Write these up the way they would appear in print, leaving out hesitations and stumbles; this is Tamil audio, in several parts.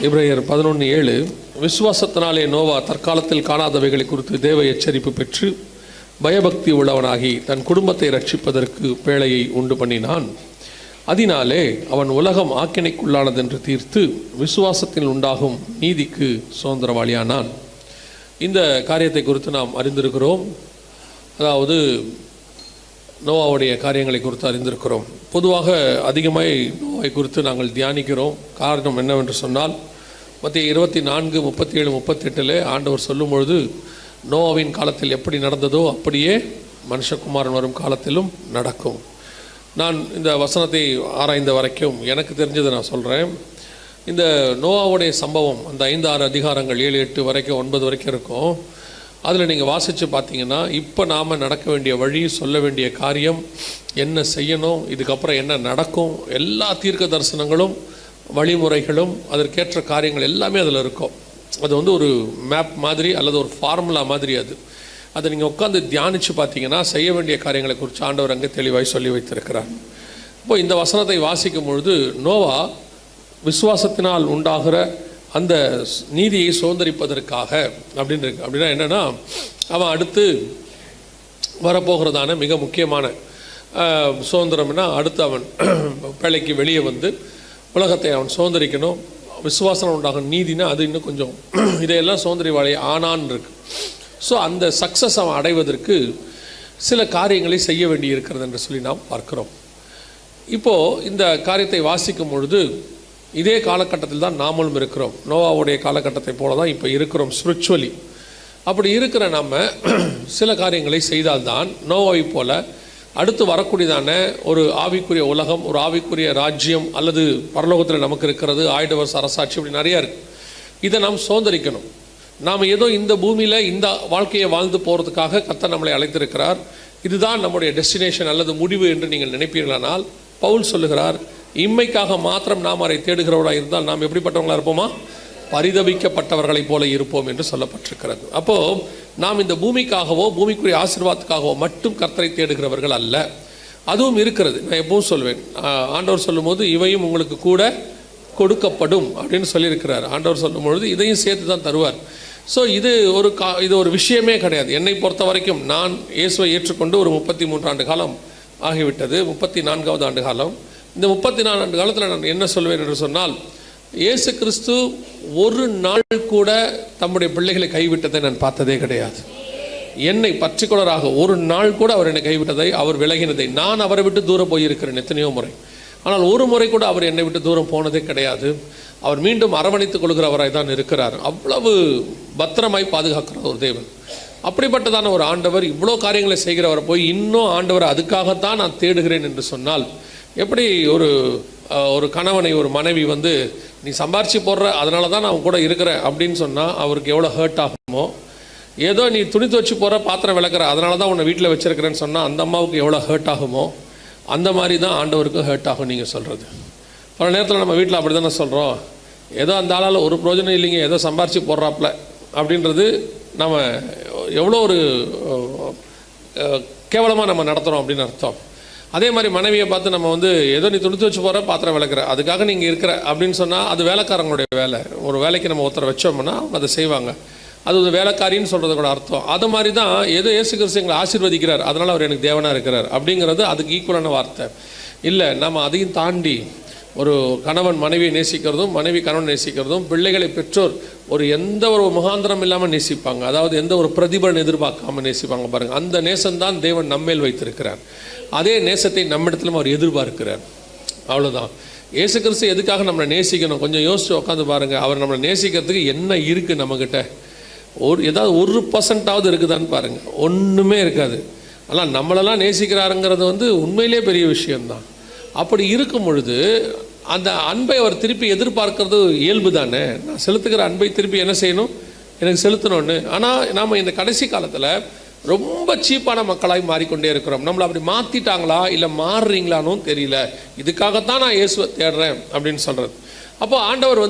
எபிரேயர் 11:7 விசுவாசத்தினாலே நோவா தற்காலத்தில் காணாதவைகளை குறித்து தேவ எச்சரிப்பு பெற்று பயபக்தி உள்ளவனாகி தன் குடும்பத்தை ரட்சிப்பதற்கு பேழையை உண்டு பண்ணினான். அதனாலே அவன் உலகம் ஆக்கினைக்குள்ளானதென்று தீர்த்து விசுவாசத்தில் உண்டாகும் நீதிக்கு சுதந்திரவாளியானான். இந்த காரியத்தை குறித்து நாம் அறிந்திருக்கிறோம். அதாவது நோவாவுடைய காரியங்களை குறித்து அறிந்திருக்கிறோம். பொதுவாக அதிகமாக நோவை குறித்து நாங்கள் தியானிக்கிறோம். காரணம் என்னவென்று சொன்னால் மத்திய 24, 37, 38 ஆண்டவர் சொல்லும் பொழுது நோவாவின் காலத்தில் எப்படி நடந்ததோ அப்படியே மனுஷகுமாரன் வரும் காலத்திலும் நடக்கும். நான் இந்த வசனத்தை ஆராய்ந்த வரைக்கும் எனக்கு தெரிஞ்சதை நான் சொல்கிறேன். இந்த நோவாவுடைய சம்பவம் அந்த 5-6 அதிகாரங்கள் 7, 8 வரைக்கும் 9 வரைக்கும் இருக்கும். அதில் நீங்கள் வாசித்து பார்த்தீங்கன்னா இப்போ நாம் நடக்க வேண்டிய வழி, சொல்ல வேண்டிய காரியம், என்ன செய்யணும், இதுக்கப்புறம் என்ன நடக்கும், எல்லா தீர்க்க தரிசனங்களும் வழிமுறைகளும் அதற்கேற்ற காரியங்கள் எல்லாமே அதில் இருக்கும். அது ஒரு மேப் மாதிரி அல்லது ஒரு ஃபார்முலா மாதிரி. அதை நீங்கள் உட்காந்து தியானித்து பார்த்தீங்கன்னா செய்ய வேண்டிய காரியங்களை குறித்து ஆண்டவர் அங்கே தெளிவாய் சொல்லி வைத்திருக்கிறார். இப்போ இந்த வசனத்தை வாசிக்கும் பொழுது நோவா விசுவாசத்தினால் உண்டாகிற அந்த நீதியை சுதந்திரிப்பதற்காக அப்படின்னு இருக்கு. அப்படின்னா என்னென்னா, அவன் அடுத்து வரப்போகிறதான மிக முக்கியமான சுதந்திரம்னா அடுத்து அவன் பிழைக்கு வெளியே வந்து உலகத்தை அவன் சுதந்திரிக்கணும். விசுவாசம் உண்டாகும் நீதினா அது இன்னும் கொஞ்சம் இதையெல்லாம் சுதந்திரவாளி ஆனான் இருக்கு. ஸோ அந்த சக்ஸஸ் அவன் அடைவதற்கு சில காரியங்களை செய்ய வேண்டி இருக்கிறது என்று சொல்லி நாம் பார்க்கிறோம். இப்போது இந்த காரியத்தை வாசிக்கும் பொழுது இதே காலகட்டத்தில் தான் நாமளும் இருக்கிறோம். நோவாவுடைய காலகட்டத்தை போல தான் இப்போ இருக்கிறோம் ஸ்பிரிச்சுவலி. அப்படி இருக்கிற நம்ம சில காரியங்களை செய்தால்தான் நோவாவை போல அடுத்து வரக்கூடியதான ஒரு ஆவிக்குரிய உலகம், ஒரு ஆவிக்குரிய ராஜ்யம் அல்லது பரலோகத்தில் நமக்கு இருக்கிறது 1000 வருஷ அரசாட்சி, இப்படி நிறையா இருக்குது. இதை நாம் சுதந்திரிக்கணும். நாம் ஏதோ இந்த பூமியில் இந்த வாழ்க்கையை வாழ்ந்து போகிறதுக்காக கர்த்தர் நம்மளை அழைத்திருக்கிறார். இதுதான் நம்முடைய டெஸ்டினேஷன் அல்லது முடிவு என்று நீங்கள் நினைப்பீர்களானால் பவுல் சொல்லுகிறார், இம்மைக்காக மாத்திரம் நாம் அதை தேடுகிறவர்களாக இருந்தால் நாம் எப்படிப்பட்டவங்களாக இருப்போமா? பரிதபிக்கப்பட்டவர்களைப் போல இருப்போம் என்று சொல்லப்பட்டிருக்கிறது. அப்போது நாம் இந்த பூமிக்காகவோ பூமிக்குரிய ஆசீர்வாதத்துக்காகவோ மட்டும் கர்த்தரை தேடுகிறவர்கள் அல்ல. அதுவும் இருக்கிறது. நான் எப்பவும் சொல்வேன், ஆண்டவர் சொல்லும் போது இவையும் உங்களுக்கு கூட கொடுக்கப்படும் அப்படின்னு சொல்லியிருக்கிறார். ஆண்டவர் சொல்லும் பொழுது இதையும் சேர்த்து தான் தருவார். ஸோ இது ஒரு விஷயமே கிடையாது. என்னை பொறுத்த வரைக்கும் நான் இயேசுவை ஏற்றுக்கொண்டு ஒரு 33 ஆண்டு காலம் ஆகிவிட்டது. 34வது ஆண்டு காலம். இந்த 34 ஆண்டு காலத்தில் நான் என்ன சொல்வேன் என்று சொன்னால், இயேசு கிறிஸ்து ஒரு நாள் கூட தம்முடைய பிள்ளைகளை கைவிட்டதை நான் பார்த்ததே கிடையாது. என்னை பர்டிகுலராக ஒரு நாள் கூட அவர் என்னை கைவிட்டதை, அவர் விலகினதை, நான் அவரை விட்டு தூரம் போயிருக்கிறேன் எத்தனையோ முறை. ஆனால் ஒரு முறை கூட அவர் என்னை விட்டு தூரம் போனதே கிடையாது. அவர் மீண்டும் அரவணைத்துக் கொள்கிறவராய் தான் இருக்கிறார். அவ்வளவு பத்திரமாய் பாதுகாக்கிற ஒரு தேவன். அப்படிப்பட்டதான ஒரு ஆண்டவர் இவ்வளோ காரியங்களை செய்கிறவரை போய் இன்னும் ஆண்டவர் அதுக்காகத்தான் நான் தேடுகிறேன் என்று சொன்னால், எப்படி ஒரு கணவனை ஒரு மனைவி வந்து நீ சம்பாரிச்சு போடுற அதனால தான் நான் கூட இருக்கிறேன் அப்படின்னு சொன்னால் அவருக்கு எவ்வளோ ஹர்ட் ஆகுமோ, ஏதோ நீ துணி துவச்சி போகிற, பாத்திரம் விளக்குற அதனால தான் உன்னை வீட்டில் வச்சுருக்கிறேன்னு சொன்னால் அந்த அம்மாவுக்கு எவ்வளோ ஹர்ட் ஆகுமோ, அந்த மாதிரி தான் ஆண்டவருக்கும் ஹர்ட் ஆகும். நீங்கள் சொல்கிறது பல நேரத்தில் நம்ம வீட்டில் அப்படி தானே சொல்கிறோம், ஏதோ அந்த ஆளால் ஒரு பிரயோஜனம் இல்லைங்க, ஏதோ சம்பாரிச்சு போடுறாப்புல அப்படின்றது நம்ம எவ்வளோ ஒரு கேவலமாக நம்ம நடத்துகிறோம் அப்படின்னு அர்த்தம். அதே மாதிரி மனைவியை பார்த்து நம்ம வந்து ஏதோ நீ துணித்து வச்சு போகிற, பாத்திரம் விளக்குற, அதுக்காக நீங்கள் இருக்கிற அப்படின்னு சொன்னால் அது வேலைக்காரங்களுடைய வேலை. ஒரு வேலைக்கு நம்ம ஒருத்தரை வச்சோம்னா அவங்க அதை செய்வாங்க. அது ஒரு வேலைக்காரின்னு சொல்கிறது கூட அர்த்தம். அது மாதிரி தான் ஏதோ இயேசு கிறிஸ்து எங்களை ஆசீர்வதிக்கிறார், அதனால் அவர் எனக்கு தேவனாக இருக்கிறார் அப்படிங்கிறது அதுக்கு ஈக்குவலான வார்த்தை இல்லை. நம்ம அதையும் தாண்டி ஒரு கணவன் மனைவியை நேசிக்கிறதும், மனைவி கணவன் நேசிக்கிறதும், பிள்ளைகளை பெற்றோர் எந்த ஒரு முகாந்திரம் இல்லாமல் நேசிப்பாங்க. அதாவது எந்த ஒரு பிரதிபலன் எதிர்பார்க்காமல் நேசிப்பாங்க. பாருங்கள், அந்த நேசம்தான் தேவன் நம்மேல் வைத்திருக்கிறார். அதே நேசத்தை நம்மிடத்திலும் அவர் எதிர்பார்க்கிறார். அவ்வளோதான். இயேசு கிறிஸ்து எதுக்காக நம்மளை நேசிக்கணும்? கொஞ்சம் யோசிச்சு உட்காந்து பாருங்கள். அவர் நம்மளை நேசிக்கிறதுக்கு என்ன இருக்குது நம்மக்கிட்ட? ஏதாவது 1% இருக்குதான்னு பாருங்கள். ஒன்றுமே இருக்காது. ஆனால் நம்மளெல்லாம் நேசிக்கிறாருங்கிறது உண்மையிலே பெரிய விஷயம்தான். அப்படி இருக்கும் பொழுது அந்த அன்பை அவர் திருப்பி எதிர்பார்க்கறது இயல்பு தானே. நான் செலுத்துகிற அன்பை திருப்பி என்ன செய்யணும்? எனக்கு செலுத்தணும்னு. ஆனால் நாம் இந்த கடைசி காலத்தில் ரொம்ப சீப்பான மக்களாய் மாறிக்கொண்டே இருக்கிறோம். நம்மளை அப்படி மாற்றிட்டாங்களா இல்லை மாறுறீங்களானும் தெரியல. இதுக்காகத்தான் நான் இயேசுவை தேடுறேன் அப்படின்னு சொல்கிறது. அப்போ ஆண்டவர்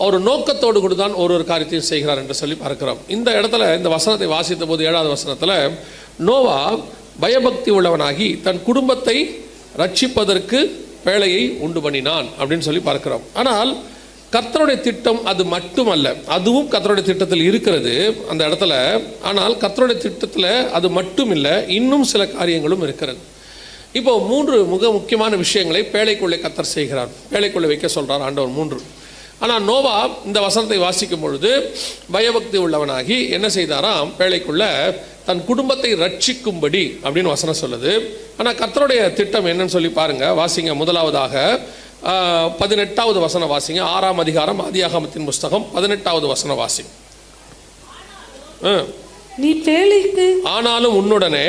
ஒரு நோக்கத்தோடு கூட தான் ஒரு காரியத்தையும் செய்கிறார் என்று சொல்லி பார்க்கிறோம். இந்த இடத்துல இந்த வசனத்தை வாசித்த போது 7வது வசனத்தில் நோவா பயபக்தி உள்ளவனாகி தன் குடும்பத்தை ரட்சிப்பதற்கு பேழையை உண்டு பண்ணினான் அப்படின்னு சொல்லி பார்க்கிறோம். ஆனால் கர்த்தருடைய திட்டம் அது மட்டுமல்ல, அதுவும் கர்த்தருடைய திட்டத்தில் இருக்கிறது அந்த இடத்துல. ஆனால் கர்த்தருடைய திட்டத்தில் அது மட்டும் இல்லை, இன்னும் சில காரியங்களும் இருக்கிறது. இப்போ 3 முக்கியமான விஷயங்களை பேழைக்குள்ளே கர்த்தர் செய்கிறார். பேழைக்குள்ளே வைக்க சொல்கிறார் ஆண்டவர் 3. ஆனால் நோவா இந்த வசனத்தை வாசிக்கும் பொழுது பயபக்தி உள்ளவனாகி என்ன செய்தாராம், பேழைக்குள்ளே தன் குடும்பத்தை ரட்சிக்கும்படி அப்படின்னு வசனம் சொல்லுது. ஆனால் கர்த்தருடைய திட்டம் என்னன்னு சொல்லி பாருங்கள். வாசிங்க, முதலாவதாக 18வது வசனம் வாசிங்க. 6ஆம் அதிகாரம் ஆதியாகமத்தின் புஸ்தகம் 18வது வசனம் வாசிங்க. நீ பேழைக்கு ஆனாலும் உன்னுடனே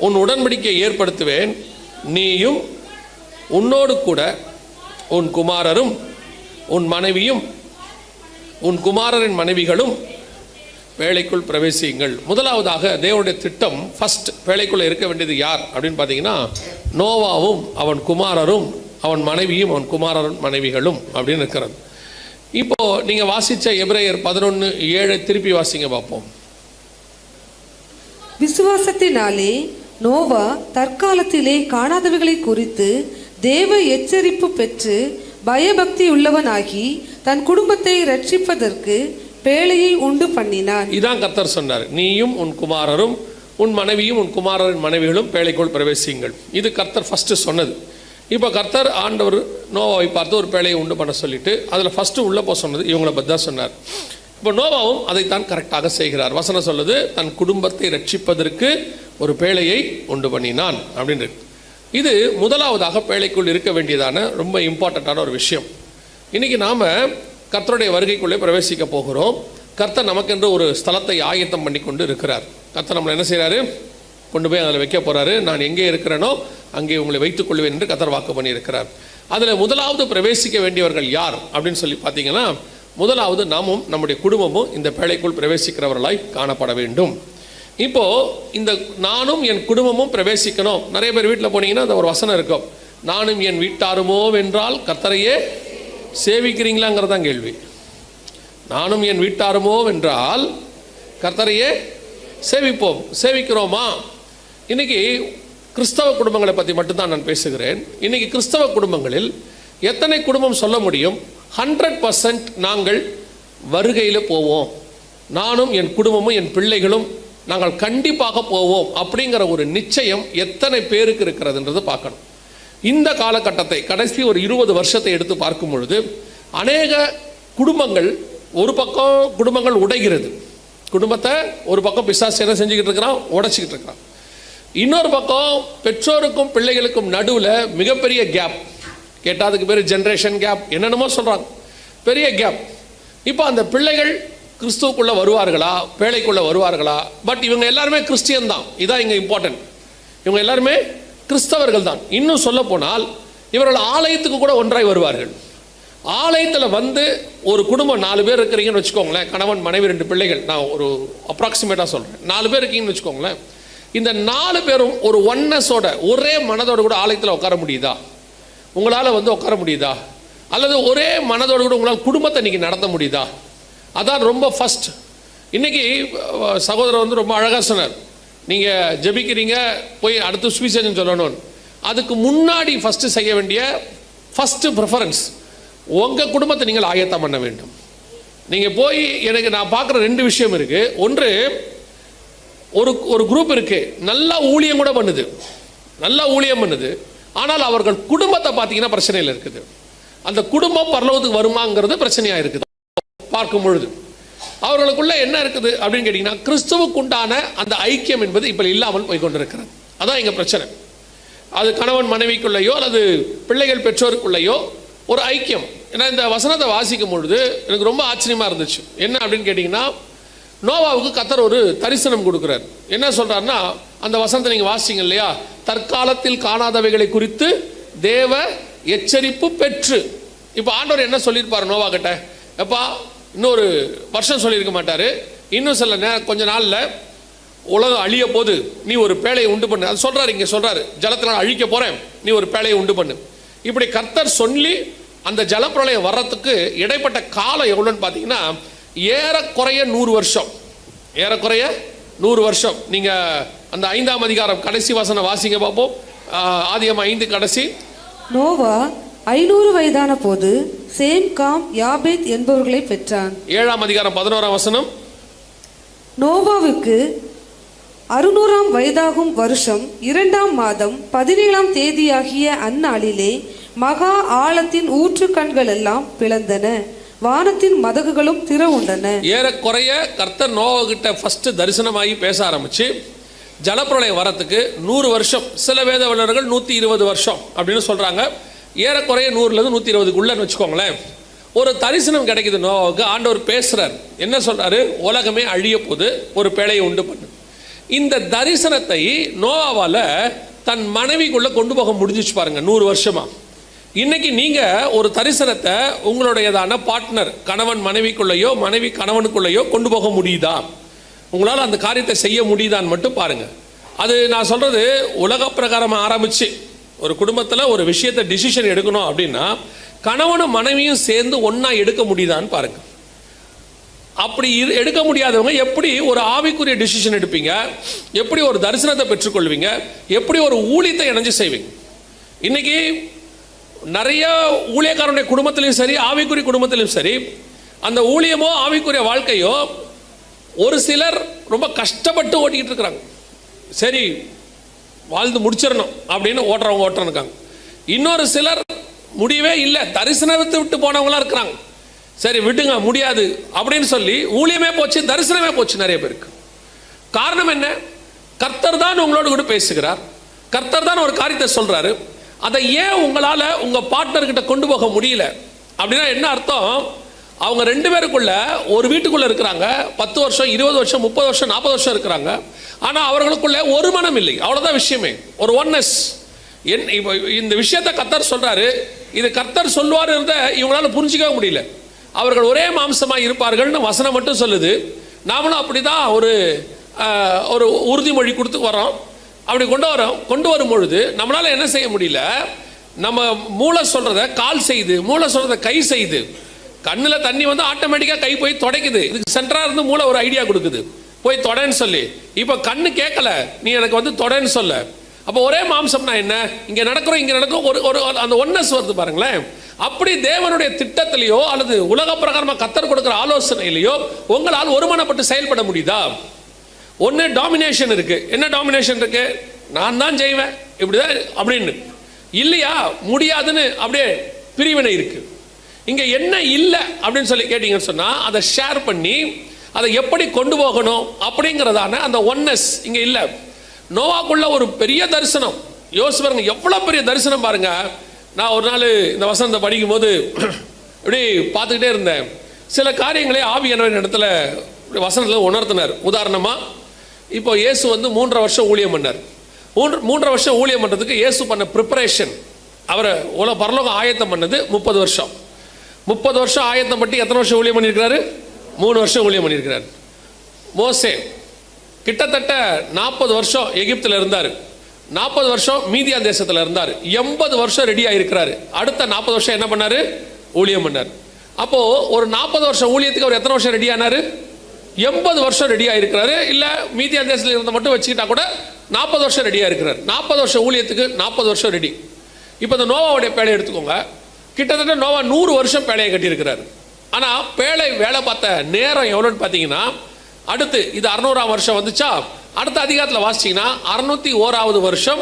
உன் உடன்படிக்கை ஏற்படுத்துவேன், நீயும் உன்னோடு கூட உன் குமாரரும் உன் மனைவியும் உன் குமாரரின் மனைவிகளும் பேழைக்குள் பிரவேசியுங்கள். முதலாவதாக தேவனுடைய திட்டம் ஃபர்ஸ்ட் பேழைக்குள்ளே இருக்க வேண்டியது யார் அப்படின்னு பார்த்தீங்கன்னா நோவாவும் அவன் குமாரரும் அவன் மனைவியும் அவன் குமாரன் மனைவிகளும் அப்படின்னு இருக்கிறது. இப்போ நீங்க வாசிச்ச எபிரேயர் 11:7 திருப்பி வாசிங்க பார்ப்போம். விசுவாசத்தினாலே நோவா தற்காலத்திலே காணாதவைகளை குறித்து தேவ எச்சரிப்பு பெற்று பயபக்தி உள்ளவனாகி தன் குடும்பத்தை ரட்சிப்பதற்கு பேழையை உண்டு பண்ணினான். இதான் கர்த்தர் சொன்னார், நீயும் உன் குமாரரும் உன் மனைவியும் உன் குமாரரின் மனைவிகளும் பேழைக்குள் பிரவேசியுங்கள். இது கர்த்தர் ஃபர்ஸ்ட் சொன்னது. இப்போ கர்த்தர் ஆண்டவர் நோவாவை பார்த்து ஒரு பேழையை உண்டு பண்ண சொல்லிட்டு அதில் ஃபஸ்ட்டு உள்ளே போக சொன்னது இவங்களை பற்றி தான் சொன்னார். இப்போ நோவாவும் அதைத்தான் கரெக்டாக செய்கிறார். வசனம் சொல்லுது, தன் குடும்பத்தை ரட்சிப்பதற்கு ஒரு பேழையை உண்டு பண்ணினான் அப்படின்னு. இது முதலாவதாக பேழைக்குள் இருக்க வேண்டியதான ரொம்ப இம்பார்ட்டண்ட்டான ஒரு விஷயம். இன்றைக்கி நாம் கர்த்தருடைய வருகைக்குள்ளே பிரவேசிக்க போகிறோம். கர்த்தர் நமக்கென்று ஒரு ஸ்தலத்தை ஆயத்தம் பண்ணி கொண்டு இருக்கிறார். கர்த்தர் நம்மளை என்ன செய்கிறாரு, கொண்டு போய் அதில் வைக்க போகிறாரு. நான் எங்கே இருக்கிறேனோ அங்கே உங்களை வைத்துக் கொள்வேன் என்று கர்த்தர் வாக்கு பண்ணியிருக்கிறார். அதில் முதலாவது பிரவேசிக்க வேண்டியவர்கள் யார் அப்படின்னு சொல்லி பார்த்தீங்கன்னா, முதலாவது நாமும் நம்முடைய குடும்பமும் இந்த பேழைக்குள் பிரவேசிக்கிறவர்களாய் காணப்பட வேண்டும். இப்போது இந்த நானும் என் குடும்பமும் பிரவேசிக்கணும். நிறைய பேர் வீட்டில் போனீங்கன்னா அந்த ஒரு வசனம் இருக்கும், நானும் என் வீட்டாருமோ வென்றால் கர்த்தரையே சேவிக்கிறீங்களாங்கிறது தான் கேள்வி. நானும் என் வீட்டாருமோ வென்றால் கர்த்தரையே சேவிப்போம், சேவிக்கிறோமா? இன்றைக்கி கிறிஸ்தவ குடும்பங்களை பற்றி மட்டும்தான் நான் பேசுகிறேன். இன்றைக்கி கிறிஸ்தவ குடும்பங்களில் எத்தனை குடும்பம் சொல்ல முடியும் 100% நாங்கள் வருகையில் போவோம், நானும் என் குடும்பமும் என் பிள்ளைகளும் நாங்கள் கண்டிப்பாக போவோம் அப்படிங்கிற ஒரு நிச்சயம் எத்தனை பேருக்கு இருக்கிறதுன்றது பார்க்கணும். இந்த காலகட்டத்தை கடைசி ஒரு 20 வருஷத்தை எடுத்து பார்க்கும் பொழுது அநேக குடும்பங்கள், ஒரு பக்கம் குடும்பங்கள் உடைகிறது, குடும்பத்தை ஒரு பக்கம் பிசாசு என்ன செஞ்சுக்கிட்டு இருக்கிறான், உடைச்சிக்கிட்டு இருக்கிறான். இன்னொரு பக்கம் பெற்றோருக்கும் பிள்ளைகளுக்கும் நடுவில் மிகப்பெரிய கேப், கேட்டாதுக்கு பேர் ஜென்ரேஷன் கேப், என்னென்னமோ சொல்கிறாங்க, பெரிய கேப். இப்போ அந்த பிள்ளைகள் கிறிஸ்துவுக்குள்ளே வருவார்களா, பேழைக்குள்ளே வருவார்களா? பட் இவங்க எல்லாருமே கிறிஸ்டியன் தான், இதான் இங்கே இம்பார்ட்டன்ட். இவங்க எல்லாருமே கிறிஸ்தவர்கள் தான். இன்னும் சொல்ல போனால் இவர்கள் ஆலயத்துக்கு கூட ஒன்றாய் வருவார்கள். ஆலயத்தில் வந்து ஒரு குடும்பம் 4 பேர் இருக்கிறீங்கன்னு வச்சுக்கோங்களேன், கணவன் மனைவி 2 பிள்ளைகள், நான் ஒரு அப்ராக்சிமேட்டாக சொல்கிறேன், 4 பேர் இருக்கீங்கன்னு வச்சுக்கோங்களேன். இந்த 4 பேரும் ஒரு ஒன்னஸோட ஒரே மனதோடு கூட ஆலயத்தில் உட்கார முடியுதா? உங்களால் வந்து உட்கார முடியுதா? அல்லது ஒரே மனதோடு கூட உங்களால் குடும்பத்தை இன்றைக்கி நடத்த முடியுதா? அதான் ரொம்ப ஃபஸ்ட். இன்றைக்கி சகோதரர் வந்து ரொம்ப அழகாக சொன்னார், நீங்கள் ஜெபிக்கிறீங்க போய் அடுத்து சுவிசேஷன் சொல்லணும், அதுக்கு முன்னாடி ஃபஸ்ட்டு செய்ய வேண்டிய ஃபஸ்ட்டு ப்ரிஃபரன்ஸ் உங்கள் குடும்பத்தை நீங்கள் ஆயத்தம் பண்ண வேண்டும். நீங்கள் போய் எனக்கு நான் பார்க்குற 2 விஷயம் இருக்குது. ஒன்று, ஒரு குரூப் இருக்குது, நல்லா ஊழியம் கூட பண்ணுது, நல்லா ஊழியம் பண்ணுது, ஆனால் அவர்கள் குடும்பத்தை பார்த்தீங்கன்னா பிரச்சனையில் இருக்குது. அந்த குடும்பம் பரலோகத்துக்கு வருமாங்கிறது பிரச்சனையாக இருக்குது. பார்க்கும் பொழுது அவர்களுக்குள்ள என்ன இருக்குது அப்படின்னு கேட்டிங்கன்னா, கிறிஸ்துவுக்கு உண்டான அந்த ஐக்கியம் என்பது இப்போ இல்லாமல் போய் கொண்டிருக்கிறது. அதான் எங்கள் பிரச்சனை. அது கணவன் மனைவிக்குள்ளேயோ அல்லது பிள்ளைகள் பெற்றோருக்குள்ளேயோ ஒரு ஐக்கியம். ஏன்னா இந்த வசனத்தை வாசிக்கும் பொழுது எனக்கு ரொம்ப ஆச்சரியமாக இருந்துச்சு. என்ன அப்படின்னு கேட்டிங்கன்னா, நோவாவுக்கு கர்த்தர் ஒரு தரிசனம் கொடுக்குறார். என்ன சொல்கிறாருன்னா, அந்த வசனத்தை நீங்கள் வாசிங்க இல்லையா, தற்காலத்தில் காணாதவைகளை குறித்து தேவ எச்சரிப்பு பெற்று. இப்போ ஆண்டவர் என்ன சொல்லியிருப்பார் நோவா கிட்ட, எப்பா இன்னொரு வருஷம் சொல்லியிருக்க மாட்டார், இன்னும் சில கொஞ்ச நாளில் உலகம் அழிய போது நீ ஒரு பேழையை உண்டு பண்ணு, அது சொல்கிறாரு, இங்கே சொல்கிறாரு, ஜலத்தினால் அழிக்க போகிறேன், நீ ஒரு பேழையை உண்டு பண்ணு. இப்படி கர்த்தர் சொல்லி அந்த ஜலப்பிரளயம் வர்றதுக்கு இடைப்பட்ட காலம் எவ்வளோன்னு பார்த்தீங்கன்னா ஏறக்குறைய 100 வருஷம், ஏறக்குறைய 100 வருஷம். நீங்கள் அந்த 5ஆம் அதிகாரம் கடைசி வசனம் வாசிங்க பார்ப்போம். ஆதியாகமம் 5 கடைசி. நோவா 500 வயதான போது சேம், காம், யாபேத் என்பவர்களை பெற்றான். 7ஆம் அதிகாரம் 11ஆம் வசனம். நோவாவுக்கு 600ஆம் வயதாகும் வருஷம் 2ஆம் மாதம் 17ஆம் தேதியாகிய அந்நாளிலே மகா ஆழத்தின் ஊற்று கண்கள் எல்லாம் பிளந்தன, வானத்தின் மதகுகளும் திறவுண்டன. ஏறக்குறைய கர்த்தர் நோவா கிட்ட ஃபர்ஸ்ட் தரிசனமாகி பேச ஆரம்பிச்சு ஜலப்பிரளயம் வரத்துக்கு 100 வருஷம், சில வேத வல்லுநர்கள் 120 வருஷம் அப்படின்னு சொல்றாங்க. ஏறக்குறைய 100லேருந்து 120க்குள்ளன்னு வச்சுக்கோங்களேன். ஒரு தரிசனம் கிடைக்குது நோவாவுக்கு. ஆண்டவர் பேசுறார். என்ன சொல்றாரு? உலகமே அழிய போது, ஒரு பேழையை உண்டு பண்ணு. இந்த தரிசனத்தை நோவாவால தன் மனைவிக்குள்ள கொண்டு போக முடிஞ்சிச்சு பாருங்க 100 வருஷமா. இன்னைக்கு நீங்க ஒரு தரிசனத்தை உங்களுடையதான பார்ட்னர், கணவன் மனைவிக்குள்ளேயோ மனைவி கணவனுக்குள்ளேயோ கொண்டு போக முடியுதா? உங்களால் அந்த காரியத்தை செய்ய முடியுதான்னு மட்டும் பாருங்க. அது நான் சொல்றது உலக பிரகாரமாக ஆரம்பிச்சு ஒரு குடும்பத்தில் ஒரு விஷயத்தை டிசிஷன் எடுக்கணும் அப்படின்னா கணவனும் மனைவியும் சேர்ந்து ஒன்றா எடுக்க முடியுதான்னு பாருங்க. அப்படி எடுக்க முடியாதவங்க எப்படி ஒரு ஆவிக்குரிய டிசிஷன் எடுப்பீங்க? எப்படி ஒரு தரிசனத்தை பெற்றுக்கொள்வீங்க? எப்படி ஒரு ஊழியத்தை இணைஞ்சு செய்வீங்க? இன்னைக்கு நிறைய ஊழியக்காரனுடைய குடும்பத்திலையும் சரி, ஆவிக்குரிய குடும்பத்திலையும் சரி, அந்த ஊழியமோ ஆவிக்குரிய வாழ்க்கையோ ஒரு சிலர் ரொம்ப கஷ்டப்பட்டு ஓட்டிக்கிட்டு இருக்கிறாங்க. சரி, வாழ்ந்து முடிச்சிடணும் அப்படின்னு ஓட்டுறவங்க இருக்காங்க. இன்னொரு சிலர் முடியவே இல்லை, தரிசனத்தை விட்டு போனவங்களாம் இருக்கிறாங்க. சரி விட்டுங்க, முடியாது அப்படின்னு சொல்லி ஊழியமே போச்சு, தரிசனமே போச்சு நிறைய பேருக்கு. காரணம் என்ன? கர்த்தர் தான் உங்களோடு கூட பேசுகிறார், கர்த்தர் தான் ஒரு காரியத்தை சொல்றாரு. அதை ஏன் உங்களால் உங்கள் பார்ட்னர்கிட்ட கொண்டு போக முடியல அப்படின்னா என்ன அர்த்தம்? அவங்க 2 பேருக்குள்ள ஒரு வீட்டுக்குள்ளே இருக்கிறாங்க, 10 வருஷம் 20 வருஷம் 30 வருஷம் 40 வருஷம் இருக்கிறாங்க. ஆனால் அவர்களுக்குள்ள ஒரு மனம் இல்லை. அவ்வளோதான் விஷயமே, ஒரு ஒன்னஸ். இந்த விஷயத்தை கர்த்தர் சொல்றாரு. இது கர்த்தர் சொல்லுவார் இருந்த இவங்களால புரிஞ்சிக்கவே முடியல. அவர்கள் ஒரே மாம்சமாக இருப்பார்கள்னு வசனம் மட்டும் சொல்லுது. நாமளும் அப்படி தான் ஒரு உறுதிமொழி கொடுத்து வரோம். அப்படி கொண்டு வரும் பொழுது நம்மளால் என்ன செய்ய முடியல? நம்ம மூளை சொல்கிறத கால் செய்து, மூளை சொல்கிறத கை செய்து, கண்ணில் தண்ணி வந்து ஆட்டோமேட்டிக்காக கை போய் துடைக்குது. இதுக்கு சென்டராக இருந்து மூளை ஒரு ஐடியா கொடுக்குது, போய் தொடன்னு சொல்லி. இப்போ கண்ணு கேட்கல, நீ எனக்கு வந்து தொடன்னு சொல்ல. அப்போ ஒரே மாம்சம்னா என்ன? இங்கே நடக்கிறோம் இங்கே நடக்கும், ஒரு அந்த ஒன்னஸ் வருது பாருங்களேன். அப்படி தேவனுடைய திட்டத்திலேயோ அல்லது உலக பிரகாரமாக கர்த்தர் கொடுக்குற ஆலோசனையிலையோ உங்களால் ஒருமனப்பட்டு செயல்பட முடியுதா? ஒன்று டாமினேஷன் இருக்கு. என்ன டாமினேஷன் இருக்கு? நான் தான் செய்வேன் இப்படிதான் அப்படின்னு. இல்லையா முடியாதுன்னு அப்படியே பிரிவினை இருக்கு. இங்க என்ன இல்லை அப்படின்னு சொல்லி கேட்டீங்கன்னு சொன்னா அதை ஷேர் பண்ணி அதை எப்படி கொண்டு போகணும் அப்படிங்கிறதான அந்த ஒன்னஸ் இங்க இல்லை. நோவாக்குள்ள ஒரு பெரிய தரிசனம். யோசிச்சு பாருங்க, எவ்வளவு பெரிய தரிசனம் பாருங்க. நான் ஒரு நாள் இந்த வசனத்தை படிக்கும் போது இப்படி பார்த்துக்கிட்டே இருந்தேன். சில காரியங்களே ஆவியானவர் இடத்துல வசனத்தில் உணர்த்தினார். உதாரணமா இப்போ இயேசு வந்து 3.5 வருஷம் ஊழியம் பண்ணார். 3.5 வருஷம் ஊழியம் பண்ணுறதுக்கு இயேசு பண்ண ப்ரிப்பரேஷன், அவரை பரலோகம் ஆயத்தம் பண்ணது 30 வருஷம். 30 வருஷம் ஆயத்தம் பற்றி எத்தனை வருஷம் ஊழியம் பண்ணியிருக்கிறாரு? 3 வருஷம் ஊழியம் பண்ணியிருக்கிறார். மோசே கிட்டத்தட்ட 40 வருஷம் எகிப்தில் இருந்தார். 40 வருஷம் மீதியான் தேசத்தில் இருந்தார். 80 வருஷம் ரெடி ஆகிருக்கிறாரு. அடுத்த 40 வருஷம் என்ன பண்ணார்? ஊழியம் பண்ணார். அப்போது ஒரு 40 வருஷம் ஊழியத்துக்கு அவர் எத்தனை வருஷம் ரெடி ஆனார்? 80 வருஷம் ரெடி ஆகிருக்கிறாரு. இல்லை மீதியான் தேசத்தில் இருந்த மட்டும் வச்சுக்கிட்டா கூட 40 வருஷம் ரெடியாக இருக்கிறார். 40 வருஷம் ஊழியத்துக்கு 40 வருஷம் ரெடி. இப்போ இந்த நோவாவுடைய பேழையை எடுத்துக்கோங்க. கிட்டத்தட்ட நோவா 100 வருஷம் பேழையை கட்டியிருக்கிறாரு. ஆனால் பேழை வேலை பார்த்த நேரம் எவ்வளோன்னு பார்த்தீங்கன்னா, அடுத்து இது 600ஆம் வருஷம் வந்துச்சா, அடுத்த அதிகாரத்தில் வாசிச்சிங்கன்னா 601ஆவது வருஷம்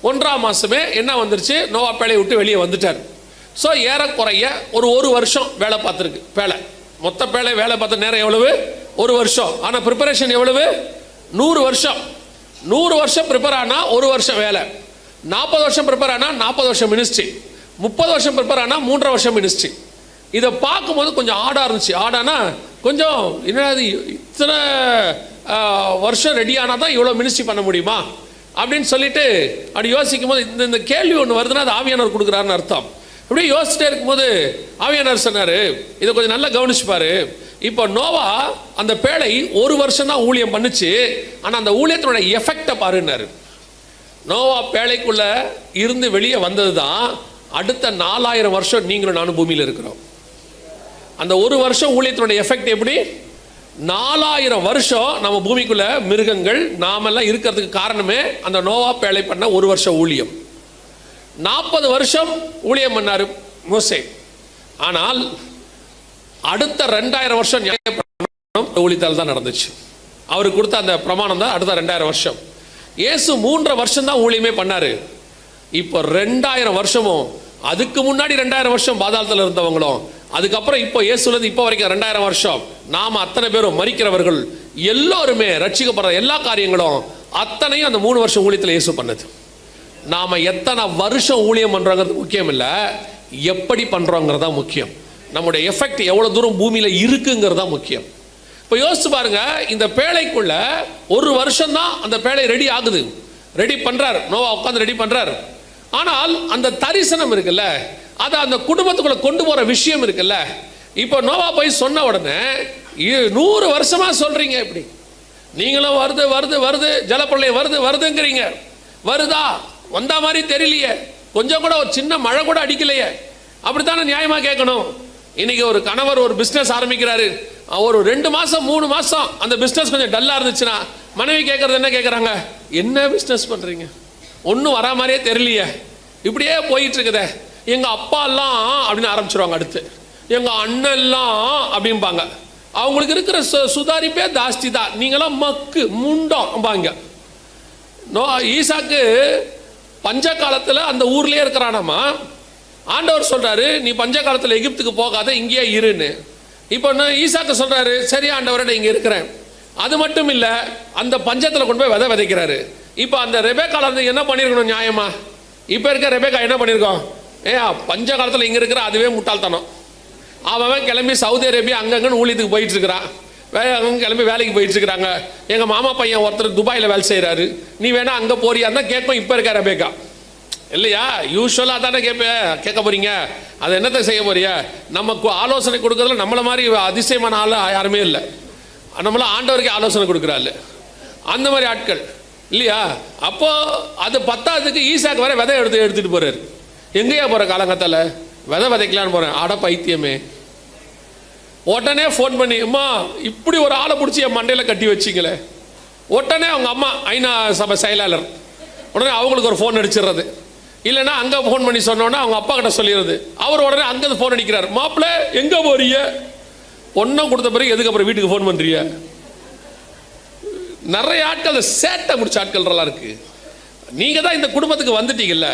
1ஆம் மாதமே என்ன வந்துருச்சு? நோவா பேழையை விட்டு வெளியே வந்துட்டார். ஸோ ஏறக்குறைய ஒரு வருஷம் வேலை பார்த்துருக்கு பேழை. மொத்த பேழை வேலை பார்த்த நேரம் எவ்வளவு? 1 வருஷம். ஆனால் ப்ரிப்பரேஷன் எவ்வளவு? 100 வருஷம். 100 வருஷம் ப்ரிப்பேர் ஆனால் 1 வருஷம் வேலை. 40 வருஷம் ப்ரிப்பேர் ஆனால் 40 வருஷம் மினிஸ்ட்ரி. 30 வருஷம் ப்ரிப்பேர் ஆனால் 3.5 வருஷம் மினிஸ்ட்ரி. இதை பார்க்கும்போது கொஞ்சம் ஆடாக இருந்துச்சு. ஆடானா கொஞ்சம் என்னது இத்தனை வருஷம் ரெடி ஆனால் தான் இவ்வளோ மினிஸ்ட்ரி பண்ண முடியுமா அப்படின்னு சொல்லிட்டு அப்படி யோசிக்கும் போது இந்த கேள்வி ஒன்று வருதுன்னா அது ஆவியானவர் கொடுக்குறாருன்னு அர்த்தம். இப்படியே யோசிச்சுட்டே இருக்கும்போது ஆவியானவர் சொன்னார், இதை கொஞ்சம் நல்லா கவனிச்சுப்பாரு. இப்போ நோவா அந்த பேழை 1 வருஷம் தான் ஊழியம் பண்ணுச்சு, ஆனால் அந்த ஊழியத்தினோட எஃபெக்டை பாருன்னாரு. நோவா பேழைக்குள்ள இருந்து வெளியே வந்தது தான் அடுத்த 4000 வருஷம் நீங்களும் நானும் பூமியில் இருக்கிறோம். அந்த 1 வருஷம் ஊழியத்தினுடைய எஃபெக்ட் எப்படி? 4000 வருஷம் நம்ம பூமிக்குள்ள மிருகங்கள் நாமெல்லாம் இருக்கிறதுக்கு காரணமே அந்த நோவா பேழை பண்ண 1 வருஷம் ஊழியம். 40 வருஷம் ஊழியம் பண்ணாரு. மோசே. ஆனால் அடுத்த 2000 வருஷம் நியாயப்பிரமாணம் ஊழியத்தால் தான் நடந்துச்சு. அவருக்கு கொடுத்த அந்த பிரமாணம் தான் அடுத்த 2000 வருஷம். இயேசு 3.5 வருஷம் தான் ஊழியமே பண்ணாரு. இப்போ 2000 வருஷமும், அதுக்கு முன்னாடி 2000 வருஷம் பாதாளத்தில் இருந்தவங்களும், அதுக்கப்புறம் இப்போ இயேசுலேருந்து இப்போ வரைக்கும் 2000 வருஷம் நாம் அத்தனை பேரும் மரிக்கிறவர்கள் எல்லோருமே ரட்சிக்கப்படுற எல்லா காரியங்களும் அத்தனையும் அந்த 3 வருஷம் ஊழியத்தில் இயேசு பண்ணது. நாம் எத்தனை வருஷம் ஊழியம் பண்ணுறோங்கிறது முக்கியம் இல்லை, எப்படி பண்ணுறோங்கிறதா முக்கியம். நம்முடைய எஃபெக்ட் எவ்வளோ தூரம் பூமியில் இருக்குங்கிறது தான் முக்கியம். இப்போ யோசிச்சு பாருங்க, இந்த பேழைக்குள்ள 1 வருஷம் தான் அந்த பேழை ரெடி ஆகுது. ரெடி பண்ணுறார் நோவா, உட்காந்து ரெடி பண்ணுறார். ஆனால் அந்த தரிசனம் இருக்குல்ல, அதை அந்த குடும்பத்துக்குள்ள கொண்டு போகிற விஷயம் இருக்குல்ல. இப்போ நோவா போய் சொன்ன உடனே 100 வருஷமா சொல்றீங்க, இப்படி நீங்களும் வருது வருது வருது ஜலப்பிரளயம் வருது வருதுங்கிறீங்க. வருதா? வந்த மாதிரி தெரியலையே, கொஞ்சம் கூட ஒரு சின்ன மழை கூட அடிக்கலையே. அப்படித்தானே நியாயமா கேட்கணும். இன்னைக்கு ஒரு கணவர் ஒரு பிஸ்னஸ் ஆரம்பிக்கிறாரு, ஒரு 2 மாசம் 3 மாசம் அந்த பிஸ்னஸ் கொஞ்சம் டல்லா இருந்துச்சுன்னா மனைவி கேட்கறது என்ன கேட்குறாங்க? என்ன பிஸ்னஸ் பண்றீங்க? ஒன்றும் வரா மாதிரியே தெரியலையே, இப்படியே போயிட்டு இருக்குதே. எங்க அப்பா எல்லாம் அப்படின்னு ஆரம்பிச்சிருவாங்க. அடுத்து எங்க அண்ணன் எல்லாம் அப்படிம்பாங்க. அவங்களுக்கு இருக்கிற சுதாரிப்பே ஜாஸ்தி தான். நீங்களாம் மக்கு முண்டம் பாங்க. ஈசாக்கு பஞ்ச காலத்தில் அந்த ஊர்லயே இருக்கிறானாமா. ஆண்டவர் சொல்றாரு, நீ பஞ்ச காலத்தில் எகிப்துக்கு போகாத, இங்கேயே இருன்னு. இப்போ ஈசாக்கு சொல்றாரு, சரி ஆண்டவரோட இங்க இருக்கிறேன். அது மட்டும் இல்ல, அந்த பஞ்சத்தில் கொண்டு போய் விதைக்கிறாரு. இப்போ அந்த ரெபேக்கால இருந்து என்ன பண்ணிருக்கணும் நியாயமா? இப்போ இருக்க ரெபேக்கா என்ன பண்ணிருக்கோம்? பஞ்ச காலத்தில் இங்க இருக்கிற அதுவே முட்டாள்தனம். அவன் கிளம்பி சவுதி அரேபியா அங்கங்கன்னு ஊழியத்துக்கு போயிட்டு இருக்கிறான். அங்கே கிளம்பி வேலைக்கு போயிட்டு இருக்கிறாங்க. எங்கள் மாமா பையன் ஒருத்தர் துபாயில் வேலை செய்கிறாரு, நீ வேணா அங்கே போறியா தான் கேட்போம். இப்போ இருக்க ரெபேக்கா இல்லையா? யூஸ்வலாக தானே கேட்க போறீங்க. அதை என்னத்தை செய்ய போறிய? நமக்கு ஆலோசனை கொடுக்கறதுல நம்மளை மாதிரி அதிசயமான ஆள் யாருமே இல்லை. நம்மள ஆண்டவருக்கே ஆலோசனை கொடுக்குறாள் அந்த மாதிரி ஆட்கள் இல்லையா? அப்போ அது 10ஆவதுக்கு ஈசாக்கு வர விதை எடுத்துட்டு போறாரு. எங்கேயா போற காலங்கத்தால விதைக்கலான்னு போறேன். அட பைத்தியமே, உடனே ஃபோன் பண்ணி, அம்மா இப்படி ஒரு ஆளை பிடிச்சி என் மண்டையில் கட்டி வச்சிங்களே. உடனே அவங்க அம்மா ஐநா சபை செயலாளர், உடனே அவங்களுக்கு ஒரு ஃபோன் அடிச்சிடுறது. இல்லைன்னா அங்கே ஃபோன் பண்ணி சொன்னோன்னா அவங்க அப்பா கிட்ட சொல்லிடுறது. அவர் உடனே அங்கே ஃபோன் அடிக்கிறார், மாப்பிள்ளை எங்கே போறீங்க? ஒன்றும் கொடுத்த பிறகு எதுக்கு அப்புறம் வீட்டுக்கு ஃபோன் பண்ணுறீங்க? நிறைய ஆட்கள் சேட்டை முடிச்ச ஆட்கள்லாம் இருக்கு. நீங்கள் தான் இந்த குடும்பத்துக்கு வந்துட்டீங்கல்ல,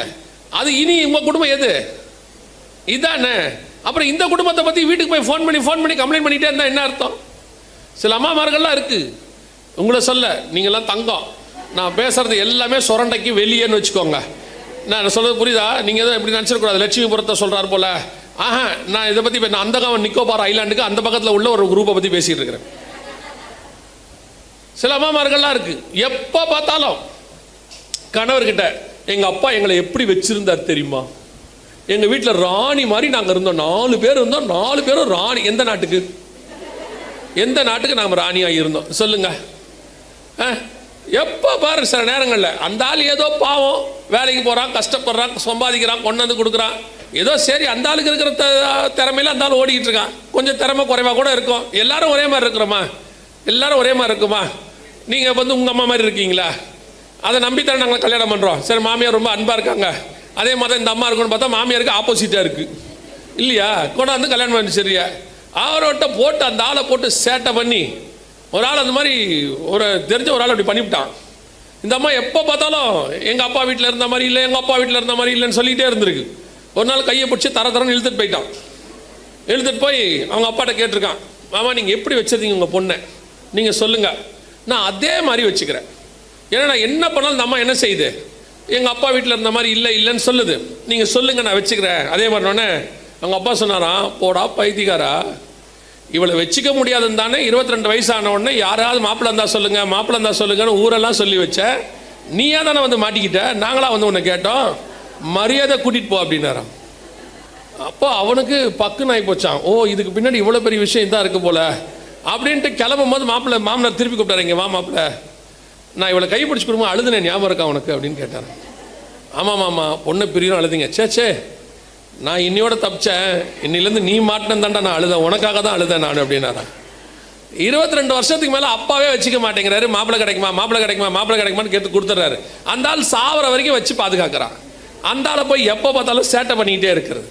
அது இனி உங்கள் குடும்பம் எது? இதானே. அப்புறம் இந்த குடும்பத்தை பற்றி வீட்டுக்கு போய் ஃபோன் பண்ணி கம்ப்ளைண்ட் பண்ணிகிட்டே இருந்தால் என்ன அர்த்தம்? சில அம்மாமார்கள்லாம் இருக்குது. உங்களை சொல்ல, நீங்கள்லாம் தங்கம், நான் பேசுகிறது எல்லாமே சுரண்டைக்கு வெளியேன்னு வச்சுக்கோங்க. நான் சொல்கிறது புரியுதா? நீங்கள் எதுவும் எப்படி நினச்சிடக்கூடாது, லட்சுமிபுரத்தை சொல்கிறார் போல். நான் இதை பற்றி நான் அந்தகாவன் நிக்கோபார் ஐலாண்டுக்கு அந்த பக்கத்தில் உள்ள ஒரு குரூப்பை பற்றி பேசிகிட்டு இருக்கிறேன். சில அம்மாமார்கள்லாம் இருக்குது, எப்போ பார்த்தாலும் கணவர்கிட்ட, எங்கள் அப்பா எங்களை எப்படி வச்சுருந்தார் தெரியுமா? எங்கள் வீட்டில் ராணி மாதிரி நாங்கள் இருந்தோம், 4 பேர் இருந்தோம், 4 பேரும் ராணி. எந்த நாட்டுக்கு நாம் ராணியாக இருந்தோம் சொல்லுங்க? எப்போ பாரு சில நேரங்களில் அந்த ஆள் ஏதோ பாவம் வேலைக்கு போகிறான், கஷ்டப்படுறான், சம்பாதிக்கிறான், கொண்டு வந்து கொடுக்குறான், ஏதோ சரி அந்த ஆளுக்கு இருக்கிற திறமையில அந்த ஆள் ஓடிக்கிட்டு இருக்கான். கொஞ்சம் திறமை குறைவாக கூட இருக்கும். எல்லாரும் ஒரே மாதிரி இருக்கிறோமா? எல்லாரும் ஒரே மாதிரி இருக்குமா? நீங்கள் வந்து உங்கள் அம்மா மாதிரி இருக்கீங்களா? அதை நம்பித்தான் நாங்கள் கல்யாணம் பண்ணுறோம். சரி, மாமியார் ரொம்ப அன்பாக இருக்காங்க, அதே மாதிரி இந்த அம்மா இருக்குன்னு பார்த்தா மாமியாருக்கு ஆப்போசிட்டாக இருக்குது இல்லையா? கொண்டாந்து கல்யாணம் பண்ணி சரியா? அவரோட்ட போட்டு அந்த ஆளை போட்டு சேட்டை பண்ணி ஒரு ஆள் அந்த மாதிரி ஒரு தெரிஞ்ச ஒரு ஆள் அப்படி பண்ணிவிட்டான். இந்த அம்மா எப்போ பார்த்தாலும் எங்கள் அப்பா வீட்டில் இருந்த மாதிரி இல்லை, எங்கள் அப்பா வீட்டில் இருந்த மாதிரி இல்லைன்னு சொல்லிகிட்டே இருந்திருக்கு. ஒரு நாள் கையை பிடிச்சி தரன்னு இழுத்துட்டு போயிட்டான். இழுத்துட்டு போய் அவங்க அப்பாட்ட கேட்டிருக்கான், மாமா நீங்கள் எப்படி வச்சுருந்தீங்க உங்கள் பொண்ணை, நீங்கள் சொல்லுங்கள், நான் அதே மாதிரி வச்சுக்கிறேன். ஏன்னா நான் என்ன பண்ணாலும் இந்த அம்மா என்ன செய்யுது, எங்கள் அப்பா வீட்டில் இருந்த மாதிரி இல்லைன்னு சொல்லுது, நீங்கள் சொல்லுங்கள் நான் வச்சுக்கிறேன் அதே மாதிரினோடனே அவங்க அப்பா சொன்னாராம், போடா பைத்தியக்காரா, இவளை வச்சுக்க முடியாதுன்னு தானே 22 வயசான உடனே யாராவது மாப்பிள்ளை இருந்தால் சொல்லுங்கன்னு ஊரெல்லாம் சொல்லி வச்ச, நீயா தானே வந்து மாட்டிக்கிட்ட, நாங்களாம் வந்து உன்னை கேட்டோம், மரியாதை கூட்டிகிட்டு போ அப்படின்னாராம். அப்போ அவனுக்கு பக்குன்னு ஆகி போச்சான். ஓ, இதுக்கு பின்னாடி இவ்வளோ பெரிய விஷயம் தான் இருக்குது போல அப்படின்ட்டு கிளம்பும் போது மாமனார் திருப்பி கூப்பிட்டாரு, இங்கே வா மாப்பிள்ளை, நான் இவளை கை பிடிச்சி கொடுமா அழுதுனேன், ஞாபகம் இருக்கா உனக்கு அப்படின்னு கேட்டார். ஆமாம் மாமா, பொண்ணை பிரியும் அழுதுங்க. சே நான் இன்னையோட தப்பிச்சேன், இன்னிலேருந்து நீ மாட்டினேன் தாண்டா நான் அழுதேன், உனக்காக தான் அழுதேன் நான் அப்படின்னாரா. 22 வருஷத்துக்கு மேலே அப்பாவே வச்சுக்க மாட்டேங்கிறாரு. மாப்பிள்ளை கிடைக்குமான்னு கேட்டு கொடுத்துட்றாரு. அந்த ஆள் சாவர வரைக்கும் வச்சு பாதுகாக்கிறான். அந்த ஆளை போய் எப்போ பார்த்தாலும் சேட்டை பண்ணிக்கிட்டே இருக்கிறது.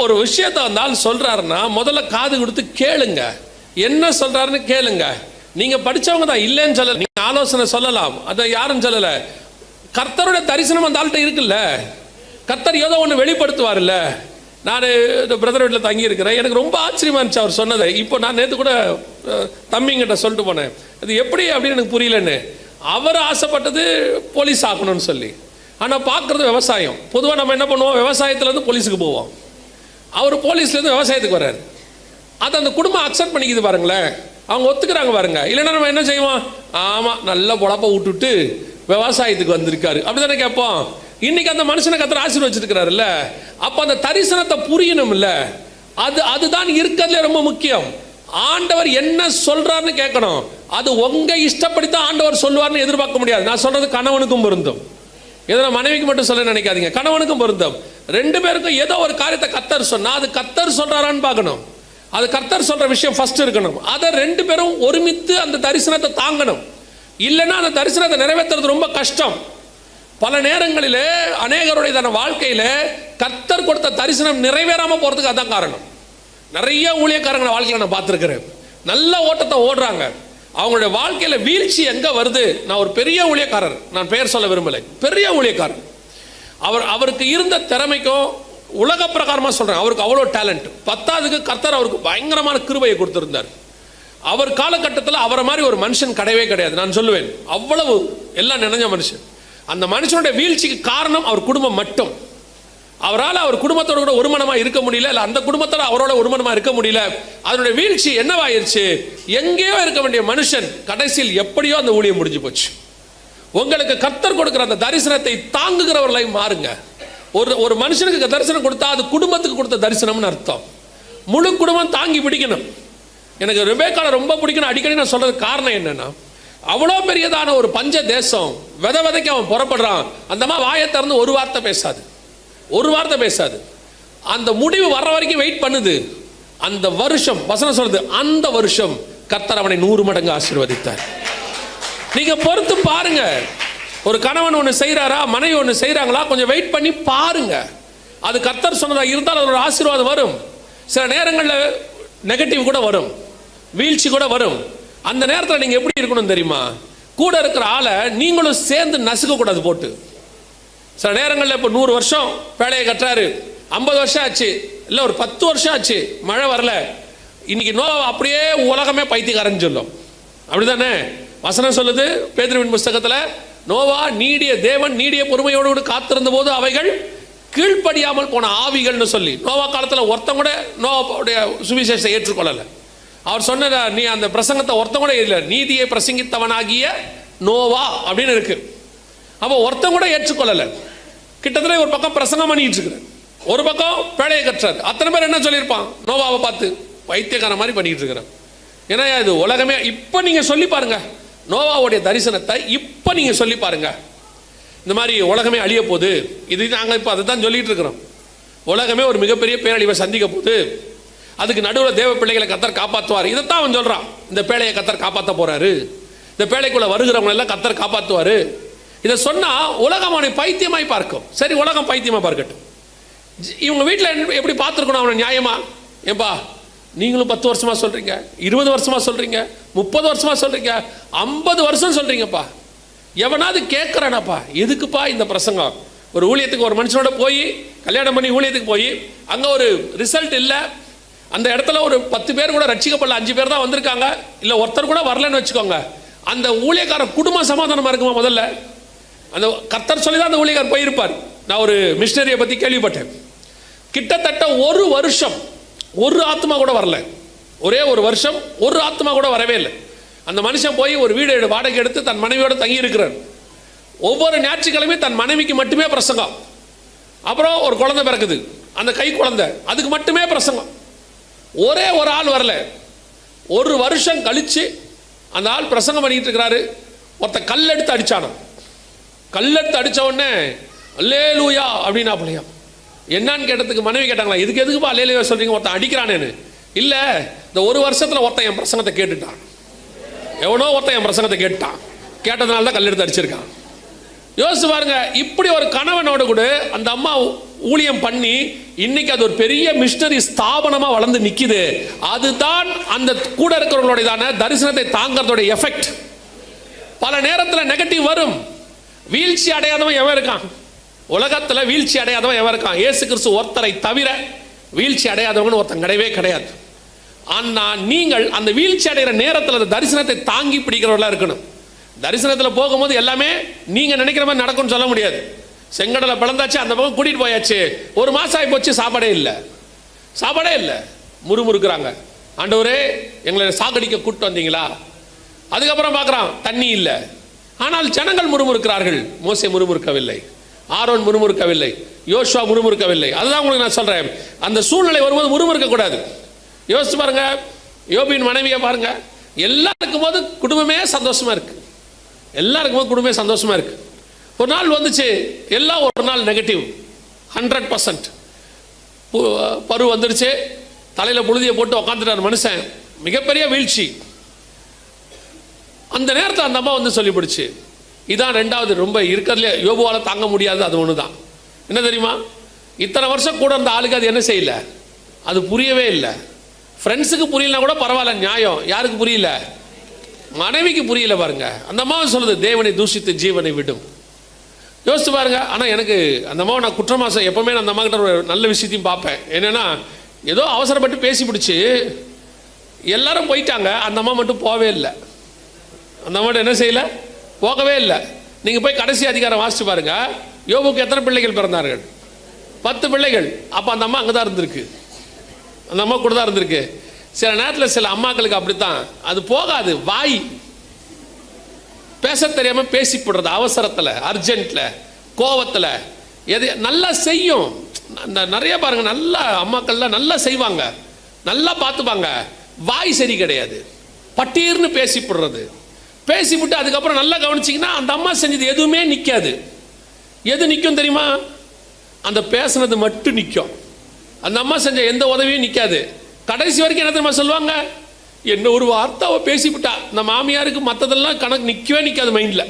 ஒரு விஷயத்தை வந்தால் சொல்கிறாருன்னா முதல்ல காது கொடுத்து கேளுங்க, என்ன சொல்கிறாருன்னு கேளுங்க. நீங்கள் படித்தவங்க தான், இல்லைன்னு சொல்லலை, நீங்கள் ஆலோசனை சொல்லலாம், அதை யாரும் சொல்லலை. கர்த்தருடைய தரிசனம் அந்த ஆள்கிட்ட இருக்குல்ல, கர்த்தர் ஏதோ ஒன்று வெளிப்படுத்துவார்ல. நான் இந்த பிரதர் வீட்டில் தங்கியிருக்கிறேன், எனக்கு ரொம்ப ஆச்சரியமாக இருந்துச்சு அவர் சொன்னதை. இப்போ நான் நேற்று கூட தம்பிங்கிட்ட சொல்லிட்டு போனேன், அது எப்படி அப்படின்னு எனக்கு புரியலன்னு. அவர் ஆசைப்பட்டது போலீஸ் ஆக்கணும்னு சொல்லி, ஆனால் பார்க்குறது விவசாயம். பொதுவாக நம்ம என்ன பண்ணுவோம், விவசாயத்துலேருந்து போலீஸுக்கு போவோம். அவர் போலீஸ்லேருந்து விவசாயத்துக்கு வர்றாரு. அதை அந்த குடும்பம் அக்செப்ட் பண்ணிக்குது பாருங்களேன், அவங்க ஒத்துக்கிறாங்க பாருங்க. இல்லைன்னா நம்ம என்ன செய்வோம், ஆமாம் நல்ல பொழப்ப விட்டுட்டு விவசாயத்துக்கு வந்திருக்காரு அப்படி தானே கேட்போம். இன்னைக்கு அந்த மனுஷனை கர்த்தர் ஆசீர்வதிச்சிருக்கிறாருல்ல, அப்போ அந்த தரிசனத்தை புரியணும்ல. அதுதான் இருக்கிறதுல ரொம்ப முக்கியம். ஆண்டவர் என்ன சொல்றாருன்னு கேட்கணும். அது உங்க இஷ்டப்படித்தான் ஆண்டவர் சொல்லுவார்னு எதிர்பார்க்க முடியாது. நான் சொல்றது கணவனுக்கும் பொருந்தும், ஏதோ மனைவிக்கு மட்டும் சொல்ல நினைக்காதீங்க, கணவனுக்கும் பொருந்தும். ரெண்டு பேருக்கும் ஏதோ ஒரு காரியத்தை கர்த்தர் சொன்னா அது கர்த்தர் சொல்றாரான்னு பார்க்கணும். அது கர்த்தர் சொல்ற விஷயம் ஃபர்ஸ்ட் இருக்கணும். அதை ரெண்டு பேரும் ஒருமித்து அந்த தரிசனத்தை தாங்கணும். இல்லைன்னா அந்த தரிசனத்தை நிறைவேற்றுறது ரொம்ப கஷ்டம். பல நேரங்களில் அநேகருடைய வாழ்க்கையில கர்த்தர் கொடுத்த தரிசனம் நிறைவேறாம போறதுக்கு அதான் காரணம். நிறைய ஊழியக்காரங்களை வாழ்க்கையில் நான் பார்த்துருக்கிறேன், நல்ல ஓட்டத்தை ஓடுறாங்க, அவங்களுடைய வாழ்க்கையில வீழ்ச்சி எங்க வருது. நான் ஒரு பெரிய ஊழியக்காரர், நான் பெயர் சொல்ல விரும்பலை, பெரிய ஊழியக்காரர், அவருக்கு இருந்த திறமைக்கும் உலக பிரகாரமா சொல்றேன், அவருக்கு அவ்வளோ டேலண்ட். பத்தாவதுக்கு கர்த்தர் அவருக்கு பயங்கரமான கிருபையை கொடுத்திருந்தார். அவர் காலகட்டத்தில் அவரை மாதிரி ஒரு மனுஷன் கிடையவே கிடையாது. நான் சொல்லுவேன், அவ்வளவு எல்லாம் நினைஞ்ச மனுஷன். அந்த மனுஷனுடைய வீழ்ச்சிக்கு காரணம் அவர் குடும்பம் மட்டும். அவரால் அவர் குடும்பத்தோட கூட ஒருமனமாக இருக்க முடியல, இல்லை அந்த குடும்பத்தோட அவரோட ஒருமனமாக இருக்க முடியல. அதனுடைய வீழ்ச்சி என்னவாயிருச்சு, எங்கேயோ இருக்க வேண்டிய மனுஷன் கடைசியில் எப்படியோ அந்த ஊழியம் முடிஞ்சு போச்சு. உங்களுக்கு கர்த்தர் கொடுக்கிற அந்த தரிசனத்தை தாங்குகிறவர்களாய் மாறுங்க. ஒரு மனுஷனுக்கு தரிசனம் கொடுத்தா அது குடும்பத்துக்கு கொடுத்த தரிசனம்னு அர்த்தம். முழு குடும்பம் தாங்கி பிடிக்கணும். எனக்கு ரெபேக்காளை ரொம்ப பிடிக்கணும். அடிக்கடி நான் சொல்றது காரணம் என்னன்னா, அவ்வளோ பெரியதான ஒரு பஞ்ச தேசம், விதைக்கு அவன் புறப்படுறான். அந்த மாதிரி வாயை திறந்து ஒரு வார்த்தை பேசாது. அந்த முடிவு வர்ற வரைக்கும் வெயிட் பண்ணுது. அந்த வருஷம் வசனம் சொல்றது, அந்த வருஷம் கர்த்தர் அவனை 100 மடங்கு ஆசீர்வதித்தார். நீங்க பொறுத்து பாருங்க. ஒரு கணவன் ஒன்று செய்கிறாரா, மனைவி ஒன்று செய்கிறாங்களா, கொஞ்சம் வெயிட் பண்ணி பாருங்க. அது கர்த்தர் சொன்னதா இருந்தால் அதோட ஆசீர்வாதம் வரும். சில நேரங்களில் நெகட்டிவ் கூட வரும், வீழ்ச்சி கூட வரும். அந்த நேரத்தில் நீங்கள் எப்படி இருக்கணும் தெரியுமா, கூட இருக்கிற ஆளை நீங்களும் சேர்ந்து நசுக்கக்கூடாது போட்டு. சில நேரங்களில் இப்போ 100 வருஷம் வேலையை கட்டுறாரு, 50 வருஷம் ஆச்சு, இல்லை ஒரு 10 வருஷம் ஆச்சு, மழை வரல. இன்னைக்கு நோவா அப்படியே உலகமே பைத்தியக்காரன்னு சொல்லும், அப்படிதானே வசனம் சொல்லுது பேதுருவின் புஸ்தகத்தில். நோவா நீடிய தேவன் நீடிய பொறுமையோடு காத்திருந்த போது அவைகள் கீழ்ப்படியாமல் போன ஆவிகள்னு சொல்லி. நோவா காலத்தில் ஒருத்தன் கூட நோவாவுடைய சுவிசேஷத்தை ஏற்றுக்கொள்ளலை. அவர் சொன்ன நீ அந்த பிரசங்கத்தை ஒருத்தன் கூட இல்லை, நீதியை பிரசங்கித்தவனாகிய நோவா அப்படின்னு இருக்கு. அப்போ ஒருத்தன் கூட ஏற்றுக்கொள்ளலை. கிட்டத்தட்ட ஒரு பக்கம் பிரசங்கம் பண்ணிட்டு இருக்கிறேன், ஒரு பக்கம் பேழையை கற்றார். அத்தனை பேர் என்ன சொல்லியிருப்பான், நோவாவை பார்த்து வைத்தியக்கார மாதிரி பண்ணிட்டு இருக்கிறேன். ஏன்னா இது உலகமே. இப்போ நீங்க சொல்லி பாருங்க, நோவாவுடைய தரிசனத்தை இப்போ நீங்க சொல்லி பாருங்க. இந்த மாதிரி உலகமே அழிய போகுது, இது நாங்கள் இப்போ அதை தான் சொல்லிட்டு இருக்கிறோம். உலகமே ஒரு மிகப்பெரிய பேரழிவை சந்திக்க போகுது, அதுக்கு நடுவில் தேவ பிள்ளைகளை கர்த்தர் காப்பாற்றுவார். இதைத்தான் அவன் சொல்றான். இந்த பேழையை கர்த்தர் காப்பாற்ற போறாரு, இந்த பேழைக்குள்ள வருகிறவங்க எல்லாம் கர்த்தர் காப்பாற்றுவாரு. இதை சொன்னா உலகம் அவனை பைத்தியமாய் பார்க்கும். சரி, உலகம் பைத்தியமா பார்க்கட்டும். இவங்க வீட்டில் எப்படி பார்த்துருக்கணும் அவனை நியாயமா? ஏன்பா நீங்களும் 10 வருஷமா சொல்றீங்க, 20 வருஷமா சொல்றீங்க, 30 வருஷமா சொல்றீங்க, 50 வருஷம் சொல்றீங்கப்பா, எவனாவது கேட்கறானாப்பா, எதுக்குப்பா இந்த பிரசங்கம்? ஒரு ஊழியத்துக்கு ஒரு மனுஷனோட போய் கல்யாணம் பண்ணி ஊழியத்துக்கு போய் அங்கே ஒரு ரிசல்ட் இல்லை, அந்த இடத்துல ஒரு 10 பேர் கூட ரட்சிக்கப்படல, 5 பேர் தான் வந்திருக்காங்க, இல்லை ஒருத்தர் கூட வரலன்னு வச்சுக்கோங்க. அந்த ஊழியக்கார குடும்பம் சமாதானமாக இருக்குமா? முதல்ல அந்த கர்த்தர் சொல்லி தான் அந்த ஊழியக்காரர் போயிருப்பார். நான் ஒரு மிஷனரியை பற்றி கேள்விப்பட்டேன். கிட்டத்தட்ட ஒரு வருஷம் ஒரு ஆத்மா கூட வரல. ஒரே ஒரு வருஷம் ஒரு ஆத்மா கூட வரவே இல்லை. அந்த மனுஷன் போய் ஒரு வீடு வாடகை எடுத்து தன் மனைவியோடு தங்கி இருக்கிறார். ஒவ்வொரு ஞாயிற்றுக்கிழமையும் தன் மனைவிக்கு மட்டுமே பிரசங்கம். அப்புறம் ஒரு குழந்தை பிறக்குது, அந்த கை குழந்தை, அதுக்கு மட்டுமே பிரசங்கம். ஒரே ஒரு ஆள் வரல. ஒரு வருஷம் கழிச்சு அந்த ஆள் பிரசங்கம் பண்ணிட்டு இருக்கிறாரு. ஒருத்தன் கல்லெடுத்து அடிச்சானோ, கல்லெடுத்து அடிச்ச உடனே அல்லேலூயா அப்படின்னா பிள்ளையா. என்னன்னு கேட்டதுக்கு மனைவி கேட்டாங்களா, இதுக்கு எதுக்குப்பா அல்லேலூயா சொல்றீங்க, ஒருத்தன் அடிக்கிறானேன்னு. இல்லை, இந்த ஒரு வருஷத்தில் ஒருத்தன் என் பிரசங்கத்தை கேட்டுட்டான், எவனோ ஒருத்தன் என் பிரசங்கத்தை கேட்டதுனால தான் கல்லெடுத்து அடிச்சிருக்கான். யோசிச்சு பாருங்க. இப்படி ஒரு கணவனோடு கூட அந்த அம்மா ஊழியம் பண்ணி இன்னைக்கு அது ஒரு பெரிய மிஷனரி ஸ்தாபனமா வளர்ந்து நிக்குது. அதுதான் அந்த கூட இருக்கிறவங்களுடையதான தரிசனத்தை தாங்கிறதோட எஃபெக்ட். பல நேரத்தில் நெகட்டிவ் வரும். வீழ்ச்சி அடையாதவன் எவன் இருக்கான்? உலகத்தில் வீழ்ச்சி அடையாதவன் எவன் இருக்கான்? இயேசு கிறிஸ்து ஒருத்தரை தவிர வீழ்ச்சி அடையாதவன் ஒருத்தன் கிடையவே கிடையாது. ஆனால் நீங்கள் அந்த வீழ்ச்சி அடைகிற நேரத்தில் அந்த தரிசனத்தை தாங்கி பிடிக்கிறவர்களாக இருக்கணும். தரிசனத்தில் போகும்போது எல்லாமே நீங்கள் நினைக்கிற மாதிரி நடக்கும்னு சொல்ல முடியாது. செங்கடலை பிளந்தாச்சு, அந்த பக்கம் கூட்டிகிட்டு போயாச்சு, ஒரு மாதம் ஆகி போச்சு, சாப்பாடே இல்லை, முறுமுறுக்கிறாங்க. ஆண்டவரே எங்களை சாகடிக்க கூப்பிட்டு வந்தீங்களா? அதுக்கப்புறம் பார்க்குறான் தண்ணி இல்லை. ஆனால் ஜனங்கள் முறுமுறுக்கிறார்கள். மோசே முறுமுறுக்கவில்லை, ஆரோன் முறுமுறுக்கவில்லை, யோசுவா முறுமுறுக்கவில்லை. அதுதான் உங்களுக்கு நான் சொல்கிறேன். அந்த சூழ்நிலை வரும்போது முறுமுறுக்கக்கூடாது. யோசிச்சு பாருங்க, யோபின் மனைவியை பாருங்க. எல்லாருக்கும் போது குடும்பமே சந்தோஷமா இருக்கு, எல்லாருக்கும் போது குடும்பமே சந்தோஷமா இருக்கு. ஒரு நாள் வந்துச்சு, எல்லாம் ஒரு நாள் நெகட்டிவ். 100% பரு வந்துருச்சு, தலையில் புழுதியை போட்டு உக்காந்துட்டார் மனுஷன். மிகப்பெரிய வீழ்ச்சி. அந்த நேரத்தில் அந்த அம்மா வந்து சொல்லிவிடுச்சு, இதான் ரெண்டாவது ரொம்ப இருக்கிறதுல யோபுவால் தாங்க முடியாது. அது ஒன்று தான். என்ன தெரியுமா? இத்தனை வருஷம் கூட இருந்த ஆளுக்கு அது என்ன செய்யல, அது புரியவே இல்லை. ஃப்ரெண்ட்ஸுக்கு புரியலனா கூட பரவாயில்ல, நியாயம். யாருக்கு புரியல? மனைவிக்கு புரியல. பாருங்க, அந்த அம்மாவை சொல்லுது, தேவனை தூஷித்து ஜீவனை விடும். யோசிச்சு பாருங்க. ஆனால் எனக்கு அந்த அம்மாவை நான் குற்றமாசம் எப்பவுமே நான் அந்த அம்மா கிட்ட ஒரு நல்ல விஷயத்தையும் பார்ப்பேன். என்னன்னா, ஏதோ அவசரப்பட்டு பேசி பிடிச்சி எல்லாரும் போயிட்டாங்க, அந்த அம்மா மட்டும் போகவே இல்லை. அந்த அம்மா என்ன செய்யல, போகவே இல்லை. நீங்கள் போய் கடைசி அதிகாரம் வாசிச்சு பாருங்க. யோபுக்கு எத்தனை பிள்ளைகள் பிறந்தார்கள்? 10 பிள்ளைகள். அப்போ அந்த அம்மா அங்கே தான் இருந்திருக்கு, அந்த அம்மா கூட தான் இருந்திருக்கு. சில நேரத்தில் சில அம்மாக்களுக்கு அப்படித்தான், அது போகாது. வாய் பேச தெரியாமல் பேசி போடுறது, அவசரத்தில், அர்ஜென்ட்ல, கோவத்தில். எது நல்லா செய்யும். நிறைய பாருங்க, நல்ல அம்மாக்கள்லாம் நல்லா செய்வாங்க, நல்லா பார்த்துப்பாங்க. வாய் சரி கிடையாது, பட்டீர்னு பேசி போடுறது. பேசிவிட்டு அதுக்கப்புறம் நல்லா கவனிச்சிங்கன்னா அந்த அம்மா செஞ்சது எதுவுமே நிற்காது. எது நிற்கும் தெரியுமா? அந்த பேசுனது மட்டும் நிற்கும். அந்த அம்மா செஞ்ச எந்த உதவியும் நிற்காது. கடைசி வரைக்கும் என்ன தெரியுமா சொல்லுவாங்க? என்ன ஒரு வார்த்தை அவள் பேசிவிட்டா. இந்த மாமியாருக்கு மற்றதெல்லாம் கணக்கு நிற்கவே நிற்காது மைண்டில்.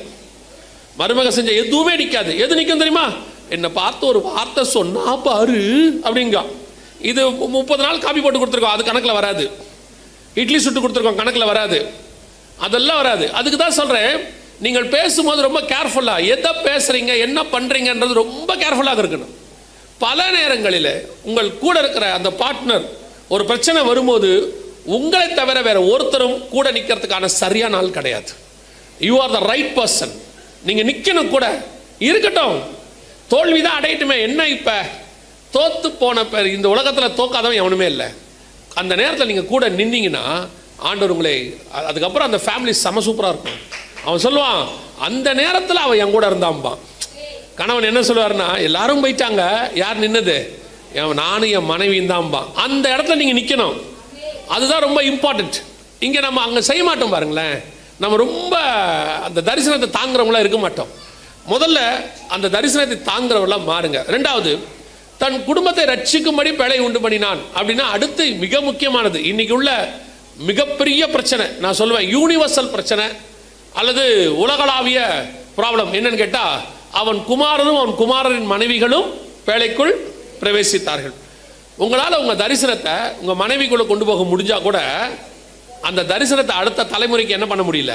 மருமக செஞ்ச எதுவுமே நிற்காது. எது நிற்கும் தெரியுமா? என்னை பார்த்து ஒரு வார்த்தை சொன்னா பாரு அப்படிங்க. இது 30 நாள் காப்பி போட்டு கொடுத்துருக்கோம், அது கணக்கில் வராது. இட்லி சுட்டு கொடுத்துருக்கோம், கணக்கில் வராது. அதெல்லாம் வராது. அதுக்கு தான் சொல்கிறேன், நீங்கள் பேசும்போது ரொம்ப கேர்ஃபுல்லாக எதை பேசுகிறீங்க, என்ன பண்ணுறீங்கன்றது ரொம்ப கேர்ஃபுல்லாக இருக்கணும். பல நேரங்களில் உங்கள் கூட இருக்கிற அந்த பார்ட்னர் ஒரு பிரச்சனை வரும்போது உங்களை தவிர வேற ஒருத்தரும் கூட நிற்கிறதுக்கான சரியான ஆள் கிடையாது. You are the right person. நீங்கள் நிற்கணும், கூட இருக்கட்டும். தோல்வி தான் அடையட்டுமே, என்ன இப்போ தோத்து போன இந்த உலகத்தில் தோக்காதவன் எவனுமே இல்லை. அந்த நேரத்தில் நீங்கள் கூட நின்னீங்கன்னா ஆண்டவர் உங்களை, அதுக்கப்புறம் அந்த ஃபேமிலி செம சூப்பராக இருக்கும். அவன் சொல்லுவான், அந்த நேரத்தில் அவன் என் கூட இருந்தான்பான். கணவன் என்ன சொல்லுவார்னா, எல்லாரும் போயிட்டாங்க, யார் நின்னது? நானும் என் மனைவியும் தான்பான். அந்த இடத்துல நீங்கள் நிற்கணும். அதுதான் ரொம்ப இம்பார்ட்டன்ட். இங்கே நம்ம அங்கே செய்ய மாட்டோம் பாருங்களேன். நம்ம ரொம்ப அந்த தரிசனத்தை தாங்குறவங்களா இருக்க மாட்டோம். முதல்ல அந்த தரிசனத்தை தாங்குறவங்களா மாறுங்க. ரெண்டாவது, தன் குடும்பத்தை ரட்சிக்கும்படி பிழை உண்டு பண்ணினான் அப்படின்னா, அடுத்து மிக முக்கியமானது, இன்னைக்கு உள்ள மிகப்பெரிய பிரச்சனை, நான் சொல்லுவேன் யூனிவர்சல் பிரச்சனை அல்லது உலகளாவிய ப்ராப்ளம் என்னன்னு கேட்டால், அவன் குமாரனும் அவன் குமாரரின் மனைவிகளும் பேழைக்குள் பிரவேசித்தார்கள். உங்களால் உங்கள் தரிசனத்தை உங்கள் மனைவிக்குள்ளே கொண்டு போக முடிஞ்சால் கூட அந்த தரிசனத்தை அடுத்த தலைமுறைக்கு என்ன பண்ண முடியல,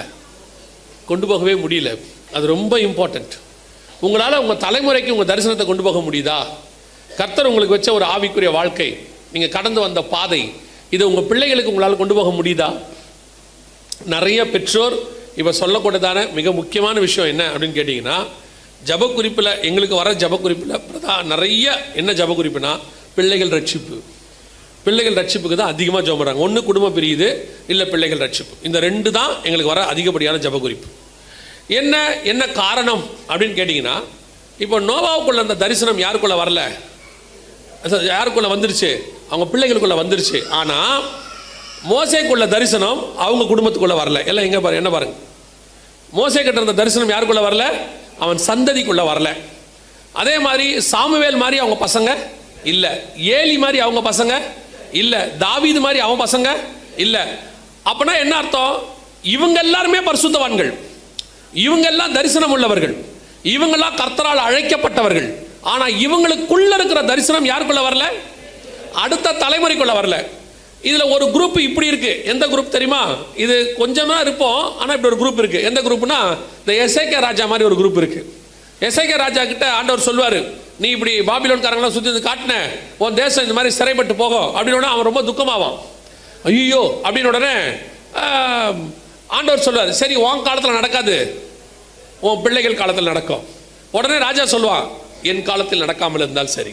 கொண்டு போகவே முடியல. அது ரொம்ப இம்பார்ட்டண்ட். உங்களால் உங்கள் தலைமுறைக்கு உங்கள் தரிசனத்தை கொண்டு போக முடியுதா? கர்த்தர் உங்களுக்கு வச்ச ஒரு ஆவிக்குரிய வாழ்க்கை, நீங்கள் கடந்து வந்த பாதை, இதை உங்கள் பிள்ளைகளுக்கு உங்களால் கொண்டு போக முடியுதா? நிறைய பெற்றோர் இப்போ சொல்லக்கூடதான மிக முக்கியமான விஷயம் என்ன அப்படின்னு கேட்டிங்கன்னா, ஜப குறிப்பில், எங்களுக்கு வர ஜப குறிப்பில் நிறைய என்ன ஜப குறிப்புனா, பிள்ளைகள் ரட்சிப்பு. பிள்ளைகள் ரட்சிப்புக்கு தான் அதிகமாக ஜெபம் பண்ணுறாங்க. ஒன்று குடும்பம் பிரியுது, இல்லை பிள்ளைகள் ரட்சிப்பு. இந்த 2 தான் எங்களுக்கு வர அதிகப்படியான ஜப குறிப்பு. என்ன காரணம் அப்படின்னு கேட்டிங்கன்னா, இப்போ நோவாவுக்குள்ள அந்த தரிசனம் யாருக்குள்ளே வரல, யாருக்குள்ளே வந்துருச்சு? அவங்க பிள்ளைகளுக்குள்ளே வந்துருச்சு. ஆனால் மோசேக்குள்ள தரிசனம் அவங்க குடும்பத்துக்குள்ளே வரல. எல்லாம் எங்கே பாருங்க, என்ன பாருங்க, மோசே கிட்ட இருந்த தரிசனம் யாருக்குள்ளே வரல? அவன் சந்ததிக்குள்ளே வரல. அதே மாதிரி சாமுவேல் மாதிரி அவங்க பசங்க இல்லை, ஏலி மாதிரி அவங்க பசங்க இல்லை, தாவீது மாதிரி அவங்க பசங்க இல்லை. அப்படின்னா என்ன அர்த்தம்? இவங்க எல்லாருமே பரிசுத்தவான்கள், இவங்க எல்லாம் தரிசனம் உள்ளவர்கள், இவங்கெல்லாம் கர்த்தரால் அழைக்கப்பட்டவர்கள். ஆனால் இவங்களுக்குள்ள இருக்கிற தரிசனம் யாருக்குள்ள வரல? அடுத்த தலைமுறைக்குள்ள வரல. இதில் ஒரு குரூப் இப்படி இருக்கு. எந்த குரூப் தெரியுமா? இது கொஞ்சமா இருப்போம், ஆனால் இப்படி ஒரு குரூப் இருக்கு. எந்த குரூப்னா, இந்த எசேக்கியா ராஜா மாதிரி ஒரு குரூப் இருக்கு. எசேக்கியா ராஜா கிட்ட ஆண்டவர் சொல்லுவார், நீ இப்படி பாபிலோன்காரங்களாம் சுற்றி வந்து காட்டின உன் தேசம் இந்த மாதிரி சிறைப்பட்டு போகும் அப்படின்னு. அவன் ரொம்ப துக்கமாவான். ஐயோ அப்படின்னு உடனே ஆண்டவர் சொல்லுவார், சரி உன் காலத்தில் நடக்காது, உன் பிள்ளைகள் காலத்தில் நடக்கும். உடனே ராஜா சொல்லுவான், என் காலத்தில் நடக்காமல் இருந்தால் சரி.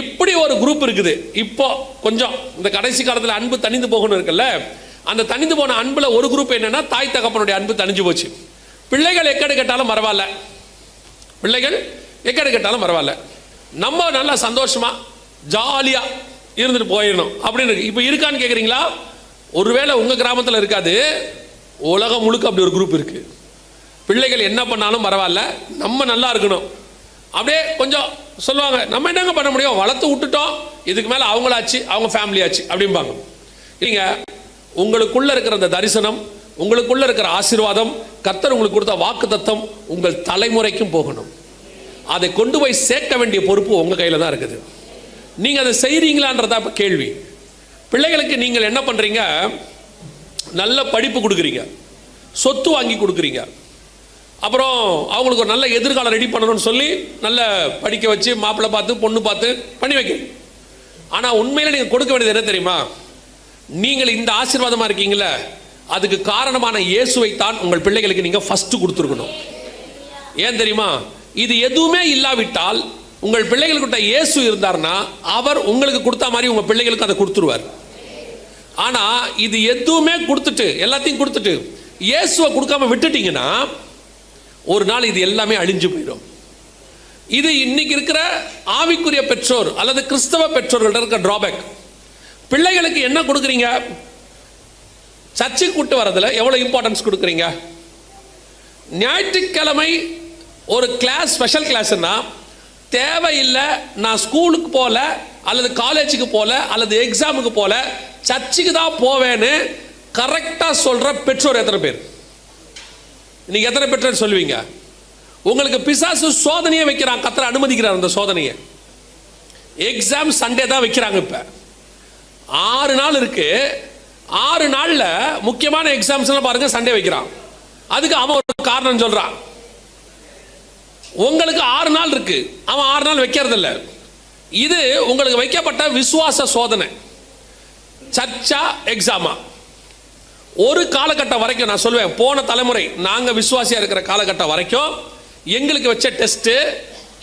இப்படி ஒரு குரூப் இருக்குது. இப்போ கொஞ்சம் இந்த கடைசி காலத்தில் அன்பு தணிந்து போகணும் இருக்குல்ல, அந்த தணிந்து போன அன்புல ஒரு குரூப் என்னன்னா, தாய் தகப்பனுடைய அன்பு தணிஞ்சு போச்சு. பிள்ளைகள் எக்கடு கேட்டாலும் பரவாயில்ல, பிள்ளைகள் எக்கடு கேட்டாலும் பரவாயில்ல, நம்ம நல்லா சந்தோஷமா ஜாலியா இருந்துட்டு போயிடணும் அப்படின்னு இருக்கு. இப்போ இருக்கான்னு கேட்குறீங்களா? ஒருவேளை உங்க கிராமத்தில் இருக்காது, உலகம் முழுக்க அப்படி ஒரு குரூப் இருக்கு. பிள்ளைகள் என்ன பண்ணாலும் பரவாயில்ல, நம்ம நல்லா இருக்கணும். அப்படியே கொஞ்சம் சொல்லுவாங்க, நம்ம என்னங்க பண்ண முடியும், வளர்த்து விட்டுட்டோம், இதுக்கு மேலே அவங்களாச்சு, அவங்க ஃபேமிலி ஆச்சு அப்படிம்பாங்க. இல்லைங்க, உங்களுக்குள்ள இருக்கிற அந்த தரிசனம், உங்களுக்குள்ள இருக்கிற ஆசீர்வாதம், கர்த்தர் உங்களுக்கு கொடுத்த வாக்குத்தத்தம் உங்கள் தலைமுறைக்கும் போகணும். அதை கொண்டு போய் சேர்க்க வேண்டிய பொறுப்பு உங்க கையில் தான் இருக்குது. நீங்க அதை செய்றீங்களான்றதா இப்போ கேள்வி. பிள்ளைகளுக்கு நீங்கள் என்ன பண்றீங்க? நல்ல படிப்பு கொடுக்குறீங்க, சொத்து வாங்கி கொடுக்குறீங்க, அப்புறம் அவங்களுக்கு ஒரு நல்ல எதிர்காலம் ரெடி பண்ணணும்னு சொல்லி நல்ல படிக்க வச்சு மாப்பிள்ளை பார்த்து பொண்ணு பார்த்து பண்ணி வைக்கிறீங்க. ஆனால் உண்மையில நீங்கள் கொடுக்க வேண்டியது என்ன தெரியுமா? நீங்கள் இந்த ஆசீர்வாதமாக இருக்கீங்களே, அதுக்கு காரணமான இயேசுவை தான் உங்கள் பிள்ளைகளுக்கு நீங்கள் ஃபர்ஸ்ட் கொடுத்துருக்கணும். ஏன் தெரியுமா? இது எதுவுமே இல்லாவிட்டால் உங்கள் பிள்ளைகளுக்கிட்ட இயேசு இருந்தார்னா அவர் உங்களுக்கு கொடுத்த மாதிரி உங்கள் பிள்ளைகளுக்கு அதை கொடுத்துருவார். ஆனால் இது எதுவுமே கொடுத்துட்டு, எல்லாத்தையும் கொடுத்துட்டு இயேசுவை கொடுக்காம விட்டுட்டீங்கன்னா ஒரு நாள் இது எல்லாமே அழிஞ்சு போயிடும். இது இன்னைக்கு இருக்கிற ஆவிக்குரிய பெற்றோர் அல்லது கிறிஸ்தவ பெற்றோர்கள்ட்ட இருக்க டிராபேக். பிள்ளைகளுக்கு என்ன கொடுக்குறீங்க? சர்ச்சுக்கு கூட்டு வரதுல எவ்வளவு இம்பார்ட்டன்ஸ் கொடுக்குறீங்க? ஞாயிற்றுக்கிழமை ஒரு கிளாஸ், ஸ்பெஷல் கிளாஸ்னா தேவையில்லை, நான் ஸ்கூலுக்கு போல அல்லது காலேஜுக்கு போல அல்லது எக்ஸாமுக்கு போல சர்ச்சுக்கு தான் போவேன்னு கரெக்டாக சொல்ற பெற்றோர் எத்தனை பேர்? நீங்க எத்தனை பெற்றோர் சொல்லுவீங்க? உங்களுக்கு பிசாசு சோதனையை வைக்கிறான், கர்த்தர் அனுமதிக்கிறார் அந்த சோதனையை. எக்ஸாம் சண்டே தான் வைக்கிறாங்க. இப்ப 6 நாள் இருக்கு, 6 நாள்ல முக்கியமான எக்ஸாம்ஸ் எல்லாம் பாருங்க சண்டே வைக்கிறான். அதுக்கு அவன் ஒரு காரணம் சொல்றான். உங்களுக்கு 6 நாள் இருக்கு, அவன் 6 நாள் வைக்கிறது இல்லை. இது உங்களுக்கு வைக்கப்பட்ட விசுவாச சோதனை. சர்ச்சா எக்ஸாமா? ஒரு காலகட்டம் வரைக்கும் நான் சொல்லுவேன், போன தலைமுறை நாங்கள் விசுவாசியா இருக்கிற காலகட்டம் வரைக்கும் எங்களுக்கு வச்ச டெஸ்ட்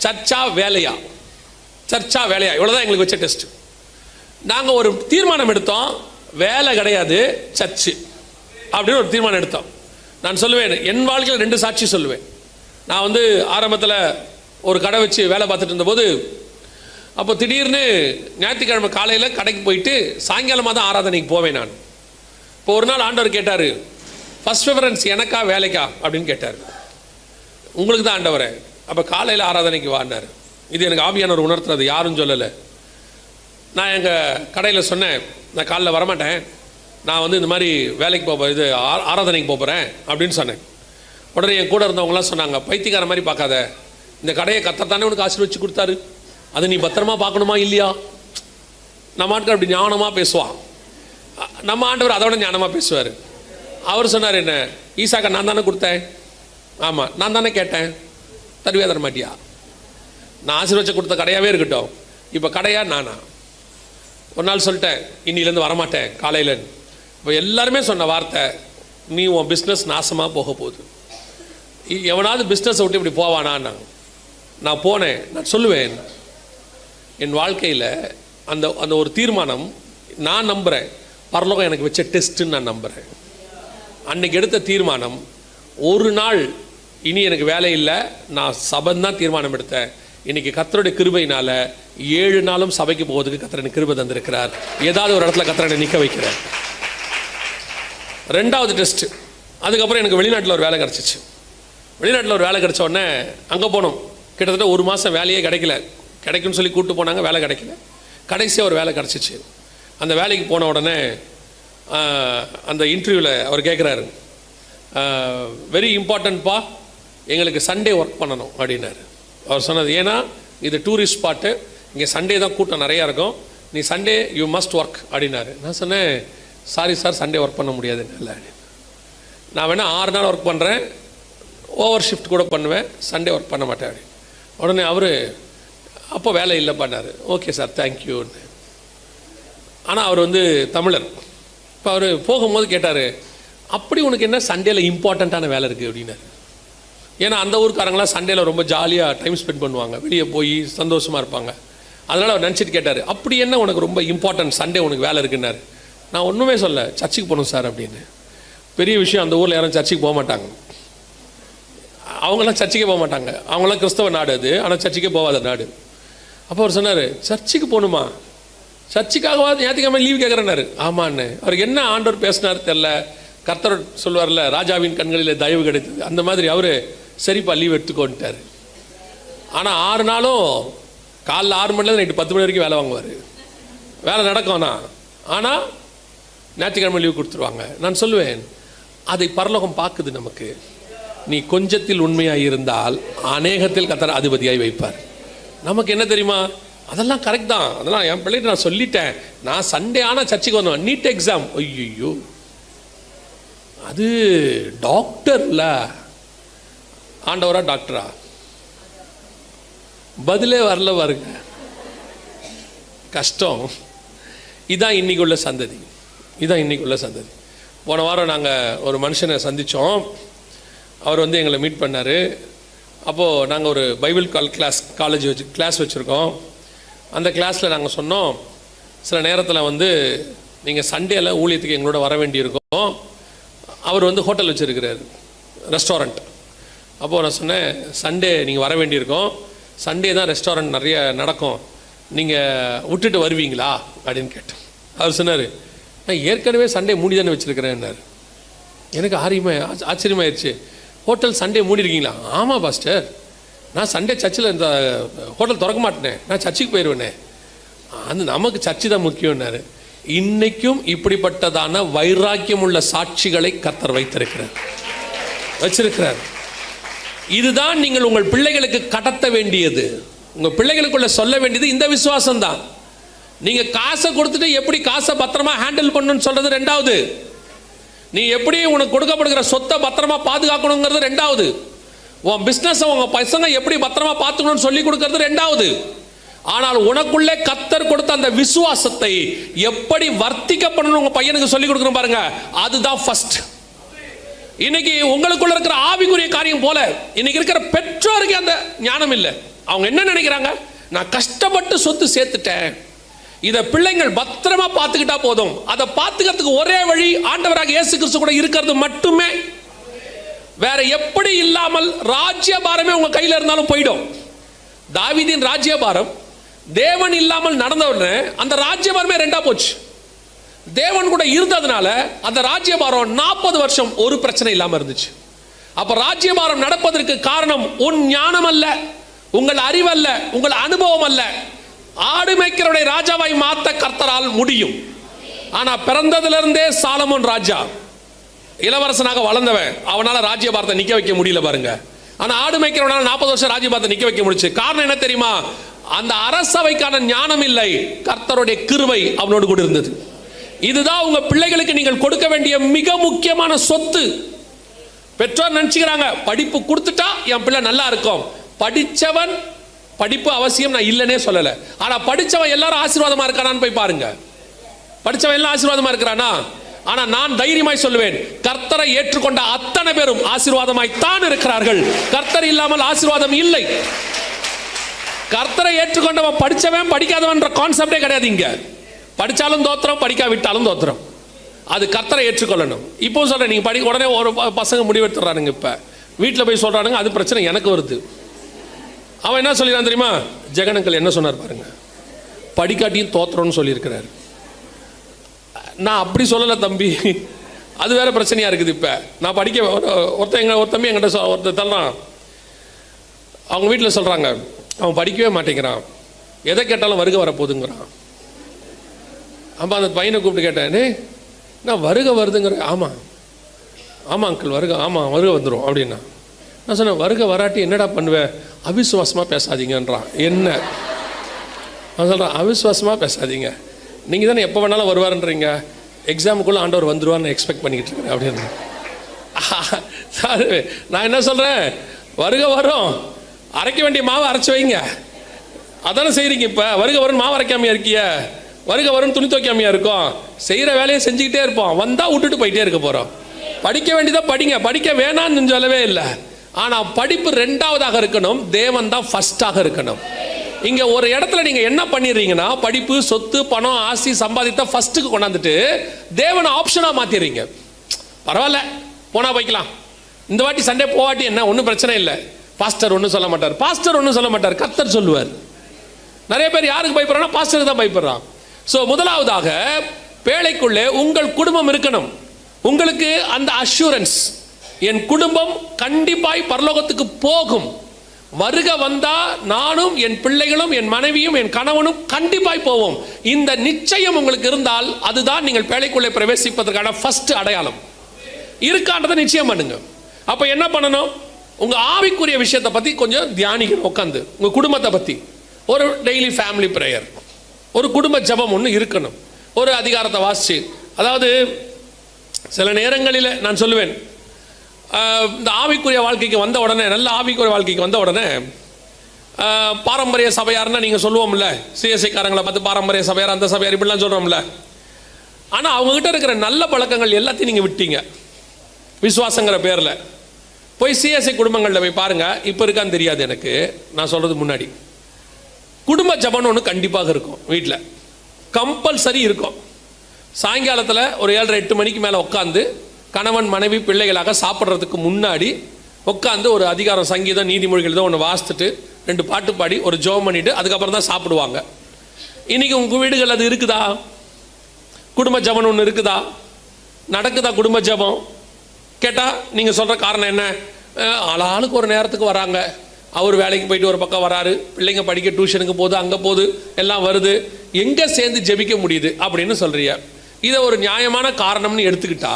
சர்ச்சா வேலையா, சர்ச்சா வேலையா, இவ்வளவுதான் எங்களுக்கு வச்ச டெஸ்ட். நாங்கள் ஒரு தீர்மானம் எடுத்தோம், வேலை கிடையாது சர்ச்சு அப்படின்னு ஒரு தீர்மானம் எடுத்தோம். நான் சொல்லுவேன், என் வாழ்க்கையில் 2 சாட்சி சொல்லுவேன். நான் வந்து ஆரம்பத்தில் ஒரு கடை வச்சு வேலை பார்த்துட்டு இருந்தபோது, அப்போ திடீர்னு ஞாயிற்றுக்கிழமை காலையில் கடைக்கு போயிட்டு சாயங்காலமாக தான் ஆராதனைக்கு போவேன் நான். இப்போ ஒரு நாள் ஆண்டவர் கேட்டார், ஃபர்ஸ்ட் ப்ரிஃபரன்ஸ் எனக்கா வேலைக்கா அப்படின்னு கேட்டார். உங்களுக்கு தான் ஆண்டவரே, அப்போ காலையில் ஆராதனைக்கு வான்னார். இது எனக்கு ஆவியானவர் உணர்த்துறது, யாரும் சொல்லலை. நான் எங்கள் கடையில் சொன்னேன், நான் காலைல வரமாட்டேன், நான் வந்து இந்த மாதிரி வேலைக்கு போகிறேன், இது ஆராதனைக்கு போகிறேன் அப்படின்னு சொன்னேன். உடனே என் கூட இருந்தவங்களாம் சொன்னாங்க, பைத்தியக்கார மாதிரி பார்க்காத, இந்த கடையை கர்த்தர் தானே உனக்கு ஆசீர்வதிச்சு கொடுத்தாரு, அது நீ பத்திரமா பார்க்கணுமா இல்லையா? நம்ம ஆட்கள் அப்படி ஞானமாக பேசுவான், நம்ம ஆண்டவர் அதை விட ஞானமாக பேசுவார். அவர் சொன்னார், என்ன ஈசாக்கா நான் தானே கொடுத்தேன், ஆமாம் நான் தானே கேட்டேன், தருவியா தர மாட்டியா? நான் ஆசீர்வதிச்சு கொடுத்த கடையாகவே இருக்கட்டும், இப்போ கடையா நானா? ஒரு நாள் சொல்லிட்டேன், இன்னிலேருந்து வரமாட்டேன் காலையில். இப்போ எல்லாருமே சொன்ன வார்த்தை, நீ உன் பிஸ்னஸ் நாசமாக போக போகுது. எவனாவது பிஸ்னஸை விட்டு இப்படி போவானா? நான் போனேன். நான் சொல்லுவேன், என் வாழ்க்கையில் அந்த அந்த ஒரு தீர்மானம் நான் நம்புகிறேன், பரலோகம் எனக்கு வச்ச டெஸ்ட்டுன்னு நான் நம்புகிறேன். அன்னைக்கு எடுத்த தீர்மானம், ஒரு நாள் இனி எனக்கு வேலை இல்லை, நான் சபைதான் தீர்மானம் எடுத்தேன். இன்னைக்கு கர்த்தருடைய கிருபையினால 7 நாளும் சபைக்கு போவதுக்கு கர்த்தர் எனக்கு கிருபை தந்திருக்கிறார். ஏதாவது ஒரு இடத்துல கர்த்தர் என்னை நிற்க வைக்கிறார். 2வது டெஸ்ட். அதுக்கப்புறம் எனக்கு வெளிநாட்டில் ஒரு வேலை கிடச்சிச்சு. வெளிநாட்டில் ஒரு வேலை கிடச்ச உடனே அங்கே போனோம். கிட்டத்தட்ட 1 மாதம் வேலையே கிடைக்கல. கிடைக்குன்னு சொல்லி கூப்பிட்டு போனாங்க, வேலை கிடைக்கல. கடைசியாக ஒரு வேலை கிடச்சிச்சு. அந்த வேலைக்கு போன உடனே அந்த இன்டர்வியூவில் அவர் கேட்குறாரு, வெரி இம்பார்ட்டன்ட்ப்பா, எங்களுக்கு சண்டே ஒர்க் பண்ணணும் அப்படின்னாரு. அவர் சொன்னது. ஏன்னா இது டூரிஸ்ட் ஸ்பாட்டு, இங்கே சண்டே தான் கூட்டம் நிறையா இருக்கும், நீ சண்டே யூ மஸ்ட் ஒர்க் அப்படின்னாரு. நான் சொன்னேன், சாரி சார், சண்டே ஒர்க் பண்ண முடியாது. இல்லை, நான் வேணால் 6 நாள் ஒர்க் பண்ணுறேன், ஓவர் ஷிஃப்ட் கூட பண்ணுவேன், சண்டே ஒர்க் பண்ண மாட்டேன் அப்படி. உடனே அவர் அப்போ வேலை இல்லை பண்ணார். ஓகே சார், தேங்க்யூன்னு. ஆனால் அவர் வந்து தமிழர். இப்போ அவர் போகும்போது கேட்டார், அப்படி உனக்கு என்ன சண்டேல இம்பார்ட்டண்ட்டான வேலை இருக்குது அப்படின்னாரு. ஏன்னா அந்த ஊருக்காரங்களாம் சண்டேல ரொம்ப ஜாலியாக டைம் ஸ்பெண்ட் பண்ணுவாங்க, வெளியே போய் சந்தோஷமாக இருப்பாங்க. அதனால் அவர் நினச்சிட்டு கேட்டார், அப்படி என்ன உனக்கு ரொம்ப இம்பார்ட்டன்ட் சண்டே உனக்கு வேலை இருக்குன்னாரு. நான் ஒன்றுமே சொல்ல, சர்ச்சுக்கு போகணும் சார் அப்படின்னு. பெரிய விஷயம், அந்த ஊரில் யாரும் சர்ச்சுக்கு போக மாட்டாங்க, அவங்களாம் சர்ச்சுக்கே போக மாட்டாங்க, அவங்களாம் கிறிஸ்தவ நாடு அது, ஆனால் சர்ச்சுக்கே போகாத நாடு. அப்போ அவர் சொன்னார், சர்ச்சுக்கு போகணுமா, சர்ச்சுக்காகவா ஞாயிற்றுக்கிழமை லீவ் கேட்குறேன்னாரு. ஆமான்னு. அவருக்கு என்ன ஆண்டவர் பேசினார் தெரில, கர்த்தர் சொல்வார்ல, ராஜாவின் கண்களில் தயவு கிடைத்தது, அந்த மாதிரி அவர் சரிப்பா லீவ் எடுத்துக்கோன்ட்டார். ஆனால் 6 நாளும் காலைல 6 மணிலேருந்து நைட்டு 10 மணி வரைக்கும் வேலை வாங்குவார். வேலை நடக்கும்னா, ஆனால் ஞாயிற்றுக்கிழமை லீவ் கொடுத்துருவாங்க. நான் சொல்லுவேன், அதை பரலோகம் பார்க்குது நமக்கு. நீ கொஞ்சத்தில் உண்மையாக இருந்தால் அநேகத்தில் கர்த்தர் அதிபதியாய் வைப்பார். நமக்கு என்ன தெரியுமா, அதெல்லாம் கரெக்ட் தான், அதெல்லாம் என் பிள்ளைகிட்ட நான் சொல்லிட்டேன், நான் சண்டே ஆனால் சர்ச்சுக்கு வந்தோம், நீட் எக்ஸாம், ஐயோ அது டாக்டர்ல, ஆண்டவரா டாக்டரா, பதிலே வரல பாருங்க, கஷ்டம். இதான் இன்னைக்கு உள்ள சந்ததி, இதான் இன்னைக்கு உள்ள சந்ததி. போன வாரம் நாங்கள் ஒரு மனுஷனை சந்தித்தோம். அவர் வந்து எங்களை மீட் பண்ணார். அப்போது நாங்கள் ஒரு பைபிள் காலேஜ் கிளாஸ் வச்சுருக்கோம். அந்த கிளாஸில் நாங்கள் சொன்னோம், சில நேரத்தில் வந்து நீங்கள் சண்டேல ஊழியத்துக்கு எங்களோட வர வேண்டியிருக்கோம். அவர் வந்து ஹோட்டல் வச்சுருக்கிறார், ரெஸ்டாரண்ட். அப்போது நான் சொன்னேன், சண்டே நீங்கள் வர வேண்டியிருக்கோம், சண்டே தான் ரெஸ்டாரண்ட் நிறைய நடக்கும், நீங்கள் விட்டுட்டு வருவீங்களா அப்படின்னு கேட்டேன். அவர் சொன்னார், நான் ஏற்கனவே சண்டே மூடி தானே வச்சுருக்கிறேன்னாரு. எனக்கு ஆச்சரியமாயிருச்சு. ஹோட்டல் சண்டே மூடி இருக்கீங்களா? ஆமாம் பாஸ்டர், நான் சண்டே சர்ச்சில் இந்த ஹோட்டல் திறக்க மாட்டேனே, நான் சர்ச்சுக்கு போயிடுவேனே. அது நமக்கு சர்ச்சு தான் முக்கியம்னாரு. இன்னைக்கும் இப்படிப்பட்டதான வைராக்கியம் உள்ள சாட்சிகளை கர்த்தர் வச்சிருக்கிறார். இதுதான் நீங்கள் உங்கள் பிள்ளைகளுக்கு கடத்த வேண்டியது, உங்கள் பிள்ளைகளுக்குள்ள சொல்ல வேண்டியது இந்த விசுவாசம் தான். நீங்க காசை கொடுத்துட்டு எப்படி காசை பத்திரமா ஹேண்டில் பண்ணணும்னு சொல்றது ரெண்டாவது, நீ எப்படி உனக்கு கொடுக்கப்படுகிற சொத்தை பத்திரமா பாதுகாக்கணுங்கிறது ரெண்டாவது, உன் பிசினஸ் உங்க பசங்க எப்படி பத்திரமா பார்த்துக்கணும்னு சொல்லி கொடுக்கறது ரெண்டாவது. ஆனால் உனக்குள்ளே கர்த்தர் கொடுத்த அந்த விசுவாசத்தை எப்படி வர்த்திக்க பண்ணணும் உங்க பையனுக்கு சொல்லி கொடுக்கணும் பாருங்க, அதுதான் ஃபர்ஸ்ட். இன்னைக்கு உங்களுக்குள்ள இருக்கிற ஆவிக்குரிய காரியம் போல இன்னைக்கு இருக்கிற பெற்றோருக்கு அந்த ஞானம் இல்லை. அவங்க என்ன நினைக்கிறாங்க, நான் கஷ்டப்பட்டு சொத்து சேர்த்துட்டேன், இதை பிள்ளைங்கள் பத்திரமா பார்த்துக்கிட்டா போதும். அதை பார்த்துக்கிறதுக்கு ஒரே வழி ஆண்டவராக இயேசு கிறிஸ்து கூட இருக்கிறது மட்டுமே. வேற எப்படி இல்லாமல் ராஜ்யபாரமே உங்க கையில இருந்தாலும் போயிடும். தாவீதின் ராஜ்யபாரம் தேவன் இல்லாமல் நடந்த உடனே அந்த ராஜ்யபாரமே ரெண்டா போச்சு. தேவன் கூட இருந்ததுனால அந்த ராஜ்யபாரம் 40 வருஷம் ஒரு பிரச்சனை இல்லாம இருந்துச்சு. அப்ப ராஜ்யபாரம் நடப்பதற்கு காரணம் உன் ஞானம் அல்ல, உங்கள் அறிவல்ல, உங்கள் அனுபவம் அல்ல. ஆடு மேய்க்கிறவனை ராஜாவாய் மாத்த கர்த்தரால் முடியும். ஆனா பிறந்ததிலிருந்தே சாலமோன் ராஜா, இளவரசனாக வளர்ந்தவன், அவனால ராஜ்யபாரத்தை நிக்க வைக்க முடியல பாருங்க. ஆனா ஆடு மேய்க்கிறவனால 40 வருஷம் ராஜ்யபாரத்தை நிக்க வைக்க முடிச்சு. காரணம் என்ன தெரியுமா, அந்த அரசவைக்கான ஞானம் இல்லை, கர்த்தருடைய கிருபை அவனோடு கூட இருந்தது. இதுதான் உங்க பிள்ளைகளுக்கு நீங்கள் கொடுக்க வேண்டிய மிக முக்கியமான சொத்து. பெற்றோர் நினைச்சுக்கிறாங்க, படிப்பு கொடுத்துட்டா என் பிள்ளை நல்லா இருக்கும். படிச்சவன், படிப்பு அவசியம் நான் இல்லைன்னே சொல்லல, ஆனா படிச்சவன் எல்லாரும் ஆசீர்வாதமா இருக்கானான்னு போய் பாருங்க. படிச்சவன் எல்லாம் ஆசீர்வாதமா இருக்கிறானா? ஆனா நான் தைரியமாய் சொல்லுவேன், கர்த்தரை ஏற்றுக்கொண்ட அத்தனை பேரும் ஆசீர்வாதமாய் தான் இருக்கிறார்கள். கர்த்தர் இல்லாமல் ஆசீர்வாதம் இல்லை. கர்த்தரை ஏற்றுக்கொண்டவன் படிச்சவன் படிக்காதவன் கான்செப்டே கிடையாது. இங்க படிச்சாலும் தோத்திரம், படிக்காவிட்டாலும் தோத்திரம். அது கர்த்தரை ஏற்றுக்கொள்ளணும். இப்போ சொல்றேன், நீங்க படி உடனே ஒரு பசங்க முடிவெடுத்துறானுங்க, இப்ப வீட்டில் போய் சொல்றானுங்க, அது பிரச்சனை எனக்கு வருது. அவன் என்ன சொல்லிடுறான் தெரியுமா, ஜெகனங்கள் என்ன சொன்னார் பாருங்க, படிக்காட்டியும் தோத்திரம்னு சொல்லியிருக்கிறார். நான் அப்படி சொல்லலை தம்பி, அது வேற பிரச்சனையா இருக்குது. இப்ப நான் படிக்க ஒரு தம்பி என்கிட்ட ஒருத்தர் தள்ளுறான். அவங்க வீட்டில் சொல்றாங்க, அவன் படிக்கவே மாட்டேங்கிறான், எதை கேட்டாலும் வருகை வரப்போகுதுங்கிறான். அப்போ அந்த பையனை கூப்பிட்டு கேட்டேன், நான் வருகை வருதுங்கிற. ஆமாம் ஆமாம் அங்கிள், வருகை, ஆமாம் வருகை வந்துடும் அப்படின்னா. நான் சொன்னேன், வருக வராட்டி என்னடா பண்ணுவேன்? அவிசுவாசமாக பேசாதீங்கன்றான். என்ன நான் சொல்கிறேன், அவிசுவாசமாக பேசாதீங்க, நீங்கள் தானே எப்போ வேணாலும் வருவாருன்றீங்க, எக்ஸாமுக்குள்ளே ஆண்டவர் வந்துடுவார்னு எக்ஸ்பெக்ட் பண்ணிக்கிட்டு இருக்கேன் அப்படின்னு. நான் என்ன சொல்கிறேன், வருக வரும், அரைக்க வேண்டிய மாவை அரைச்சி வைங்க, அதானே செய்கிறீங்க. இப்போ வருக வரும்னு மாவு அரைக்காமையா இருக்கிய, வருக வரும்னு துணி துவைக்காமையா இருக்கும், செய்கிற வேலையை செஞ்சுக்கிட்டே இருப்போம், வந்தால் விட்டுட்டு போயிட்டே இருக்க போகிறோம். படிக்க வேண்டியதாக படிங்க, படிக்க வேணான்னு சொல்லவே இல்லை. ஆனால் படிப்பு ரெண்டாவதாக இருக்கணும், தேவன் தான் ஃபஸ்ட்டாக இருக்கணும். இங்கே ஒரு இடத்துல நீங்கள் என்ன பண்ணிடுறீங்கன்னா, படிப்பு, சொத்து, பணம், ஆசி சம்பாதித்தா ஃபஸ்ட்டுக்கு கொண்டாந்துட்டு தேவனை ஆப்ஷனாக மாற்றிடுறீங்க. பரவாயில்ல, போனால் போய்க்கலாம், இந்த வாட்டி சண்டே போவாட்டி என்ன, ஒன்றும் பிரச்சனை இல்லை. பாஸ்டர் ஒன்றும் சொல்ல மாட்டார், பாஸ்டர் ஒன்றும் சொல்ல மாட்டார், கர்த்தர் சொல்லுவார். நிறைய பேர் யாருக்கு பயப்படுறாங்கன்னா பாஸ்டருக்கு தான் பயப்படுறான். ஸோ முதலாவதாக பேழைக்குள்ளே உங்கள் குடும்பம் இருக்கணும். உங்களுக்கு அந்த அஷூரன்ஸ், என் குடும்பம் கண்டிப்பாய் பரலோகத்துக்கு போகும், வருக வந்தா நானும் என் பிள்ளைகளும் என் மனைவியும் என் கணவனும் கண்டிப்பாய் போவோம். இந்த நிச்சயம் உங்களுக்கு இருந்தால் அதுதான் நீங்கள் பேழைக்குள்ளே பிரவேசிப்பதற்கான ஃபர்ஸ்ட் அடையாளம். இருக்கான்றதை நிச்சயம் பண்ணுங்க. அப்ப என்ன பண்ணணும், உங்க ஆவிக்குரிய விஷயத்தை பத்தி கொஞ்சம் தியானிக்கணும். உட்காந்து உங்க குடும்பத்தை பத்தி ஒரு டெய்லி ஃபேமிலி பிரேயர், ஒரு குடும்ப ஜபம் ஒன்று இருக்கணும். ஒரு அதிகாரத்தை வாசிச்சு, அதாவது சில நேரங்களில் நான் சொல்லுவேன், இந்த ஆவிக்குரிய வாழ்க்கைக்கு வந்த உடனே, நல்ல ஆவிக்குரிய வாழ்க்கைக்கு வந்த உடனே பாரம்பரிய சபையார்னா நீங்கள் சொல்லுவோம்ல, சிஎஸ்ஐக்காரங்களை பார்த்து பாரம்பரிய சபையார், அந்த சபையார் இப்படிலாம் சொல்கிறோம்ல. ஆனால் அவங்ககிட்ட இருக்கிற நல்ல பழக்கங்கள் எல்லாத்தையும் நீங்கள் விட்டீங்க விசுவாசங்கிற பேரில். போய் சிஎஸ்ஐ குடும்பங்களில் போய் பாருங்கள், இப்போ இருக்கான்னு தெரியாது எனக்கு, நான் சொல்கிறது முன்னாடி. குடும்ப ஜபம்னு ஒன்று கண்டிப்பாக இருக்கும், வீட்டில் கம்பல்சரி இருக்கும். சாயங்காலத்தில் ஒரு 7:30-8 மணிக்கு மேலே உட்காந்து கணவன் மனைவி பிள்ளைகளாக சாப்பிட்றதுக்கு முன்னாடி உட்காந்து ஒரு அதிகாரம், சங்கீதம், நீதிமொழிகள் தான் ஒன்று வாசித்துட்டு 2 பாட்டு பாடி ஒரு ஜெபம் பண்ணிவிட்டு அதுக்கப்புறம் தான் சாப்பிடுவாங்க. இன்றைக்கி உங்கள் வீடுகள் அது இருக்குதா? குடும்ப ஜபம் ஒன்று இருக்குதா? நடக்குதா குடும்ப ஜபம்? கேட்டால் நீங்கள் சொல்கிற காரணம் என்ன? ஆளாளுக்கு ஒரு நேரத்துக்கு வராங்க, அவர் வேலைக்கு போயிட்டு ஒரு பக்கம் வராரு, பிள்ளைங்க படிக்க டியூஷனுக்கு போகுது, அங்கே போகுது, எல்லாம் வருது, எங்கே சேர்ந்து ஜெபிக்க முடியுது அப்படின்னு சொல்கிறீங்க. இதை ஒரு நியாயமான காரணம்னு எடுத்துக்கிட்டா,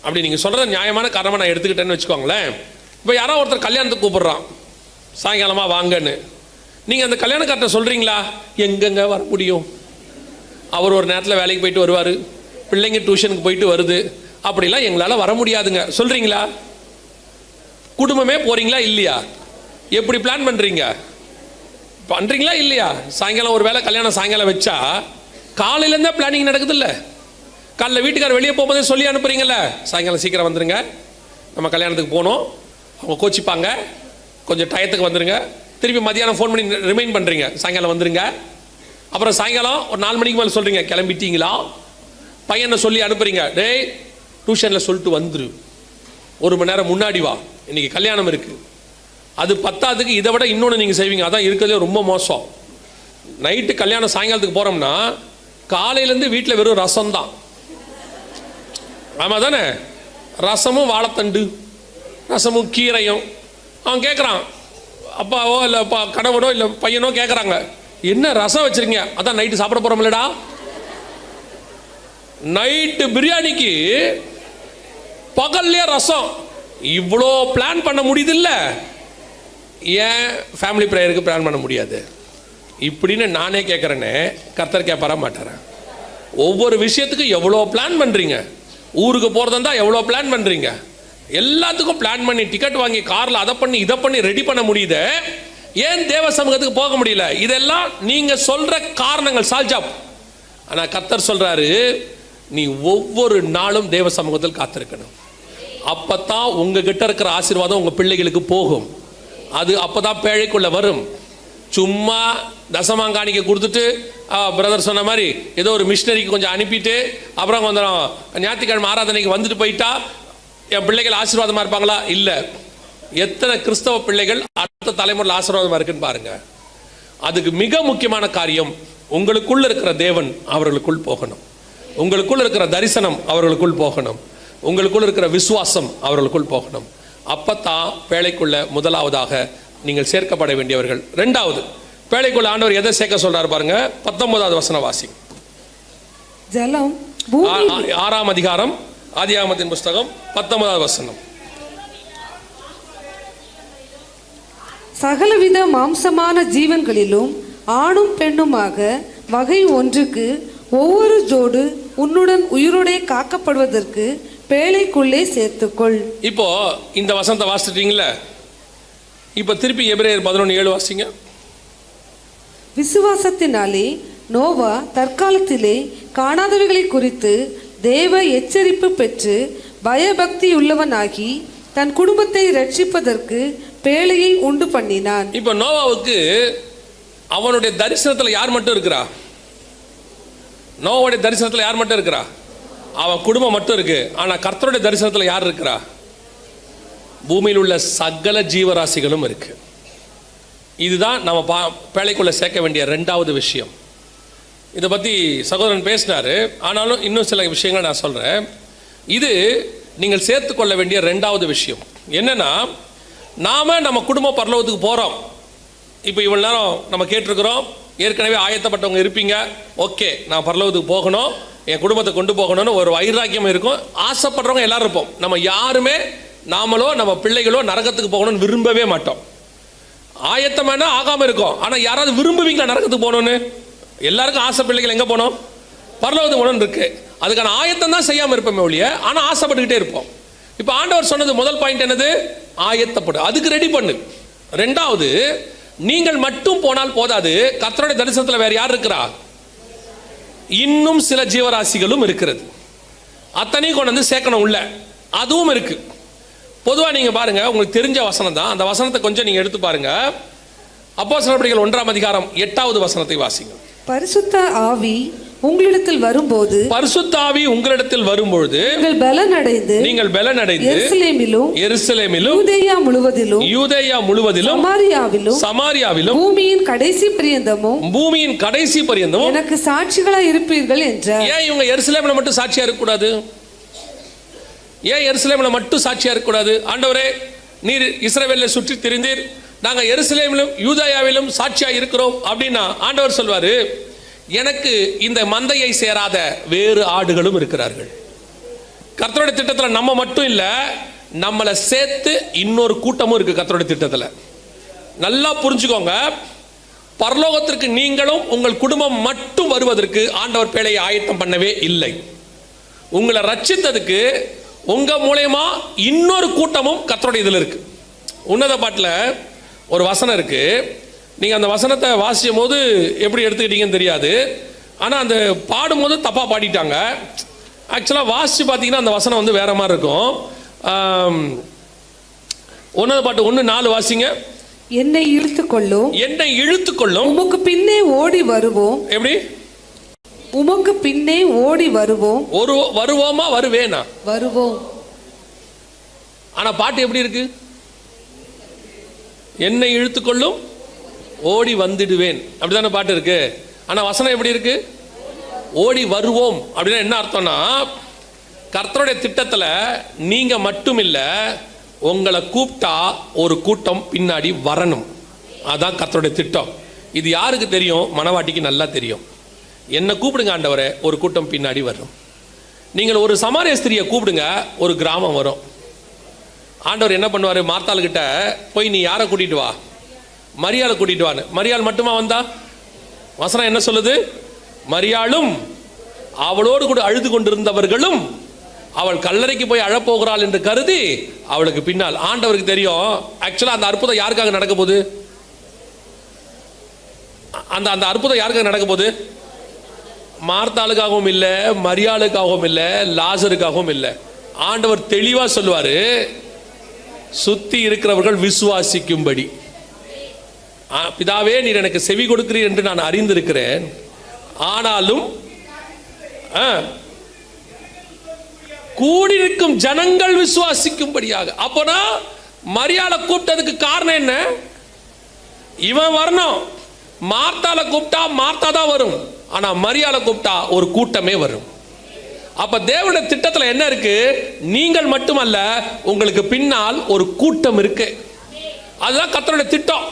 அப்படி நீங்கள் சொல்கிறத நியாயமான காரணமாக நான் எடுத்துக்கிட்டேன்னு வச்சுக்கோங்களேன். இப்போ யாரோ ஒருத்தர் கல்யாணத்துக்கு கூப்பிட்றான், சாயங்காலமாக வாங்கன்னு, நீங்கள் அந்த கல்யாணக்காரத்தை சொல்கிறீங்களா? எங்கெங்க வர முடியும், அவர் ஒரு நேரத்தில் வேலைக்கு போயிட்டு வருவார், பிள்ளைங்க டியூஷனுக்கு போயிட்டு வருது, அப்படிலாம் எங்களால் வர முடியாதுங்க சொல்கிறீங்களா? குடும்பமே போகிறீங்களா இல்லையா? எப்படி பிளான் பண்ணுறீங்க? பண்ணுறீங்களா இல்லையா? சாயங்காலம் ஒரு வேளை கல்யாணம் சாயங்காலம் வச்சா காலையிலேருந்தே பிளானிங் நடக்குது இல்லை? காலைல வீட்டுக்காரர் வெளியே போகும்போதே சொல்லி அனுப்புறீங்கல்ல, சாயங்காலம் சீக்கிரம் வந்துடுங்க, நம்ம கல்யாணத்துக்கு போகணும், அவங்க கோச்சிப்பாங்க, கொஞ்சம் டயத்துக்கு வந்துடுங்க. திருப்பி மதியானம் ஃபோன் பண்ணி ரிமைண்ட் பண்ணுறீங்க, சாயங்காலம் வந்துடுங்க. அப்புறம் சாயங்காலம் ஒரு 4 மணிக்கு மேலே சொல்கிறீங்க, கிளம்பிட்டீங்களா? பையனை சொல்லி அனுப்புறீங்க, டேய் டியூஷனில் சொல்லிட்டு வந்துரு, 1 மணி நேரம் முன்னாடி வா, இன்றைக்கி கல்யாணம் இருக்குது. அது பத்தாதுக்கு இதை விட இன்னொன்று நீங்கள் செய்வீங்க, அதான் இருக்கிறதே ரொம்ப மோசம். நைட்டு கல்யாணம் சாயங்காலத்துக்கு போகிறோம்னா காலையிலேருந்து வீட்டில் வெறும் ரசம் தான். ஆமாம் தானே? ரசமும் வாழைத்தண்டு, ரசமும் கீரையும். அவன் கேட்குறான், அப்பாவோ இல்லை கணவனோ இல்லை பையனோ கேட்குறாங்க, என்ன ரசம் வச்சுருங்க? அதான் நைட்டு சாப்பிட போகிறோம்லடா. நைட்டு பிரியாணிக்கு பகல்லே ரசம். இவ்வளோ பிளான் பண்ண முடியுது இல்லை? ஏன் ஃபேமிலி ப்ரேயருக்கு பிளான் பண்ண முடியாது? இப்படின்னு நானே கேட்குறேன்னு கர்த்தர் கேட்பாரா மாட்டாரா? ஒவ்வொரு விஷயத்துக்கும் எவ்வளோ பிளான் பண்ணுறீங்க. ஊருக்கு போகிறதா எவ்வளோ பிளான் பண்ணுறீங்க. எல்லாத்துக்கும் பிளான் பண்ணி டிக்கெட் வாங்கி காரில் அதை பண்ணி இதை பண்ணி ரெடி பண்ண முடியுது. ஏன் தேவ சமூகத்துக்கு போக முடியல? இதெல்லாம் நீங்கள் சொல்கிற காரணங்கள் சால்ஜாப். ஆனால் கர்த்தர் சொல்கிறாரு, நீ ஒவ்வொரு நாளும் தேவ சமூகத்தில் காத்திருக்கணும். அப்போ தான் உங்ககிட்ட இருக்கிற ஆசீர்வாதம் உங்கள் பிள்ளைகளுக்கு போகும். அது அப்போ தான் பேழைக்குள்ளே வரும். சும்மா தசமாங்காணிக்க கொடுத்துட்டு பிரதர் சொன்ன மாதிரி ஏதோ ஒரு மிஷினரிக்கு கொஞ்சம் அனுப்பிட்டு அப்புறம் கொஞ்சம் ஞாயிற்றுக்கிழமை ஆராதனைக்கு வந்துட்டு போயிட்டா என் பிள்ளைகள் ஆசீர்வாதமாக இருப்பாங்களா? இல்லை. எத்தனை கிறிஸ்தவ பிள்ளைகள் அடுத்த தலைமுறையில் ஆசீர்வாதமாக இருக்குன்னு பாருங்க. அதுக்கு மிக முக்கியமான காரியம், உங்களுக்குள்ள இருக்கிற தேவன் அவர்களுக்குள் போகணும், உங்களுக்குள் இருக்கிற தரிசனம் அவர்களுக்குள் போகணும், உங்களுக்குள் இருக்கிற விசுவாசம் அவர்களுக்குள் போகணும். அப்பத்தான் பேழைக்குள்ள முதலாவதாக நீங்கள் சேர்க்கப்பட வேண்டியவர்கள். 2வது, பேழைக்குள்ள ஆண்டவர் எதை சேர்க்க சொல்றாரு பாருங்க. 19வது வசனம் வாசி. ஜலம் 6ஆம் அதிகாரம் ஆதியாகமத்தின் புஸ்தகம் 19வது வசனம். சகலவித மாம்சமான ஜீவன்களிலும் ஆணும் பெண்ணுமாக வகை ஒன்றுக்கு ஒவ்வொரு ஜோடு உன்னுடன் உயிரோடே காக்கப்படுவதற்கு பேழைக்குள்ளே சேர்த்துக்கொள். இப்போ இந்த வசனத்தை வாசிட்டீங்களா? இப்போ திருப்பி எபிரேயர் 11:7 வாசிங்க. விசுவாசத்தினாலே நோவா தற்காலத்திலே காணாதவைகளை குறித்து தேவ எச்சரிப்பு பெற்று பயபக்தியுள்ளவனாகி தன் குடும்பத்தை ரட்சிப்பதற்கு பேழையை உண்டு பண்ணினான். இப்போ நோவாவுக்கு அவனுடைய தரிசனத்தில் யார் மட்டும் இருக்கிறா? நோவாவுடைய தரிசனத்தில் யார் மட்டும் இருக்கிறா? அவன் குடும்பம் மட்டும் இருக்கு. ஆனால் கர்த்தருடைய தரிசனத்தில் யார் இருக்கிறா? பூமியில் உள்ள சகல ஜீவராசிகளும் இருக்கு. இதுதான் நம்ம பேழைக்குள்ள சேர்க்க வேண்டிய ரெண்டாவது விஷயம். இதை பற்றி சகோதரன் பேசினாரு. ஆனாலும் இன்னும் சில விஷயங்களை நான் சொல்கிறேன். இது நீங்கள் சேர்த்து கொள்ள வேண்டிய ரெண்டாவது விஷயம் என்னன்னா, நாம நம்ம குடும்ப பரலோகத்துக்கு போகிறோம். இப்போ இவ்வளோ நேரம் நம்ம கேட்டிருக்கிறோம், ஏற்கனவே ஆயத்தப்பட்டவங்க இருப்பீங்க. ஓகே, நான் பரலோகத்துக்கு போகணும், என் குடும்பத்தை கொண்டு போகணும்னு ஒரு வைராக்கியம் இருக்கும். ஆசைப்படுறவங்க எல்லாரும் இருப்போம். நம்ம யாருமே நாமளோ நம்ம பிள்ளைகளோ நரகத்துக்கு போகணும்னு விரும்பவே மாட்டோம். ஆயத்தமான ஆகாமல் இருக்கும். ஆனால் யாராவது விரும்புவீங்களா நரகத்துக்கு போகணும்னு? எல்லாருக்கும் ஆசை, பிள்ளைகள் எங்கே போனோம்? பரலோகத்துக்கு போகணும்னு இருக்கு. அதுக்கான ஆயத்தம் தான் செய்யாமல் இருப்போமே ஒழிய, ஆனால் ஆசைப்பட்டுக்கிட்டே இருப்போம். இப்போ ஆண்டவர் சொன்னது முதல் பாயிண்ட் என்னது? ஆயத்தப்படு, அதுக்கு ரெடி பண்ணு. ரெண்டாவது, நீங்கள் மட்டும் போனால் போதாது, கர்த்தருடைய தரிசனத்தில் வேற யார் இருக்கிறா? இன்னும் சில ஜீவராசிகளும் இருக்கிறது. அத்தனையும் கொண்டு வந்து சேர்க்கணும் உள்ள. அதுவும் இருக்கு. பொதுவாக நீங்கள் பாருங்க, உங்களுக்கு தெரிஞ்ச வசனம் தான். அந்த வசனத்தை கொஞ்சம் நீங்கள் எடுத்து பாருங்க. அப்போஸ்தலர் நடபடிகள் 1ஆம் அதிகாரம் 8வது வசனத்தை வாசிங்க. பரிசுத்த ஆவி உங்களிடத்தில் வரும்போது, பரிசுத்த ஆவி உங்களிடத்தில் வரும்பொழுது நீங்கள் பலனடைந்து எருசலேமிலும் யூதேயா முழுவதிலும் சமாரியாவிலும் பூமியின் கடைசி பரியந்தமும் எனக்கு சாட்சிகளாய் இருப்பீர்கள் என்றார். ஏன் இவங்க எருசலேமில் மட்டும் சாட்சியா இருக்க கூடாது? ஏன் எருசலேமில் மட்டும் சாட்சியா இருக்க கூடாது? ஆண்டவரே, நீர் இஸ்ரவேலை சுற்றி திரிந்தீர், நாங்க எருசலேமிலும் யூதேயாவிலும் சாட்சியா இருக்கிறோம் அப்படின்னா ஆண்டவர் சொல்வாரு, எனக்கு இந்த மந்தையை சேராத வேறு ஆடுகளும் இருக்கிறார்கள். கர்த்தருடைய திட்டத்தில் நம்ம மட்டும் இல்லை, நம்மளை சேர்த்து இன்னொரு கூட்டமும் இருக்கு கர்த்தருடைய திட்டத்தில். நல்லா புரிஞ்சுக்கோங்க. பரலோகத்திற்கு நீங்களும் உங்கள் குடும்பம் மட்டும் வருவதற்கு ஆண்டவர் பேழையை ஆயத்தம் பண்ணவே இல்லை. உங்களை ரட்சித்ததுக்கு உங்க மூலமா இன்னொரு கூட்டமும் கர்த்தருடைய இதில் இருக்கு. உன்னத பாட்டில் ஒரு வசனம் இருக்கு. நீங்கள் அந்த வசனத்தை வாசிக்கும் போது எப்படி எடுத்துக்கிட்டீங்கன்னு தெரியாது. ஆனால் அந்த பாடும்போது தப்பாக பாடிட்டாங்க. ஆக்சுவலாக வாசித்து பார்த்தீங்கன்னா அந்த வசனம் வந்து வேற மாதிரி இருக்கும். ஒன்றாவது பாட்டு 1:4 வாசிங்க. என்னை இழுத்துக்கொள்ளும் உமக்கு பின்னே ஓடி வருவோம். எப்படி? உமக்கு பின்னே ஓடி வருவோம். வருவோமா வருவேனா? வருவோம். ஆனால் பாட்டு எப்படி இருக்கு? என்னை இழுத்துக்கொள்ளும் ஓடி வந்துடுவேன், அப்படிதானே பாட்டு இருக்கு. ஆனால் வசனம் எப்படி இருக்கு? ஓடி வருவோம். அப்படின்னா என்ன அர்த்தம்னா, கர்த்தருடைய திட்டத்தில் நீங்க மட்டும் இல்லை, உங்களை கூப்பிட்டா ஒரு கூட்டம் பின்னாடி வரணும். அதான் கர்த்தருடைய திட்டம். இது யாருக்கு தெரியும்? மனவாட்டிக்கு நல்லா தெரியும். என்னை கூப்பிடுங்க ஆண்டவரே, ஒரு கூட்டம் பின்னாடி வரும். நீங்கள் ஒரு சமாரிய ஸ்திரியை கூப்பிடுங்க, ஒரு கிராமம் வரும். ஆண்டவர் என்ன பண்ணுவார்? மார்த்தாள்கிட்ட போய் நீ யாரை கூட்டிட்டு வா? மரியாளை கூட்டிட்டு வான்னு. மரியாள் மட்டுமா வந்தா? வசனம் என்ன சொல்லுது? மரியாளும் அவளோடு கூட அழுது கொண்டிருந்தவர்களும் அவள் கல்லறைக்கு போய் அழப்போகிறாள் என்று கருதி அவளுக்கு பின்னால். ஆண்டவருக்கு தெரியும் ஆக்சுவலா அந்த அற்புதம் யாருக்காக நடக்க போகுது? அந்த அற்புதம் யாருக்காக நடக்க போகுது? மார்த்தாளுக்காகவும் இல்லை, மரியாளுக்காகவும் இல்லை, லாசருக்காகவும் இல்லை. ஆண்டவர் தெளிவா சொல்லுவாரு, சுத்தி இருக்கிறவர்கள் விசுவாசிக்கும்படி. பிதாவே, நீர் எனக்கு செவி கொடுக்கிறீர் என்று நான் அறிந்திருக்கிறேன், ஆனாலும் கூடியிருக்கும் ஜனங்கள் விசுவாசிக்கும்படியாக. அப்போனா மரியாதை கூப்பிட்டதுக்கு காரணம் என்ன? இவன் வரணும். மார்த்தால கூப்பிட்டா மார்த்தா தான் வரும், ஆனா மரியாதை கூப்பிட்டா ஒரு கூட்டமே வரும். அப்ப தேவனுடைய திட்டத்தில் என்ன இருக்கு? நீங்கள் மட்டுமல்ல, உங்களுக்கு பின்னால் ஒரு கூட்டம் இருக்கு. அதுதான் கர்த்தருடைய திட்டம்.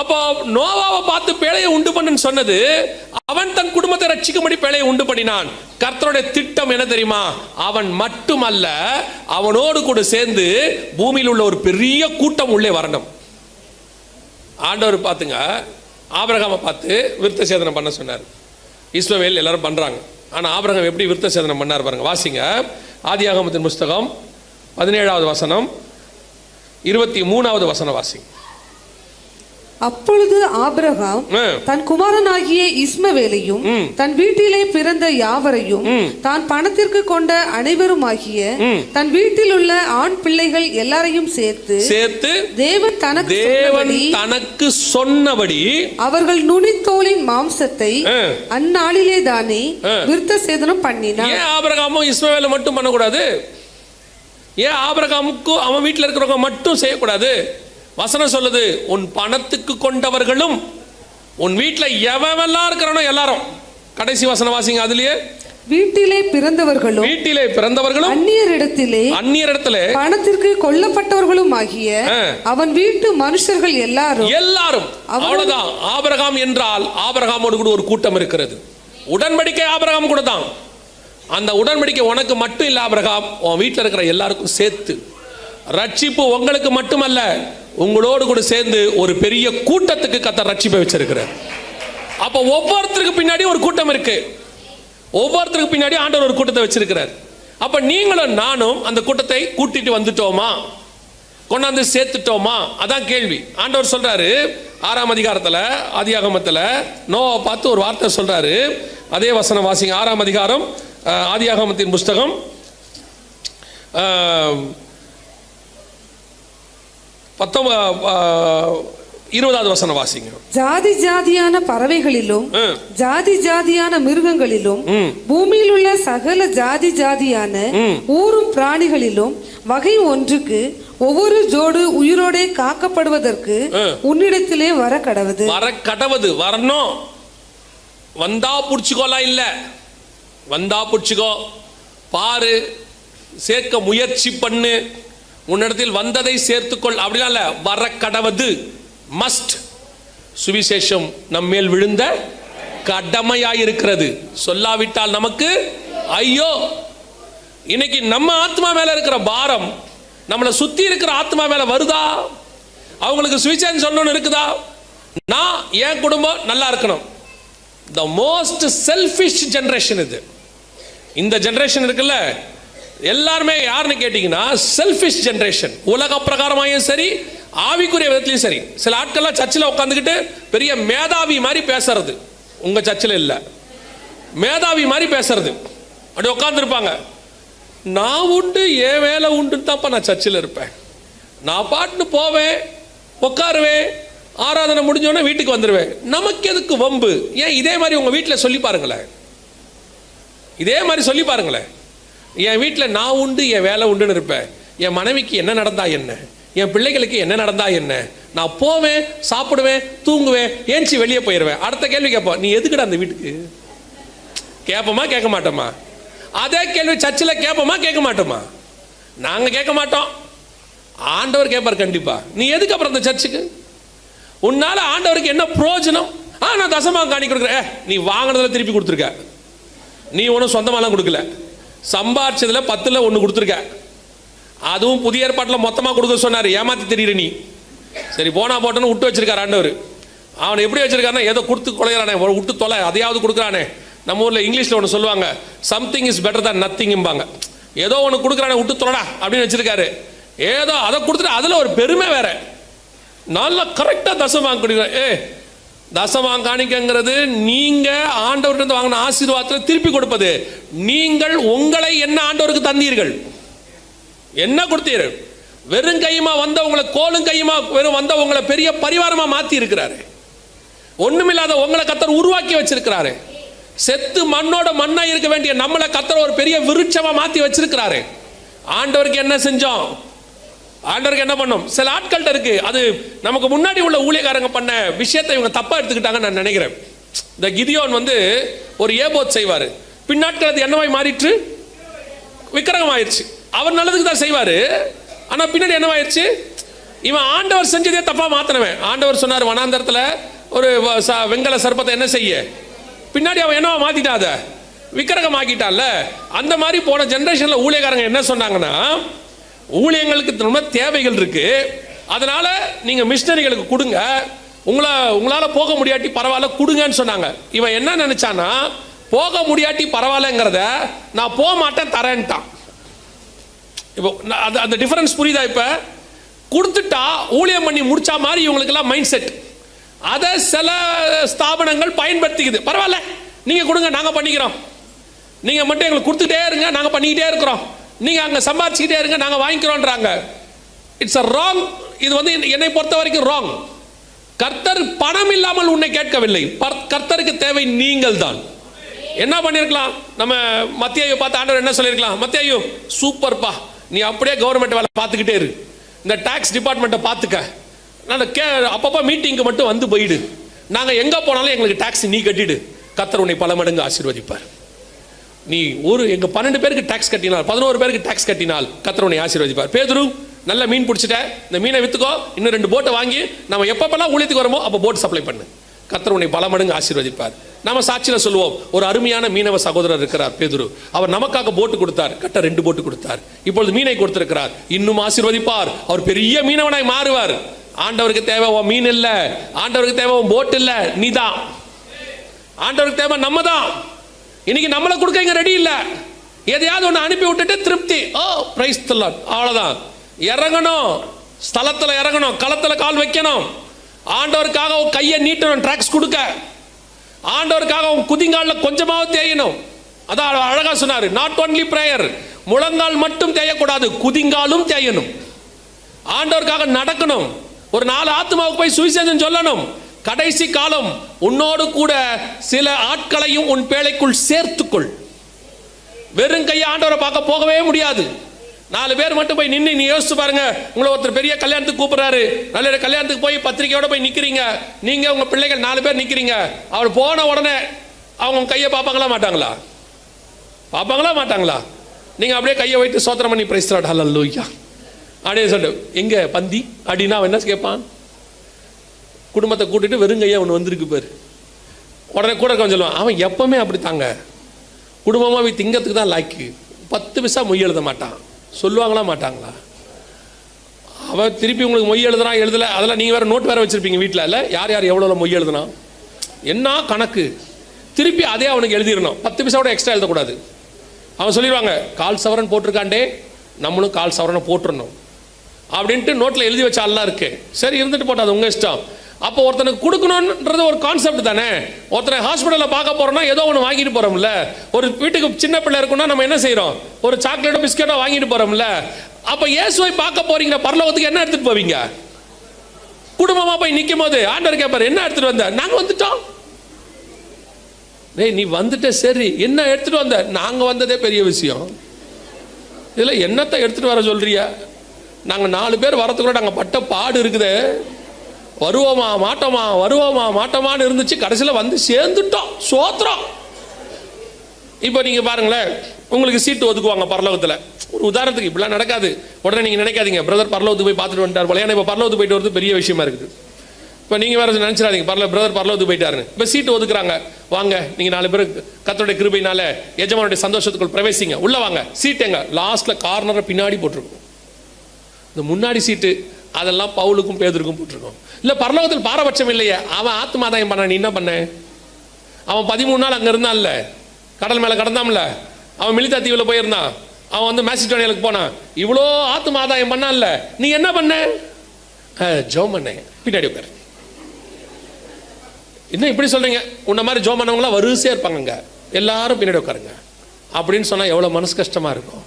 அப்போ நோவாவை பார்த்து பேழையை உண்டு பண்ணுன்னு சொன்னது, அவன் தன் குடும்பத்தை ரட்சிக்கும்படி பேழையை உண்டு பண்ணினான். கர்த்தருடைய திட்டம் என்ன தெரியுமா? அவன் மட்டுமல்ல, அவனோடு கூட சேர்ந்து பூமியில் உள்ள ஒரு பெரிய கூட்டம் உள்ளே வரணும். ஆண்டவர் பார்த்துங்க, ஆபிரகாமை பார்த்து விருத்த சேதனம் பண்ண சொன்னார். இஸ்மவேல் எல்லாரும் பண்ணுறாங்க. ஆனால் ஆபிரகாம் எப்படி விருத்த சேதனம் பண்ணார் பாருங்க. வாசிங்க, ஆதியாகமத்தின் புஸ்தகம் 17வது வசனம் 23வது வசனம் வாசிங்க. அப்பொழுது ஆபிரகாம் தன் குமாரனாகிய இஸ்மவேலையும் தன் வீட்டிலே பிறந்த யாவரையும் தான் பணத்திற்கு கொண்ட அனைவருமாகிய தன் வீட்டில் உள்ள ஆண் பிள்ளைகள் எல்லாரையும் சேர்த்து தேவன் தனக்கு சொன்னபடி அவர்கள் நுனித்தோலின் மாம்சத்தை அந்நாளிலே தானே விருத்த சேதனம் பண்ணினார். ஏன் ஆபிரகாமும் இஸ்மவேலை மட்டும் பண்ணக்கூடாது? ஏன் ஆபிரகாமுக்கும் அவன் வீட்டில் இருக்கிறவங்க மட்டும் செய்யக்கூடாது? வசனம் சொல்லுது, உன் பணத்துக்கு கொண்டவர்களும் உன் வீட்டில் எவெல்லாம் இருக்கிறானோ எல்லாரும். கடைசி வசனம் வாசிங்க. அதுலயே வீட்டிலே பிறந்தவர்களும் அந்நியரிடத்திலே பணத்திற்கு கொல்லப்பட்டவர்களும் ஆகிய அவன் வீட்டு மனுஷர்கள் எல்லாரும். அவ்வளவுதான். ஆபிரகாம் என்றால் ஆபிரகாமோடு கூட ஒரு கூட்டம் இருக்கிறது. உடன்படிக்கை ஆபிரகாம் கூட தான். அந்த உடன்படிக்கை உனக்கு மட்டும் இல்ல ஆபிரகாம், உன் வீட்டில் இருக்கிற எல்லாருக்கும் சேர்த்து. ரட்சிப்பு உங்களுக்கு மட்டுமல்ல, உங்களோடு கூட சேர்ந்து ஒரு பெரிய கூட்டத்துக்கு கர்த்தர் ரட்சிப்பை வச்சிருக்கிறார். அப்ப ஒவ்வொருத்தருக்கு பின்னாடி ஒரு கூட்டம் இருக்கு. ஒவ்வொருத்தருக்கு பின்னாடி ஆண்டவர் ஒரு கூட்டத்தை வச்சிருக்கிறார். அப்ப நீங்களும் நானும் அந்த கூட்டத்தை கூட்டிட்டு வந்துட்டோமா, கொண்டாந்து சேர்த்துட்டோமா? அதான் கேள்வி. ஆண்டவர் சொல்றாரு 6ஆம் அதிகாரத்துல, ஆதியாகமத்துல நோவா பார்த்து ஒரு வார்த்தை சொல்றாரு. அதே வசனம் வாசிங்க. 6ஆம் அதிகாரம் ஆதியாகமத்தின் புஸ்தகம் 20வது வசனம் வாசிங்க. ஜாதி ஜாதியான பறவைகளிலும் ஜாதி ஜாதியான மிருகங்களிலும் பூமியில் உள்ள சகல ஜாதி ஜாதியான ஊரும் பிராணிகளிலும் வகை ஒன்றுக்கு ஒவ்வொரு ஜோடு உயிரோடே காக்கப்படுவதற்கு உன்னிடத்திலே வர கடவது. வரணும். வந்தா புடிச்சுக்கோலாம் இல்ல, வந்தா புடிச்சுக்கோ, பாரு, சேர்க்க முயற்சி பண்ணு, உன்னிடத்தில் வந்ததை சேர்த்துக்கொள், அப்படிலாம் இல்ல, வர கடவது. மஸ்ட். சுவிசேஷம் நம்மேல் விழுந்த கடமையாயிருக்கிறது. சொல்லாவிட்டால் நமக்கு ஐயோ. இன்னைக்கு நம்ம ஆத்மா மேல இருக்கிற பாரம் நம்மளை சுத்தி இருக்கிற ஆத்மா மேல வருதா? அவங்களுக்கு சுவிசேஷம் சொல்லணும்னு இருக்குதா? நான் என் குடும்பம் நல்லா இருக்கணும். த மோஸ்ட் செல்ஃபிஷ் ஜெனரேஷன் இது. இந்த ஜெனரேஷன் இருக்குல்ல, எல்லாருமே யாருன்னு கேட்டீங்கன்னா செல்ஃபிஷ் ஜெனரேஷன். உலக பிரகாரமாயும் சரி, ஆவிக்குரிய விதத்திலையும் சரி. சில ஆட்கள்லாம் சர்ச்சில் உட்காந்துக்கிட்டு பெரிய மேதாவி மாதிரி பேசுறது. உங்க சர்ச்சில் இல்லை, மேதாவி மாதிரி பேசுறது. அப்படி உட்காந்துருப்பாங்க. நான் உண்டு, என் வேலை உண்டுன்னு தான்ப்பா நான் சர்ச்சில் இருப்பேன். நான் பாட்டுன்னு போவேன், உட்காருவேன், ஆராதனை முடிஞ்சோடனே வீட்டுக்கு வந்துடுவேன். நமக்கு எதுக்கு வம்பு? ஏன் இதே மாதிரி உங்க வீட்டில் சொல்லி பாருங்களேன். இதே மாதிரி சொல்லி பாருங்களேன். என் வீட்டில் நான் உண்டு, என் வேலை உண்டுன்னு இருப்பேன். என் மனைவிக்கு என்ன நடந்தா என்ன, என் பிள்ளைகளுக்கு என்ன நடந்தா என்ன, நான் போவேன், சாப்பிடுவேன், தூங்குவேன், ஏஞ்சி வெளியே போயிடுவேன். அடுத்த கேள்வி கேட்போம், நீ எதுக்குடா அந்த வீட்டுக்கு? கேட்போமா கேட்க மாட்டோமா? அதே கேள்வி சர்ச்சில் கேட்போமா கேட்க மாட்டோமா? நாங்கள் கேட்க மாட்டோம், ஆண்டவர் கேட்பார் கண்டிப்பா. நீ எதுக்கு அப்புறம் அந்த சர்ச்சுக்கு? உன்னால ஆண்டவருக்கு என்ன பிரயோஜனம்? நான் தசமாக காணி கொடுக்குறேன். நீ வாங்கினதுல திருப்பி கொடுத்துருக்க, நீ ஒன்றும் சொந்தமாலாம் கொடுக்கல, சம்பாரிச்சதுல 10ல் 1 கொடுத்துருக்க. அதுவும் புதிய ஏற்பாட்டில் மொத்தமாக கொடுக்க சொன்னார். ஏமாத்தி தெரியுற நீ. சரி போனா போட்டோன்னு விட்டு வச்சிருக்காரு ஆண்டவர். அவனை எப்படி வச்சிருக்காருன்னா, ஏதோ கொடுத்து கொலைகிறானே, விட்டு தொலை, அதையாவது கொடுக்குறானே. நம்ம ஊரில் இங்கிலீஷில் ஒன்று சொல்லுவாங்க, சம்திங் இஸ் பெட்டர் தான் நத்திங்பாங்க. ஏதோ ஒன்று கொடுக்குறானே, விட்டு தொலைடா அப்படின்னு வச்சிருக்காரு. ஏதோ அதை கொடுத்துட்டு அதில் ஒரு பெருமை வேற. நல்லா கரெக்டாக தசமாங்க கொடுக்குறேன். தசமாங்க காணிக்கங்கிறது நீங்க ஆண்டவர்கிட்ட வாங்கின ஆசீர்வாதத்தில் திருப்பி கொடுப்பது. நீங்கள் உங்களை என்ன ஆண்டவருக்கு தந்தீர்கள், என்ன கொடுத்தீர்கள்? வெறும் கையுமா வந்தவங்களை, கோலும் கையுமா வெறும் வந்தவங்களை பெரிய பரிவாரமா மாத்தி இருக்கிறாரு. ஒண்ணுமில்லாத உங்களை கர்த்தர் உருவாக்கி வச்சிருக்கிறாரு. செத்து மண்ணோட மண்ணா இருக்க வேண்டிய நம்மளை கர்த்தர் ஒரு பெரிய விருட்சமா மாத்தி வச்சிருக்கிறாரு. ஆண்டவருக்கு என்ன செஞ்சோம்? ஆண்டவருக்கு என்ன பண்ணோம்? சில ஆட்கள்கிட்ட இருக்கு, அது நமக்கு முன்னாடி உள்ள ஊழியக்காரங்க பண்ண விஷயத்தை இவங்க தப்பா எடுத்துக்கிட்டாங்கன்னு நான் நினைக்கிறேன். இந்த கிதியோன் ஒரு ஏபோத் செய்வாரு, பின்னாட்கள் அது என்னவாய் மாறிற்று? விக்கிரகம் ஆயிடுச்சு. அவர் நல்லதுக்கு தான் செய்வாரு, ஆனா பின்னாடி என்னவாயிருச்சு? இவன் ஆண்டவர் செஞ்சதே தப்பா மாத்தினவன். ஆண்டவர் சொன்னார் வனாந்தரத்துல ஒரு வெங்கல சர்ப்பத்தை என்ன செய்ய, பின்னாடி அவன் என்னவா மாத்திட்டாத, விக்கிரகம் ஆக்கிட்டான்ல. அந்த மாதிரி போன ஜெனரேஷன்ல ஊழியக்காரங்க என்ன சொன்னாங்கன்னா, ஊழியங்களுக்கு ரொம்ப தேவைகள் இருக்கு, அதனால நீங்க மிஷனரிகளுக்கு கொடுங்க, உங்களால் போக முடியாட்டி பரவாயில்ல கொடுங்கன்னு சொன்னாங்க. இவன் என்ன நினைச்சானா, போக முடியாட்டி பரவாயில்லங்கிறத நான் போக மாட்டேன் தரேன்ட்டான். இப்போ அந்த டிஃபரன்ஸ் புரியுதா? இப்போ கொடுத்துட்டா ஊழியம் பண்ணி முடிச்சா மாதிரி இவங்களுக்கெல்லாம் மைண்ட் செட். அதை சில ஸ்தாபனங்கள் பயன்படுத்திக்குது. பரவாயில்ல நீங்கள் கொடுங்க, நாங்கள் பண்ணிக்கிறோம், நீங்கள் மட்டும் எங்களுக்கு கொடுத்துட்டே இருங்க, நாங்கள் பண்ணிக்கிட்டே இருக்கிறோம், நீங்கள் அங்கே சம்பாதிச்சுக்கிட்டே இருங்க, நாங்கள் வாங்கிக்கிறோன்றாங்க. It's a wrong. இது வந்து என்னை பொறுத்த வரைக்கும் ராங். கர்த்தர் பணம் இல்லாமல் உன்னை கேட்கவில்லை. கர்த்தருக்கு தேவை நீங்கள் தான். என்ன பண்ணியிருக்கலாம்? நம்ம மத்தியாயு பார்த்து ஆண்டவர் என்ன சொல்லியிருக்கலாம்? மத்தியாயு சூப்பர்ப்பா, நீ அப்படியே கவர்மெண்ட் வேலை பார்த்துக்கிட்டே இரு, இந்த டாக்ஸ் டிபார்ட்மெண்ட்டை பார்த்துக்க, நான் அப்பப்போ மீட்டிங்க்கு மட்டும் வந்து போயிடு, நாங்கள் எங்கே போனாலும் எங்களுக்கு டாக்ஸ் நீ கட்டிடு, கர்த்தர் உன்னை பல மடங்கு ஆசீர்வதிப்பார். நீ எங்கள் 12 பேருக்கு டாக்ஸ் கட்டினால், 11 பேருக்கு டாக்ஸ் கட்டினால் கர்த்தர் உன்னை ஆசீர்வதிப்பார். பேதுரு, நல்ல மீன் பிடிச்சிட்ட, இந்த மீனை வித்துக்கோ, இன்னும் 2 போட்டை வாங்கி நம்ம எப்பப்பெல்லாம் ஊழியத்துக்கு வரமோ அப்போ போட் சப்ளை பண்ணு, கர்த்தர் உன்னை பல மடங்கு ஆசீர்வதிப்பார். நம்ம சாட்சியில் சொல்லுவோம், ஒரு அருமையான மீனவ சகோதரர் இருக்கிறார் பேதுரு, அவர் நமக்காக போட்டு கொடுத்தார், கட்ட 2 போட்டு கொடுத்தார், இப்பொழுது மீனை கொடுத்திருக்கிறார், இன்னும் ஆசீர்வதிப்பார், அவர் பெரிய மீனவனாய் மாறுவார். ஆண்டவருக்கு தேவை உன் மீன் இல்லை, ஆண்டவருக்கு தேவை உன் போட் இல்லை, நீதான். ஆண்டவருக்கு தேவை நம்ம தான். இன்னைக்கு நம்மளை கொடுக்க இங்க ரெடி இல்லை. எதையாவது ஒன்று அனுப்பி விட்டுட்டு திருப்தி, ஓ பிரைஸ் தி லார்ட், அவ்வளோதான். இறங்கணும், ஸ்தலத்தில் இறங்கணும், களத்தில் கால் வைக்கணும், ஆண்டவருக்காக உன் கையை நீட்டணும், ட்ராக்ஸ் கொடுக்க, ஆண்டவருக்காக உன் குதிங்காலில் கொஞ்சமாவது தேயணும். அதான் அழகா சொன்னார், நாட் ஒன்லி பிரேயர், முழங்கால் மட்டும் தேயக்கூடாது, குதிங்காலும் தேயணும். ஆண்டவருக்காக நடக்கணும், ஒரு 4 ஆத்மாவுக்கு போய் சுவிசேஷம் சொல்லணும். கடைசி காலம் உன்னோடு கூட சில ஆட்களையும் உன் பேழைக்குள் சேர்த்துக்கொள். வெறும் கையை ஆண்டவரை பார்க்க போகவே முடியாது. 4 பேர் மட்டும் போய் நின்று, நீ யோசிச்சு பாருங்க, உங்களை ஒருத்தர் பெரிய கல்யாணத்துக்கு கூப்பிடுறாரு, நல்ல கல்யாணத்துக்கு போய் பத்திரிக்கையோட போய் நிற்கிறீங்க, நீங்க உங்க பிள்ளைகள் 4 பேர் நிற்கிறீங்க, அவர் போன உடனே அவங்க கையை பார்ப்பாங்களா மாட்டாங்களா? பார்ப்பாங்களா மாட்டாங்களா? நீங்க அப்படியே கையை வைத்து சோத்திரம் பண்ணி பிரைஸ் தி லார்ட் ஹல்லேலூயா அப்படியே சொல்லு, எங்க பந்தி அப்படின்னா அவன் என்ன கேட்பான்? குடும்பத்தை கூட்டிட்டு வெறுங்கையா ஒன்று வந்திருக்கு பேர், உடனே கூட கொஞ்சம் சொல்லுவான், அவன் எப்பவுமே அப்படி தாங்க, குடும்பமாக போய் திங்கத்துக்கு தான் லாய்க்கு, 10 பைசா மொய் எழுத மாட்டான். சொல்லுவாங்களா மாட்டாங்களா? அவன் திருப்பி உங்களுக்கு மொய் எழுதுறான், எழுதலை, அதெல்லாம் நீங்கள் வேறு நோட் வேறு வச்சுருப்பீங்க வீட்டில், இல்லை யார் யார் எவ்வளோ மொய் எழுதுனா என்ன கணக்கு, திருப்பி அதே அவனுக்கு எழுதிடணும், 10 பைசாவோட எக்ஸ்ட்ரா எழுதக்கூடாது. அவன் சொல்லிடுவாங்க, 1/4 சவரன் போட்டிருக்காண்டே, நம்மளும் 1/4 சவரனை போட்டுடணும் அப்படின்ட்டு நோட்டில் எழுதி வச்ச ஆள்லாம் இருக்கு. சரி இருந்துட்டு போட்டாது உங்கள் இஷ்டம். அப்போ ஒருத்தனுக்கு கொடுக்கணுன்றது ஒரு கான்செப்ட் தானே. ஒருத்தனை ஹாஸ்பிட்டலில் பார்க்க போகிறோம்னா ஏதோ ஒன்று வாங்கிட்டு போகிறோம்ல. ஒரு வீட்டுக்கு சின்ன பிள்ளை இருக்குன்னா நம்ம என்ன செய்கிறோம்? ஒரு சாக்லேட்டோ பிஸ்கெட்டோ வாங்கிட்டு போகிறோம்ல. அப்போ இயேசுவை பார்க்க போறீங்க, பரலோகத்துக்கு என்ன எடுத்துகிட்டு போவீங்க? குடும்பமாக போய் நிற்கும் போது ஆண்டவர் கேட்பார், என்ன எடுத்துகிட்டு வந்த? நாங்கள் வந்துட்டோம். டேய் நீ வந்துட்ட, சரி என்ன எடுத்துகிட்டு வந்த? நாங்கள் வந்ததே பெரிய விஷயம், இதில் என்னத்தை எடுத்துகிட்டு வர சொல்கிறியா? நாங்கள் 4 பேர் வரத்துக்குள்ள நாங்கள் பட்ட பாடு இருக்குது, வருவோமா மாட்டோமா வருவோமா மாட்டோமான்னு இருந்துச்சு, கடைசியில் வந்து சேர்ந்துட்டோம், சோத்திரம். இப்போ நீங்கள் பாருங்களேன், உங்களுக்கு சீட்டு ஒதுக்குவாங்க பரலோகத்தில். ஒரு உதாரணத்துக்கு இப்படிலாம் நடக்காது. உடனே நீங்கள் நினைக்காதீங்க பிரதர் பரலோகத்துக்கு போய் பார்த்துட்டு வந்துட்டார் போல. ஏன்னா இப்போ பரலோகத்துக்கு போயிட்டு வரது பெரிய விஷயமா இருக்குது. இப்போ நீங்கள் வேறு நினச்சிடாதீங்க பிரதர் பரலோகத்துக்கு போயிட்டாருன்னு. இப்போ சீட்டு ஒதுக்குறாங்க, வாங்க நீங்கள் 4 பேர் கர்த்தருடைய கிருபையினால எஜமானுடைய சந்தோஷத்துக்குள் பிரவேசிங்க, உள்ள வாங்க. சீட் எங்க? லாஸ்ட்டில் கார்னரை பின்னாடி போட்டிருக்கும். இந்த முன்னாடி சீட்டு அதெல்லாம் பவுலுக்கும் பேதுருக்கும் போட்டிருக்கோம். இல்லை பரலோகத்தில் பாரபட்சம் இல்லையே, அவன் ஆத்மாதாயம் பண்ண, நீ என்ன பண்ண? அவன் 13 நாள் அங்கே இருந்தான்ல, கடல் மேலே கடந்தான்ல, அவன் மிலிதா தீவில் போயிருந்தான், அவன் வந்து மேசிடோனியாவுக்கு போனான், இவ்வளோ ஆத்மாதாயம் பண்ணான்ல, நீ என்ன பண்ண? ஜோம் பண்ண. பின்னாடி உட்காரு. இன்னும் இப்படி சொல்றீங்க, உன்ன மாதிரி ஜோம் பண்ணவங்களாம் வரிசையாக இருப்பாங்க, எல்லாரும் பின்னாடி உட்காருங்க அப்படின்னு சொன்னால் எவ்வளோ மனசு கஷ்டமாக இருக்கும்.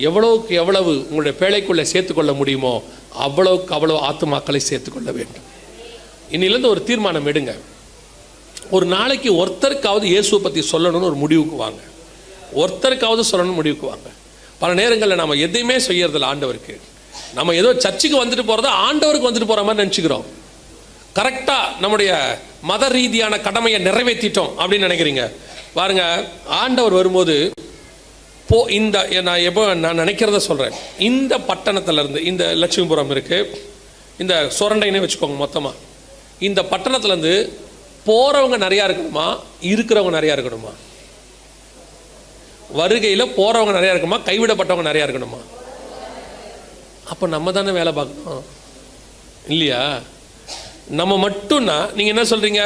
எவ்வளவுக்கு எவ்வளவு உங்களுடைய பேழைக்குள்ளே சேர்த்துக்கொள்ள முடியுமோ அவ்வளவுக்கு அவ்வளோ ஆத்துமாக்களை சேர்த்துக்கொள்ள வேண்டும். இன்னிலேருந்து ஒரு தீர்மானம் எடுங்க, ஒரு நாளைக்கு ஒருத்தருக்காவது இயேசுவை பற்றி சொல்லணும்னு ஒரு முடிவுக்கு வாங்க. ஒருத்தருக்காவது சொல்லணும்னு முடிவுக்கு வாங்க. பல நேரங்களில் நம்ம எதையுமே செய்யறதில்ல ஆண்டவருக்கு. நம்ம ஏதோ சர்ச்சுக்கு வந்துட்டு போகிறத ஆண்டவருக்கு வந்துட்டு போகிற மாதிரி நினச்சிக்கிறோம். கரெக்டாக நம்முடைய மத ரீதியான கடமையை நிறைவேற்றிட்டோம் அப்படின்னு நினைக்கிறீங்க. பாருங்க, ஆண்டவர் வரும்போது இந்த நான் நினைக்கிறத சொல்கிறேன், இந்த பட்டணத்திலேருந்து, இந்த லட்சுமிபுரம் இருக்குது, இந்த சொரண்டைனே வச்சுக்கோங்க மொத்தமாக, இந்த பட்டணத்துலேருந்து போகிறவங்க நிறையா இருக்கணுமா, இருக்கிறவங்க நிறையா இருக்கணுமா? வருகையில் போகிறவங்க நிறையா இருக்கணுமா, கைவிடப்பட்டவங்க நிறையா இருக்கணுமா? அப்போ நம்ம தானே வேலை பார்க்கணும் இல்லையா? நம்ம மட்டும்னா நீங்கள் என்ன சொல்கிறீங்க?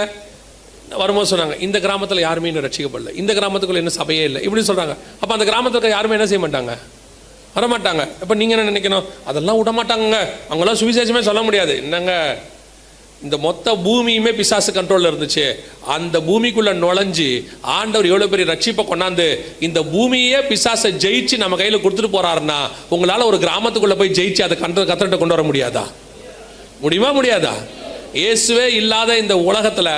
வரும்போது சொன்னாங்க, இந்த கிராமத்தில் யாருமே இன்னும் ரட்சிக்கப்படல, இந்த கிராமத்துக்குள்ள என்ன சபையே இல்லை, இப்படி சொல்கிறாங்க. அப்போ அந்த கிராமத்துக்கு யாருமே என்ன செய்ய மாட்டாங்க? வரமாட்டாங்க. இப்போ நீங்கள் என்ன நினைக்கணும்? அதெல்லாம் விட மாட்டாங்க, அவங்களாம் சுவிசேஷமே சொல்ல முடியாது. என்னங்க, இந்த மொத்த பூமியுமே பிசாசு கண்ட்ரோலில் இருந்துச்சு. அந்த பூமிக்குள்ள நுழைஞ்சு ஆண்டவர் எவ்வளோ பெரிய ரட்சிப்பை கொண்டாந்து இந்த பூமியே பிசாசை ஜெயிச்சு நம்ம கையில் கொடுத்துட்டு போறாருன்னா, உங்களால் ஒரு கிராமத்துக்குள்ள போய் ஜெயிச்சு அதை கத்தர்கிட்ட கொண்டு வர முடியாதா? முடியுமா? முடியாதா? இயேசுவே இல்லாத இந்த உலகத்தில்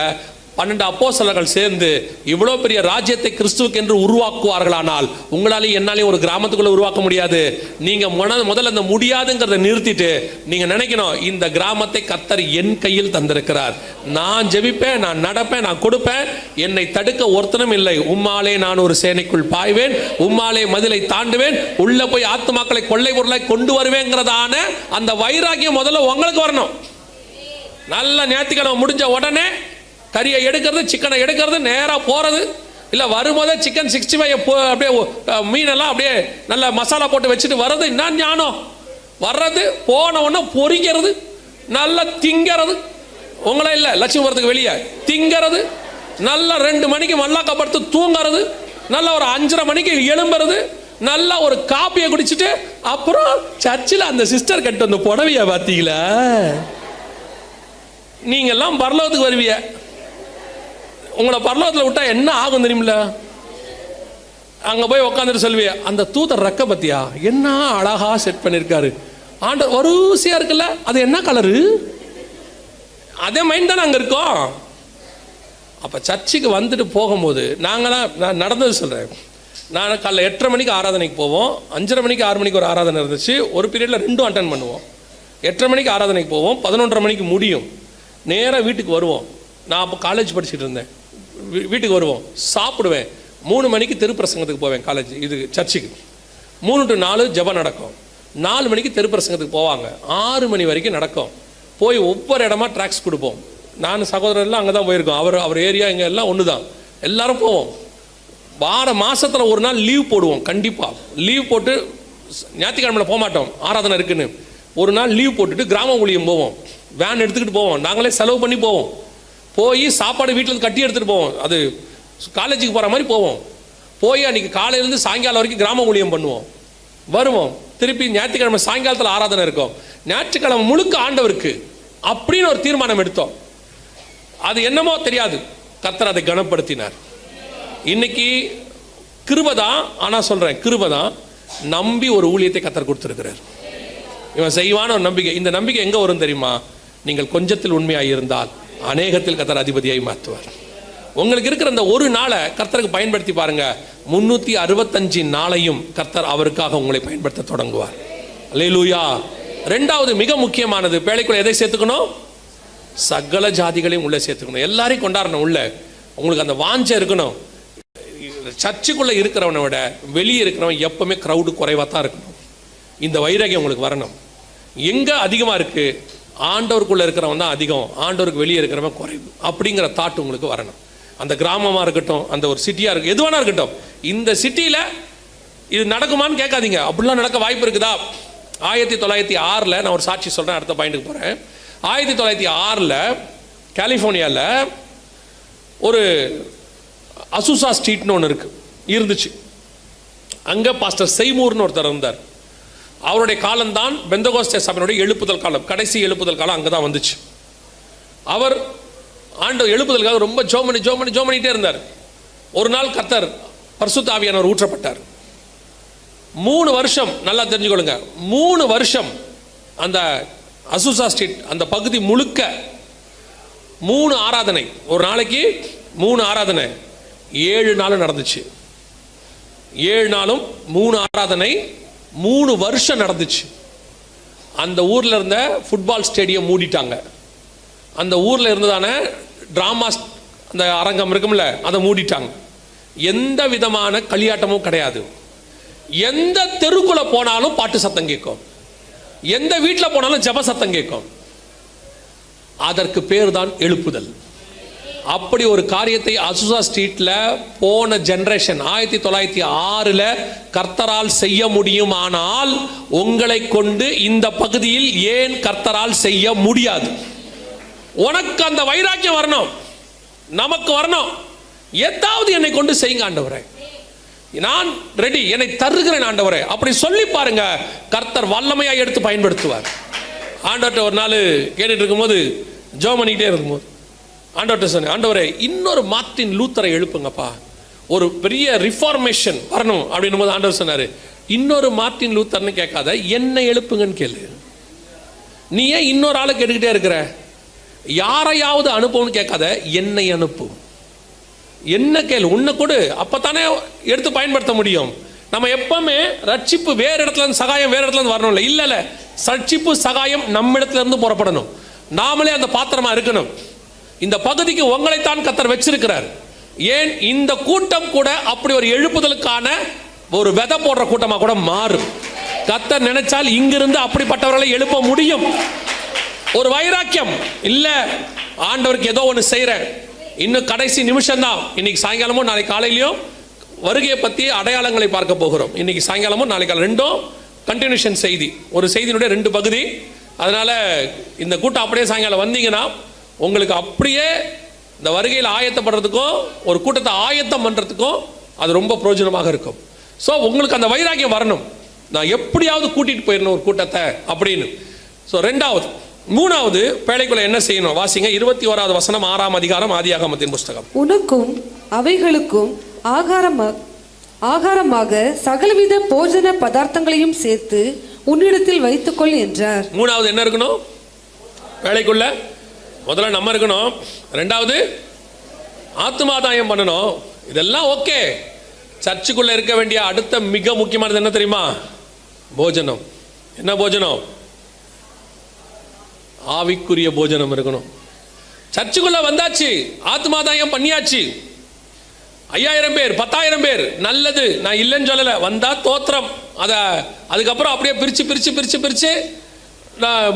12 அப்போஸ்தலர்கள் சேர்ந்து இவ்வளோ பெரிய ராஜ்யத்தை கிறிஸ்துவுக்கு என்று உருவாக்குவார்களானால், உங்களாலேயும் என்னாலையும் ஒரு கிராமத்துக்குள்ள உருவாக்க முடியாது. நீங்க முதல்ல இந்த முடியாதுங்கிறத நிறுத்திட்டு நீங்க நினைக்கணும், இந்த கிராமத்தை கர்த்தர் என் கையில் தந்திருக்கிறார். நான் ஜெபிப்பேன், நான் நடப்பேன், நான் கொடுப்பேன், என்னை தடுக்க ஒருத்தனும் இல்லை. உம்மாலே நான் ஒரு சேனைக்குள் பாய்வேன், உம்மாலே மதிலை தாண்டுவேன், உள்ள போய் ஆத்துமாக்களை கொள்ளை பொருளை கொண்டு வருவேங்கிறதான அந்த வைராக்கியம் முதல்ல உங்களுக்கு வரணும். நல்ல ஞாயிற்றுக்கிழமை முடிஞ்ச உடனே கறியை எடுக்கிறது, சிக்கனை எடுக்கிறது, நேராக போகிறது, இல்லை வரும்போதே சிக்கன் 65 அப்படியே மீனெல்லாம் அப்படியே நல்ல மசாலா போட்டு வச்சுட்டு வர்றது. என்ன ஞானம் வர்றது? போன உடனே பொரிக்கிறது, நல்லா திங்கிறது. உங்களே இல்லை, லட்சுமிபுரத்துக்கு வெளியே திங்கிறது, நல்லா 2 மணிக்கு மல்லாக்கப்படுத்து தூங்கிறது, நல்லா ஒரு 5:30 மணிக்கு எழும்புறது, நல்லா ஒரு காப்பியை குடிச்சிட்டு அப்புறம் சர்ச்சில் அந்த சிஸ்டர் கட்டு அந்த புடவையை பார்த்தீங்களா? நீங்கெல்லாம் பரலோகத்துக்கு வருவீங்க. உங்களை பரலோகத்தில் விட்டா என்ன ஆகும் தெரியுமில்ல? அங்கே போய் உட்காந்துட்டு சொல்லுவிய, அந்த தூதர் ரெக்க பத்தியா என்ன அழகா செட் பண்ணியிருக்காரு, ஆண்டவர் வரிசையா இருக்குல்ல, அது என்ன கலரு? அதே மைண்ட் தானே அங்கே இருக்கோம். அப்போ சர்ச்சுக்கு வந்துட்டு போகும்போது நாங்களாம், நான் நடந்தது சொல்கிறேன், நான் காலைல 8:30 மணிக்கு ஆராதனைக்கு போவோம், 5:30 மணிக்கு 6 மணிக்கு ஒரு ஆராதனை இருந்துச்சு, ஒரு பீரியடில் 2 அட்டன் பண்ணுவோம். 8:30 மணிக்கு ஆராதனைக்கு போவோம், 11:30 மணிக்கு முடியும், நேராக வீட்டுக்கு வருவோம். நான் அப்போ காலேஜ் படிச்சுட்டு இருந்தேன். வீட்டுக்கு வருவோம், சாப்பிடுவேன், 3 மணிக்கு திருப்பிரசங்கத்துக்கு போவேன், காலேஜ் இது சர்ச்சுக்கு. 3 to 4 ஜெபம் நடக்கும், 4 மணிக்கு திருப்பிரசங்கத்துக்கு போவாங்க, 6 மணி வரைக்கும் நடக்கும். போய் ஒவ்வொரு இடமா ட்ராக்ஸ் கொடுப்போம். நான் சகோதரர்லாம் அங்கே தான் போயிருக்கோம். அவர் ஏரியா இங்கே எல்லாம் ஒன்று தான், எல்லாரும் போவோம். மாதத்தில் ஒரு நாள் லீவ் போடுவோம், கண்டிப்பாக லீவ் போட்டு ஞாயிற்றுக்கிழமையில் போக மாட்டோம், ஆராதனை இருக்குன்னு. ஒரு நாள் லீவ் போட்டுட்டு கிராம ஊழியம் போவோம், வேன் எடுத்துக்கிட்டு போவோம், நாங்களே செலவு பண்ணி போவோம். போய் சாப்பாடு வீட்டில் கட்டி எடுத்துகிட்டு போவோம், அது காலேஜுக்கு போகிற மாதிரி போவோம். போய் அன்றைக்கி காலையிலேருந்து சாயங்காலம் வரைக்கும் கிராம ஊழியம் பண்ணுவோம், வருவோம். திருப்பி ஞாயிற்றுக்கிழமை சாயங்காலத்தில் ஆராதனை இருக்கும், ஞாயிற்றுக்கிழமை முழுக்க ஆண்டவருக்கு அப்படின்னு ஒரு தீர்மானம் எடுத்தோம். அது என்னமோ தெரியாது, கர்த்தர் அதை கனப்படுத்தினார். இன்னைக்கு கிருபைதான், ஆனால் சொல்கிறேன் கிருபைதான், நம்பி ஒரு ஊழியத்தை கர்த்தர் கொடுத்துருக்கிறார். இவன் செய்வான ஒரு நம்பிக்கை. இந்த நம்பிக்கை எங்கே வரும் தெரியுமா? நீங்கள் கொஞ்சத்தில் உண்மையாக இருந்தால் அநேகத்தில் கர்த்தர் அதிபதியாய் மாற்றுவார். உங்களுக்கு இருக்கிற அந்த ஒரு நாளை கர்த்தருக்கு பயன்படுத்தி பாருங்க, 365 நாளையும் கர்த்தர் அவருக்காக உங்களை பயன்படுத்த தொடங்குவார். அல்லேலூயா. 2வது மிக முக்கியமானது, பேழைக்குள்ள எதை சேர்த்துக்கணும்? சகல ஜாதிகளையும் உள்ள சேர்த்துக்கணும், எல்லாரையும் கொண்டாடணும் உள்ள. உங்களுக்கு அந்த வாஞ்சை இருக்கணும். சர்ச்சுக்குள்ள இருக்கிறவனை விட வெளியே இருக்கிறவன் எப்பவுமே க்ரௌடு குறைவாக தான் இருக்கணும். இந்த வைராகியம் உங்களுக்கு வரணும். எங்கே அதிகமாக இருக்குது? ஆண்டவருக்குள்ளே இருக்கிறவன் தான் அதிகம், ஆண்டவருக்கு வெளியே இருக்கிறவன் குறைவு, அப்படிங்கிற தாட் உங்களுக்கு வரணும். அந்த கிராமமாக இருக்கட்டும், அந்த ஒரு சிட்டியாக இருக்கும், எதுவானா இருக்கட்டும், இந்த சிட்டியில் இது நடக்குமான்னு கேட்காதீங்க. அப்படிலாம் நடக்க வாய்ப்பு இருக்குதா? 1906 நான் ஒரு சாட்சி சொல்கிறேன், அடுத்த பாயிண்ட்டுக்கு போகிறேன். 1906 கலிஃபோர்னியாவில் ஒரு அசுசா ஸ்ட்ரீட்னு ஒன்று இருந்துச்சு. அங்கே பாஸ்டர் செய்மூர்னு ஒருத்தர் இருந்தார். அவருடைய காலம்தான் பெந்தகோஸ்தே சபையினுடைய எழுப்புதல் காலம், கடைசி எழுப்புதல் காலம் அங்கே தான் வந்துச்சு. அவர் எழுப்புதலுக்காக ரொம்ப ஜெபம் பண்ணிட்டே இருந்தார். ஒரு நாள் கர்த்தர் பரிசுத்த ஆவியானவர் ஊற்றப்பட்டார். 3 வருஷம், நல்லா தெரிஞ்சுக்கொள்ளுங்க, 3 வருஷம் அந்த அசுசா ஸ்ட்ரீட் அந்த பகுதி முழுக்க 3 ஆராதனை, ஒரு நாளைக்கு 3 ஆராதனை, 7 நாளும் நடந்துச்சு. 7 நாளும் 3 ஆராதனை, 3 வருஷம் நடந்துச்சு. அந்த ஊரில் இருந்த ஃபுட்பால் ஸ்டேடியம் மூடிட்டாங்க. அந்த ஊரில் இருந்ததான ட்ராமா அந்த அரங்கம் இருக்கும்ல, அதை மூடிட்டாங்க. எந்த விதமான களியாட்டமும் கிடையாது. எந்த தெருக்குள்ள போனாலும் பாட்டு சத்தம் கேட்கும், எந்த வீட்டில் போனாலும் ஜெப சத்தம் கேட்கும். அதற்கு பேர் தான் எழுப்புதல். அப்படி ஒரு காரியத்தை அசுசா ஸ்ட்ரீட்ல போன ஜெனரேஷன் 1906 கர்த்தரால் செய்ய முடியுமானால் உங்களை கொண்டு இந்த பகுதியில் ஏன் கர்த்தரால் செய்ய முடியாது? உனக்கு அந்த வைராக்கியம் வரணும், நமக்கு வரணும். ஏதாவது என்னை கொண்டு செய்யுங்க ஆண்டவரே, நான் ரெடி, என்னை தருகிறேன் ஆண்டவரே. அப்படி சொல்லி பாருங்க, கர்த்தர் வல்லமையாக எடுத்து பயன்படுத்துவார். ஆண்டவர்கிட்ட ஒரு நாள் கேட்டுட்டு இருக்கும்போது, ஜெபம் பண்ணிக்கிட்டே இருக்கும்போது ஆண்டவர்கிட்ட சொன்னேன், ஆண்டவரே இன்னொரு மார்ட்டின் லூத்தரை எழுப்புங்கப்பா, ஒரு பெரிய ரிஃபார்மேஷன் வரணும் அப்படின்னும் போது ஆண்டவர் சொன்னார், இன்னொரு மார்ட்டின் லூத்தர்னு கேட்காத, என்னை எழுப்புங்கன்னு கேளு. நீ ஏன் இன்னொரு ஆளை கேட்டுக்கிட்டே இருக்கிற? யாரையாவது அனுப்புன்னு கேட்காத, என்னை அனுப்பு. என்ன கேளு, உன்னை கொடு, அப்பத்தானே எடுத்து பயன்படுத்த முடியும். நம்ம எப்பவுமே ரட்சிப்பு வேறு இடத்துல இருந்து, சகாயம் வேறு இடத்துல இருந்து வரணும் இல்லை, ரட்சிப்பு சகாயம் நம்ம இடத்துல இருந்து புறப்படணும். நாமளே அந்த பாத்திரமா இருக்கணும். இந்த பகுதிக்கு உங்களைத்தான் கர்த்தர் வச்சிருக்கிறார். ஏன் இந்த கூட்டம் கூட அப்படி ஒரு எழுப்புதலுக்கான ஒரு விதை போடுற கூட்டமா கூட மாறும். கர்த்தர் நினைச்சால் இங்கிருந்து அப்படிப்பட்டவர்களை எழுப்ப முடியும். ஒரு வைராக்கியம் இல்ல, ஆண்டவருக்கு ஏதோ ஒன்று செய்யறேன், இன்னும் கடைசி நிமிஷம் தான். இன்னைக்கு சாயங்காலமும் நாளைக்கு காலையிலையும் வருகையை பற்றி அடையாளங்களை பார்க்க போகிறோம். இன்னைக்கு சாயங்காலமும் நாளைக்கு ரெண்டும் கண்டினியூஷன் செய்தி, ஒரு செய்தியினுடைய 2 பகுதி. அதனால இந்த கூட்டம் அப்படியே சாயங்காலம் வந்தீங்கன்னா உங்களுக்கு அப்படியே இந்த வருகையில் ஆயத்தப்படுறதுக்கும் ஒரு கூட்டத்தை ஆயத்தம் பண்ணுறதுக்கும் அது ரொம்ப பிரயோஜனமாக இருக்கும். ஸோ உங்களுக்கு அந்த வைராக்கியம் வரணும், நான் எப்படியாவது கூட்டிகிட்டு போயிடணும் ஒரு கூட்டத்தை அப்படின்னு. ஸோ 2வது 3வது பேழைக்குள்ள என்ன செய்யணும்? வாசிங்க 21வது வசனம், 6ஆம் அதிகாரம், ஆதியாகமத்தின் புஸ்தகம். உனக்கும் அவைகளுக்கும் ஆகாரமாக சகலவித போஜன பதார்த்தங்களையும் சேர்த்து உன்னிடத்தில் வைத்துக்கொள் என்றார். 3வது என்ன இருக்கணும் பேழைக்குள்ள? முதல்ல நம்ம இருக்கணும். 2வது ஆத்துமாதாயம் பண்ணணும். இதெல்லாம் ஓகே. சர்ச்சுக்குள்ள இருக்க வேண்டிய அடுத்த மிக முக்கியமானது என்ன தெரியுமா? போஜனம். என்ன போஜனம்? ஆவிக்குரிய போஜனம் இருக்கணும். சர்ச்சுக்குள்ள வந்தாச்சு, ஆத்மாதாயம் பண்ணியாச்சு, 5000 பேர் 10,000 பேர், நல்லது, நான் இல்லைன்னு சொல்லல, வந்தா தோத்திரம். அதுக்கப்புறம் அப்படியே பிரிச்சு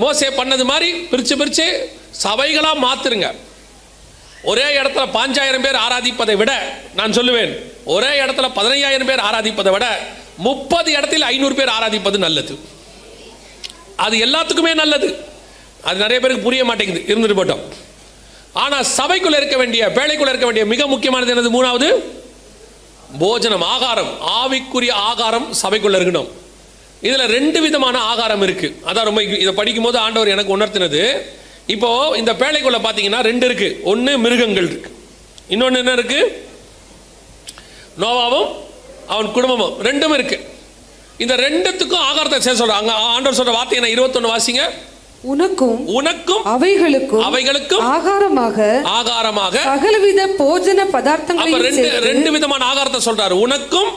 மோசே பண்ணது மாதிரி பிரிச்சு சபைகளா மாத்துருங்க. ஒரே இடத்துல 5000 பேர் ஆராதிப்பதை விட, நான் சொல்லுவேன், ஒரே இடத்துல 15,000 பேர் ஆராதிப்பதை விட 30 இடத்தில் 500 பேர் ஆராதிப்பது நல்லது. அது எல்லாத்துக்குமே நல்லது. அது நிறைய பேருக்கு புரிய மாட்டேங்குது, இருந்துட்டு போட்டோம். ஆனால் சபைக்குள்ள இருக்க வேண்டிய, பேழைக்குள்ள இருக்க வேண்டிய மிக முக்கியமானது என்னது? 3வது போஜனம், ஆகாரம். ஆவிக்குரிய ஆகாரம் சபைக்குள்ள இருக்கணும். இதுல 2 விதமான ஆகாரம் இருக்கு. அதான் ரொம்ப இதை படிக்கும் போது ஆண்டவர் எனக்கு உணர்த்தினது. இப்போ இந்த பேழைக்குள்ள பாத்தீங்கன்னா 2 இருக்கு. ஒன்னு மிருகங்கள் இருக்கு, இன்னொன்னு என்ன இருக்கு? நோவாவும் அவன் குடும்பமும், 2ம் இருக்கு. இந்த 2த்துக்கும் ஆகாரத்தை சேர்த்து சொல்றாங்க. ஆண்டவர் சொல்ற வார்த்தை என்ன? 21 வாசிங்க. உனக்கும் அவைகளுக்கும் ஆகாரமாக சகலவித போஜன பதார்த்தங்களையும் சேர்த்து. 2 விதமான ஆகாரத்தை சொல்றாரு. உனக்கும்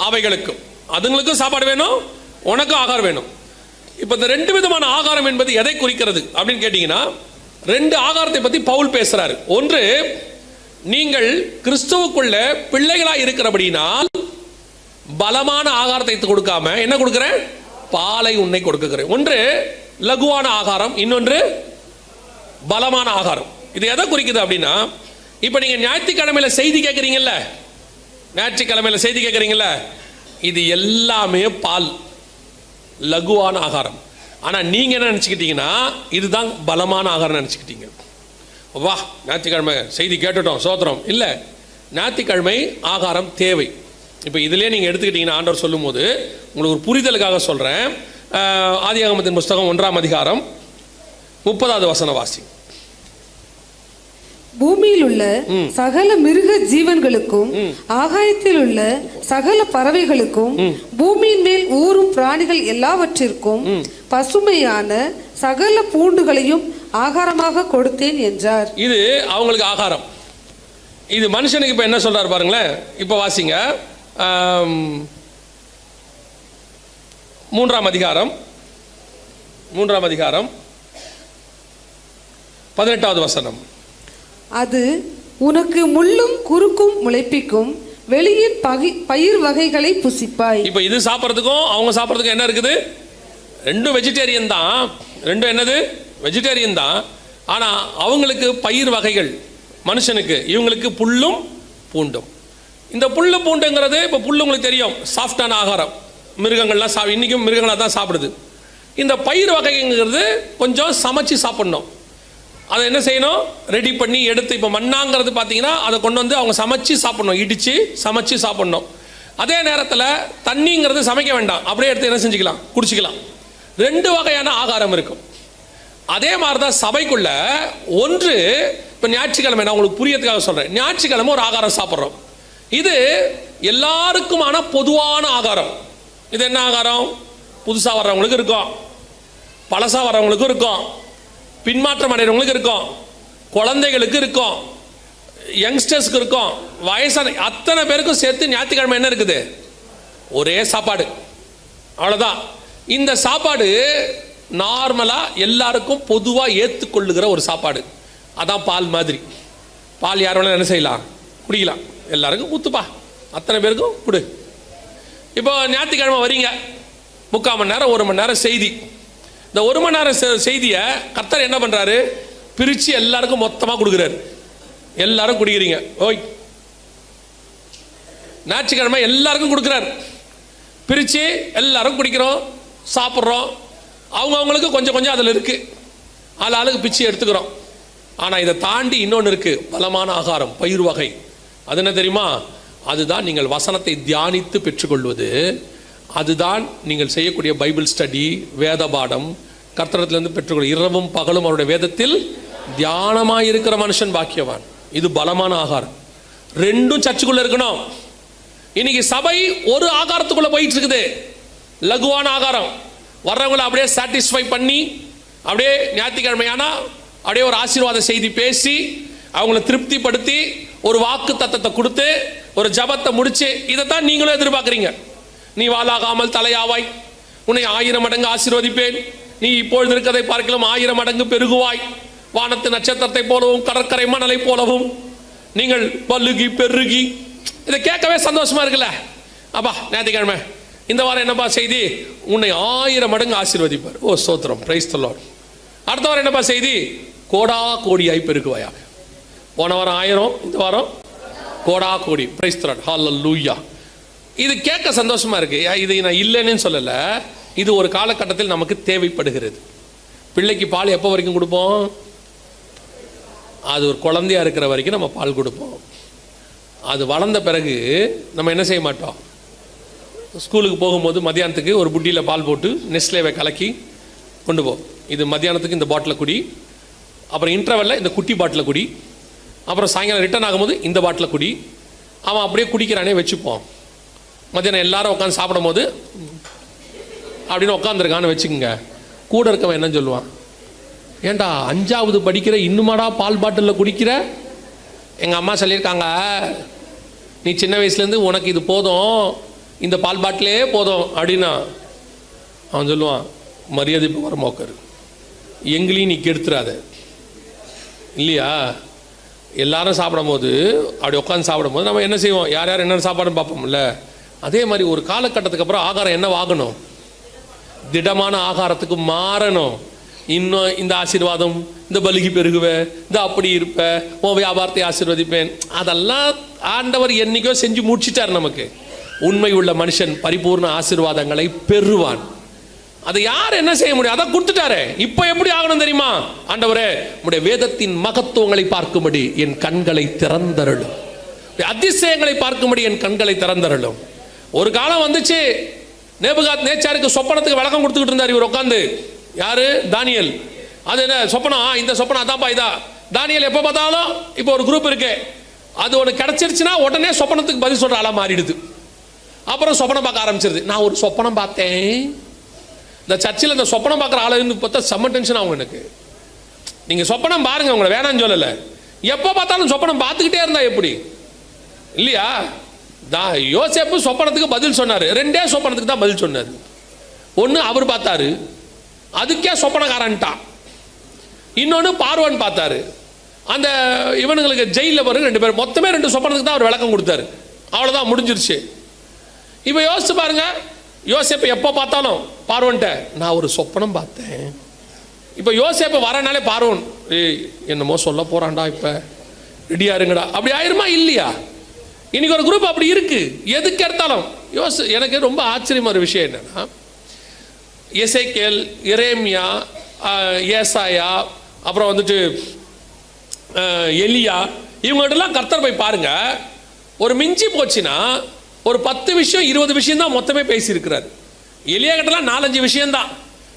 அவைகளுக்கும், அதுங்களுக்கும் சாப்பாடு வேணும், உனக்கும் ஆகாரம் வேணும். இப்ப இந்த 2 விதமான ஆகாரம் என்பது எதை குறிக்கிறது அப்படின்னு கேட்டீங்கன்னா, 2 ஆகாரத்தை பத்தி பவுல் பேசுறாரு. ஒன்று, நீங்கள் கிறிஸ்துவுக்குள்ள பிள்ளைகளா இருக்கிறபடினால் பலமான ஆகாரத்தை கொடுக்காம என்ன கொடுக்கிறேன்? பாலை உன்னை கொடுக்கிறேன். ஒன்று லகுவான ஆகாரம், இன்னொன்று பலமான ஆகாரம். இது எதை குறிக்குது அப்படின்னா, இப்ப நீங்க ஞாயிற்றுக்கிழமையில செய்தி கேட்கறீங்கல்ல, ஞாயிற்றுக்கிழமையில செய்தி கேட்கறீங்கல்ல, இது எல்லாமே பால், லகுவான ஆகாரம். ஆனா நீங்க என்ன நினைச்சுக்கிட்டீங்கன்னா, இதுதான் பலமான ஆகாரம் நினைச்சுக்கிட்டீங்க. வா, ஞாயிற்றுக்கிழமை செய்தி கேட்டுட்டோம், சோத்திரம். இல்லை, ஞாயிற்றுக்கிழமை ஆகாரம் தேவை. இப்போ இதிலே நீங்கள் எடுத்துக்கிட்டீங்கன்னா, ஆண்டவர் சொல்லும் போது உங்களுக்கு ஒரு புரிதலுக்காக சொல்கிறேன். ஆதியாகமத்தின் புஸ்தகம் 1ஆம் அதிகாரம் 30வது வசனம் வாசி. பூமியில் உள்ள சகல மிருக ஜீவன்களுக்கும், ஆகாயத்தில் உள்ள சகல பறவைகளுக்கும், பூமியின் மேல் ஊறும் பிராணிகள் எல்லாவற்றிற்கும் பசுமையான சகல பூண்டுகளையும் ஆகாரமாக கொடுத்தேன் என்றார். இது அவங்களுக்கு ஆகாரம். இது மனுஷனுக்கு இப்ப என்ன சொல்றாரு பாருங்களேன். இப்ப வாசிங்க 3ஆம் அதிகாரம் 18வது வசனம். அது உனக்கு முள்ளும் குறுக்கும் முளைப்பிக்கும் வெளியின் பயிர் வகைகளை புசிப்பாய். இப்ப இது சாப்பிட்றதுக்கும் அவங்க சாப்பிட்றதுக்கும் என்ன இருக்குது? 2 வெஜிடேரியன் தான். 2 என்னது? வெஜிடேரியன் தான். ஆனா அவங்களுக்கு பயிர் வகைகள், மனுஷனுக்கு, இவங்களுக்கு புல்லும் பூண்டும். இந்த புல்லு பூண்டுங்கிறது, இப்போ புல்லு உங்களுக்கு தெரியும், சாஃப்டான ஆகாரம். மிருகங்கள்லாம் இன்னைக்கும் மிருகங்களாக தான் சாப்பிடுது. இந்த பயிர் வகைங்கிறது கொஞ்சம் சமைச்சு சாப்பிடணும். அதை என்ன செய்யணும், ரெடி பண்ணி எடுத்து. இப்போ மண்ணாங்கிறது பார்த்தீங்கன்னா அதை கொண்டு வந்து அவங்க சமைச்சு சாப்பிடணும், இடித்து சமைச்சு சாப்பிடணும். அதே நேரத்தில் தண்ணிங்கிறது சமைக்க வேண்டாம், அப்படியே எடுத்து என்ன செஞ்சுக்கலாம், குடிச்சிக்கலாம். 2 வகையான ஆகாரம் இருக்கும். அதே மாதிரி தான் சபைக்குள்ள ஒன்று, இப்போ ஞாயிற்றுக்கிழமை, நான் உங்களுக்கு புரியறதுக்காக சொல்கிறேன், ஞாயிற்றுக்கிழமை ஒரு ஆகாரம் சாப்பிட்றோம். இது எல்லாருக்குமான பொதுவான ஆகாரம். இது என்ன ஆகாரம்? புதுசாக வர்றவங்களுக்கு இருக்கும், பழசாக வர்றவங்களுக்கும் இருக்கும், பின்மாற்றம் அடைகிறவங்களுக்கு இருக்கும், குழந்தைகளுக்கு இருக்கும், யங்ஸ்டர்ஸ்க்கு இருக்கும், வயசான அத்தனை பேருக்கும் சேர்த்து ஞாயிற்றுக்கிழமை என்ன இருக்குது, ஒரே சாப்பாடு, அவ்வளோதான். இந்த சாப்பாடு நார்மலாக எல்லாருக்கும் பொதுவாக ஏற்றுக்கொள்ளுகிற ஒரு சாப்பாடு. அதான் பால் மாதிரி. பால் யார் வேணாலும் என்ன செய்யலாம், குடிக்கலாம். எல்லாருக்கும் ஊற்றுப்பா, அத்தனை பேருக்கும் கொடு. இப்போ ஞாயிற்றுக்கிழமை வரீங்க, 3/4 மணி நேரம் 1 மணி நேரம் செய்தி. இந்த 1 மணி நேரம் செய்தியை கர்த்தர் என்ன பண்ணுறாரு, பிரித்து எல்லாருக்கும் மொத்தமாக கொடுக்குறாரு. எல்லாரும் குடிக்கிறீங்க. ஓய், ஞாயிற்றுக்கிழமை எல்லாருக்கும் கொடுக்குறாரு, பிரித்து எல்லாரும் குடிக்கிறோம், சாப்பிட்றோம். அவங்கவுங்களுக்கு கொஞ்சம் கொஞ்சம் அதில் இருக்குது, ஆளுக்கு பிச்சு எடுத்துக்கிறோம். ஆனால் இதை தாண்டி இன்னொன்று இருக்குது, பலமான ஆகாரம், பயிர் வகை. அது என்ன தெரியுமா? அதுதான் நீங்கள் வசனத்தை தியானித்து பெற்றுக்கொள்வது. அதுதான் நீங்கள் செய்யக்கூடிய பைபிள் ஸ்டடி, வேத பாடம், கர்த்தரத்திலிருந்து பெற்றுக்கொள்ள. இரவும் பகலும் அவருடைய வேதத்தில் தியானமாக இருக்கிற மனுஷன் பாக்கியவான். இது பலமான ஆகாரம். 2ம் சர்ச்சுக்குள்ள இருக்கணும். இன்னைக்கு சபை ஒரு ஆகாரத்துக்குள்ள போயிட்டு இருக்குது, லகுவான ஆகாரம். வர்றவங்களை அப்படியே சாட்டிஸ்ஃபை பண்ணி, அப்படியே ஞாயிற்றுக்கிழமையானா அப்படியே ஒரு ஆசீர்வாத செய்தி பேசி அவங்கள திருப்திப்படுத்தி ஒரு வாக்கு தத்தத்தை கொடுத்து ஒரு ஜபத்தை முடிச்சு, இதைத்தான் நீங்களும் எதிர்பார்க்குறீங்க. நீ வாளாகாமல் தலையாவாய், உன்னை 1000 மடங்கு ஆசீர்வதிப்பேன், நீ இப்பொழுது இருக்கிறதை பார்க்கலாம் 1000 மடங்கு பெருகுவாய், வானத்து நட்சத்திரத்தை போலவும் கடற்கரை மணலை போலவும் நீங்கள் பல்லுகி பெருகி. இதை கேட்கவே சந்தோஷமா இருக்குல்ல? அப்பா ஞாயிற்றுக்கிழமை இந்த வாரம் என்னப்பா செய்தி, உன்னை 1000 மடங்கு ஆசீர்வதிப்பார். ஓ ஸ்தோத்திரம், பிரைஸ் தி லார்ட். அடுத்த வாரம் என்னப்பா செய்தி, கோடா கோடியாய் பெருகுவாயா. போன வாரம் 1000, இந்த வாரம் கோடா கோடி, பிரைஸ் தி லார்ட், ஹல்லேலூயா. இது கேட்க சந்தோஷமா இருக்கு. இது நான் இல்லைன்னு சொல்லலை, இது ஒரு காலகட்டத்தில் நமக்கு தேவைப்படுகிறது. பிள்ளைக்கு பால் எப்போ வரைக்கும் கொடுப்போம்? அது ஒரு குழந்தையா இருக்கிற வரைக்கும் நம்ம பால் கொடுப்போம். அது வளர்ந்த பிறகு நம்ம என்ன செய்ய மாட்டோம், ஸ்கூலுக்கு போகும்போது மத்தியானத்துக்கு ஒரு புட்டியில் பால் போட்டு நெஸ்லேவை கலக்கி கொண்டு போ, இது மத்தியானத்துக்கு இந்த பாட்டில் குடி, அப்புறம் இன்டர்வெல்ல இந்த குட்டி பாட்டில் குடி, அப்புறம் சாயங்காலம் ரிட்டர்ன் ஆகும்போது இந்த பாட்டில் குடி. அவன் அப்படியே குடிக்கிறானே வச்சுப்போம். மத்தியானம் எல்லாரும் உட்காந்து சாப்பிடும் போது அப்படின்னு உட்காந்துருக்கான்னு வச்சுக்கோங்க. கூட இருக்கவன் என்ன சொல்லுவான், ஏண்டா 5வது படிக்கிற இன்னுமாடா பால் பாட்டிலில் குடிக்கிற? எங்கள் அம்மா சொல்லியிருக்காங்க, நீ சின்ன வயசுலேருந்து உனக்கு இது போதும், இந்த பால் பாட்டிலே போதும் அப்படின்னா. அவன் சொல்லுவான், மரியாதை வர மோக்கரு, எங்களையும் நீ கெடுத்துறாத இல்லையா. எல்லாரும் சாப்பிடும் போது அப்படி உட்காந்து சாப்பிடும் போது நம்ம என்ன செய்வோம், யார் யார் என்னென்ன சாப்பாடுன்னு பார்ப்போம்ல. அதே மாதிரி ஒரு காலகட்டத்துக்கு அப்புறம் ஆகாரம் என்ன ஆகணும், திடமான ஆகாரத்துக்கு மாறணும். இன்னும் இந்த ஆசீர்வாதம், இந்த பலுகி பெருகுவ, இந்த அப்படி இருப்ப, உன் வியாபாரத்தை ஆசீர்வதிப்பேன், அதெல்லாம் ஆண்டவர் என்னைக்கோ செஞ்சு முடிச்சிட்டார் நமக்கு. உண்மை உள்ள மனுஷன் பரிபூர்ண ஆசீர்வாதங்களை பெறுவான். அதை யார் என்ன செய்ய முடியும், அதை கொடுத்துட்டாரு. இப்போ எப்படி ஆகணும் தெரியுமா, ஆண்டவரே உடைய வேதத்தின் மகத்துவங்களை பார்க்கும்படி என் கண்களை திறந்தருளும், அதிசயங்களை பார்க்கும்படி என் கண்களை திறந்தருளும். ஒரு காலம் வந்துச்சு, நேபுகாத் நேச்சாருக்கு சொப்பனத்துக்கு விளக்கம் கொடுத்துக்கிட்டு இருந்தார் இவர் உட்காந்து. யாரு? தானியேல். அது என்ன சொப்பனம், இந்த சொப்பனம் அதான்ப்பா இதா. தானியேல் எப்போ பார்த்தாலும் இப்போ ஒரு குரூப் இருக்கு, அது ஒன்று கிடைச்சிருச்சுன்னா உடனே சொப்பனத்துக்கு பதில் சொல்ற ஆளா மாறிடுது. அப்புறம் சொப்பனம் பார்க்க ஆரம்பிச்சிருது. நான் ஒரு சொப்பனம் பார்த்தேன். இந்த சர்ச்சில் இந்த சொப்பனம் பார்க்குற ஆளுன்னு பார்த்தா செம்ம டென்ஷன் ஆகும் எனக்கு. நீங்கள் சொப்பனம் பாருங்க, உங்களை வேணான்னு சொல்லலை, எப்போ பார்த்தாலும் சொப்பனம் பார்த்துக்கிட்டே இருந்தா எப்படி இல்லையா? யோசேப்பு சொப்பனத்துக்கு பதில் சொன்னார், 2 சொப்பனத்துக்கு தான் பதில் சொன்னார். ஒன்று அவர் பார்த்தாரு, அதுக்கே சொப்பனக்காரன்ட்டான். இன்னொன்று பார்வன் பார்த்தாரு, அந்த இவனுங்களுக்கு ஜெயிலில் வரும் 2 பேர், மொத்தமே 2 சொப்பனத்துக்கு தான் அவர் விளக்கம் கொடுத்தாரு. அவ்வளோதான், முடிஞ்சிருச்சு. இப்போ யோசிச்சு பாருங்க, யோசேப்பு எப்போ பார்த்தாலும் பார்வன்ட்ட நான் ஒரு சொப்பனம் பார்த்தேன். இப்போ யோசேப்பு வரனாலே பார்வன் என்னமோ சொல்ல போறான்டா, இப்போ ரெடியா இருங்கடா, அப்படி ஆயிருமா இல்லையா? இன்னைக்கு ஒரு குரூப் அப்படி இருக்கு, எதுக்கு எடுத்தாலும் எனக்கு ரொம்ப ஆச்சரியமான ஒரு விஷயம் என்னன்னா, எசேக்கியேல், எரேமியா, ஏசாயா, அப்புறம் வந்துட்டு எலியா, இவங்கள்ட்டெல்லாம் கர்த்தர் போய் பாருங்க, ஒரு மிஞ்சி போச்சுன்னா ஒரு 10 விஷயம் 20 விஷயம் தான் மொத்தமே பேசியிருக்கிறார். எலியா கிட்டலாம் 4-5 விஷயம்தான்.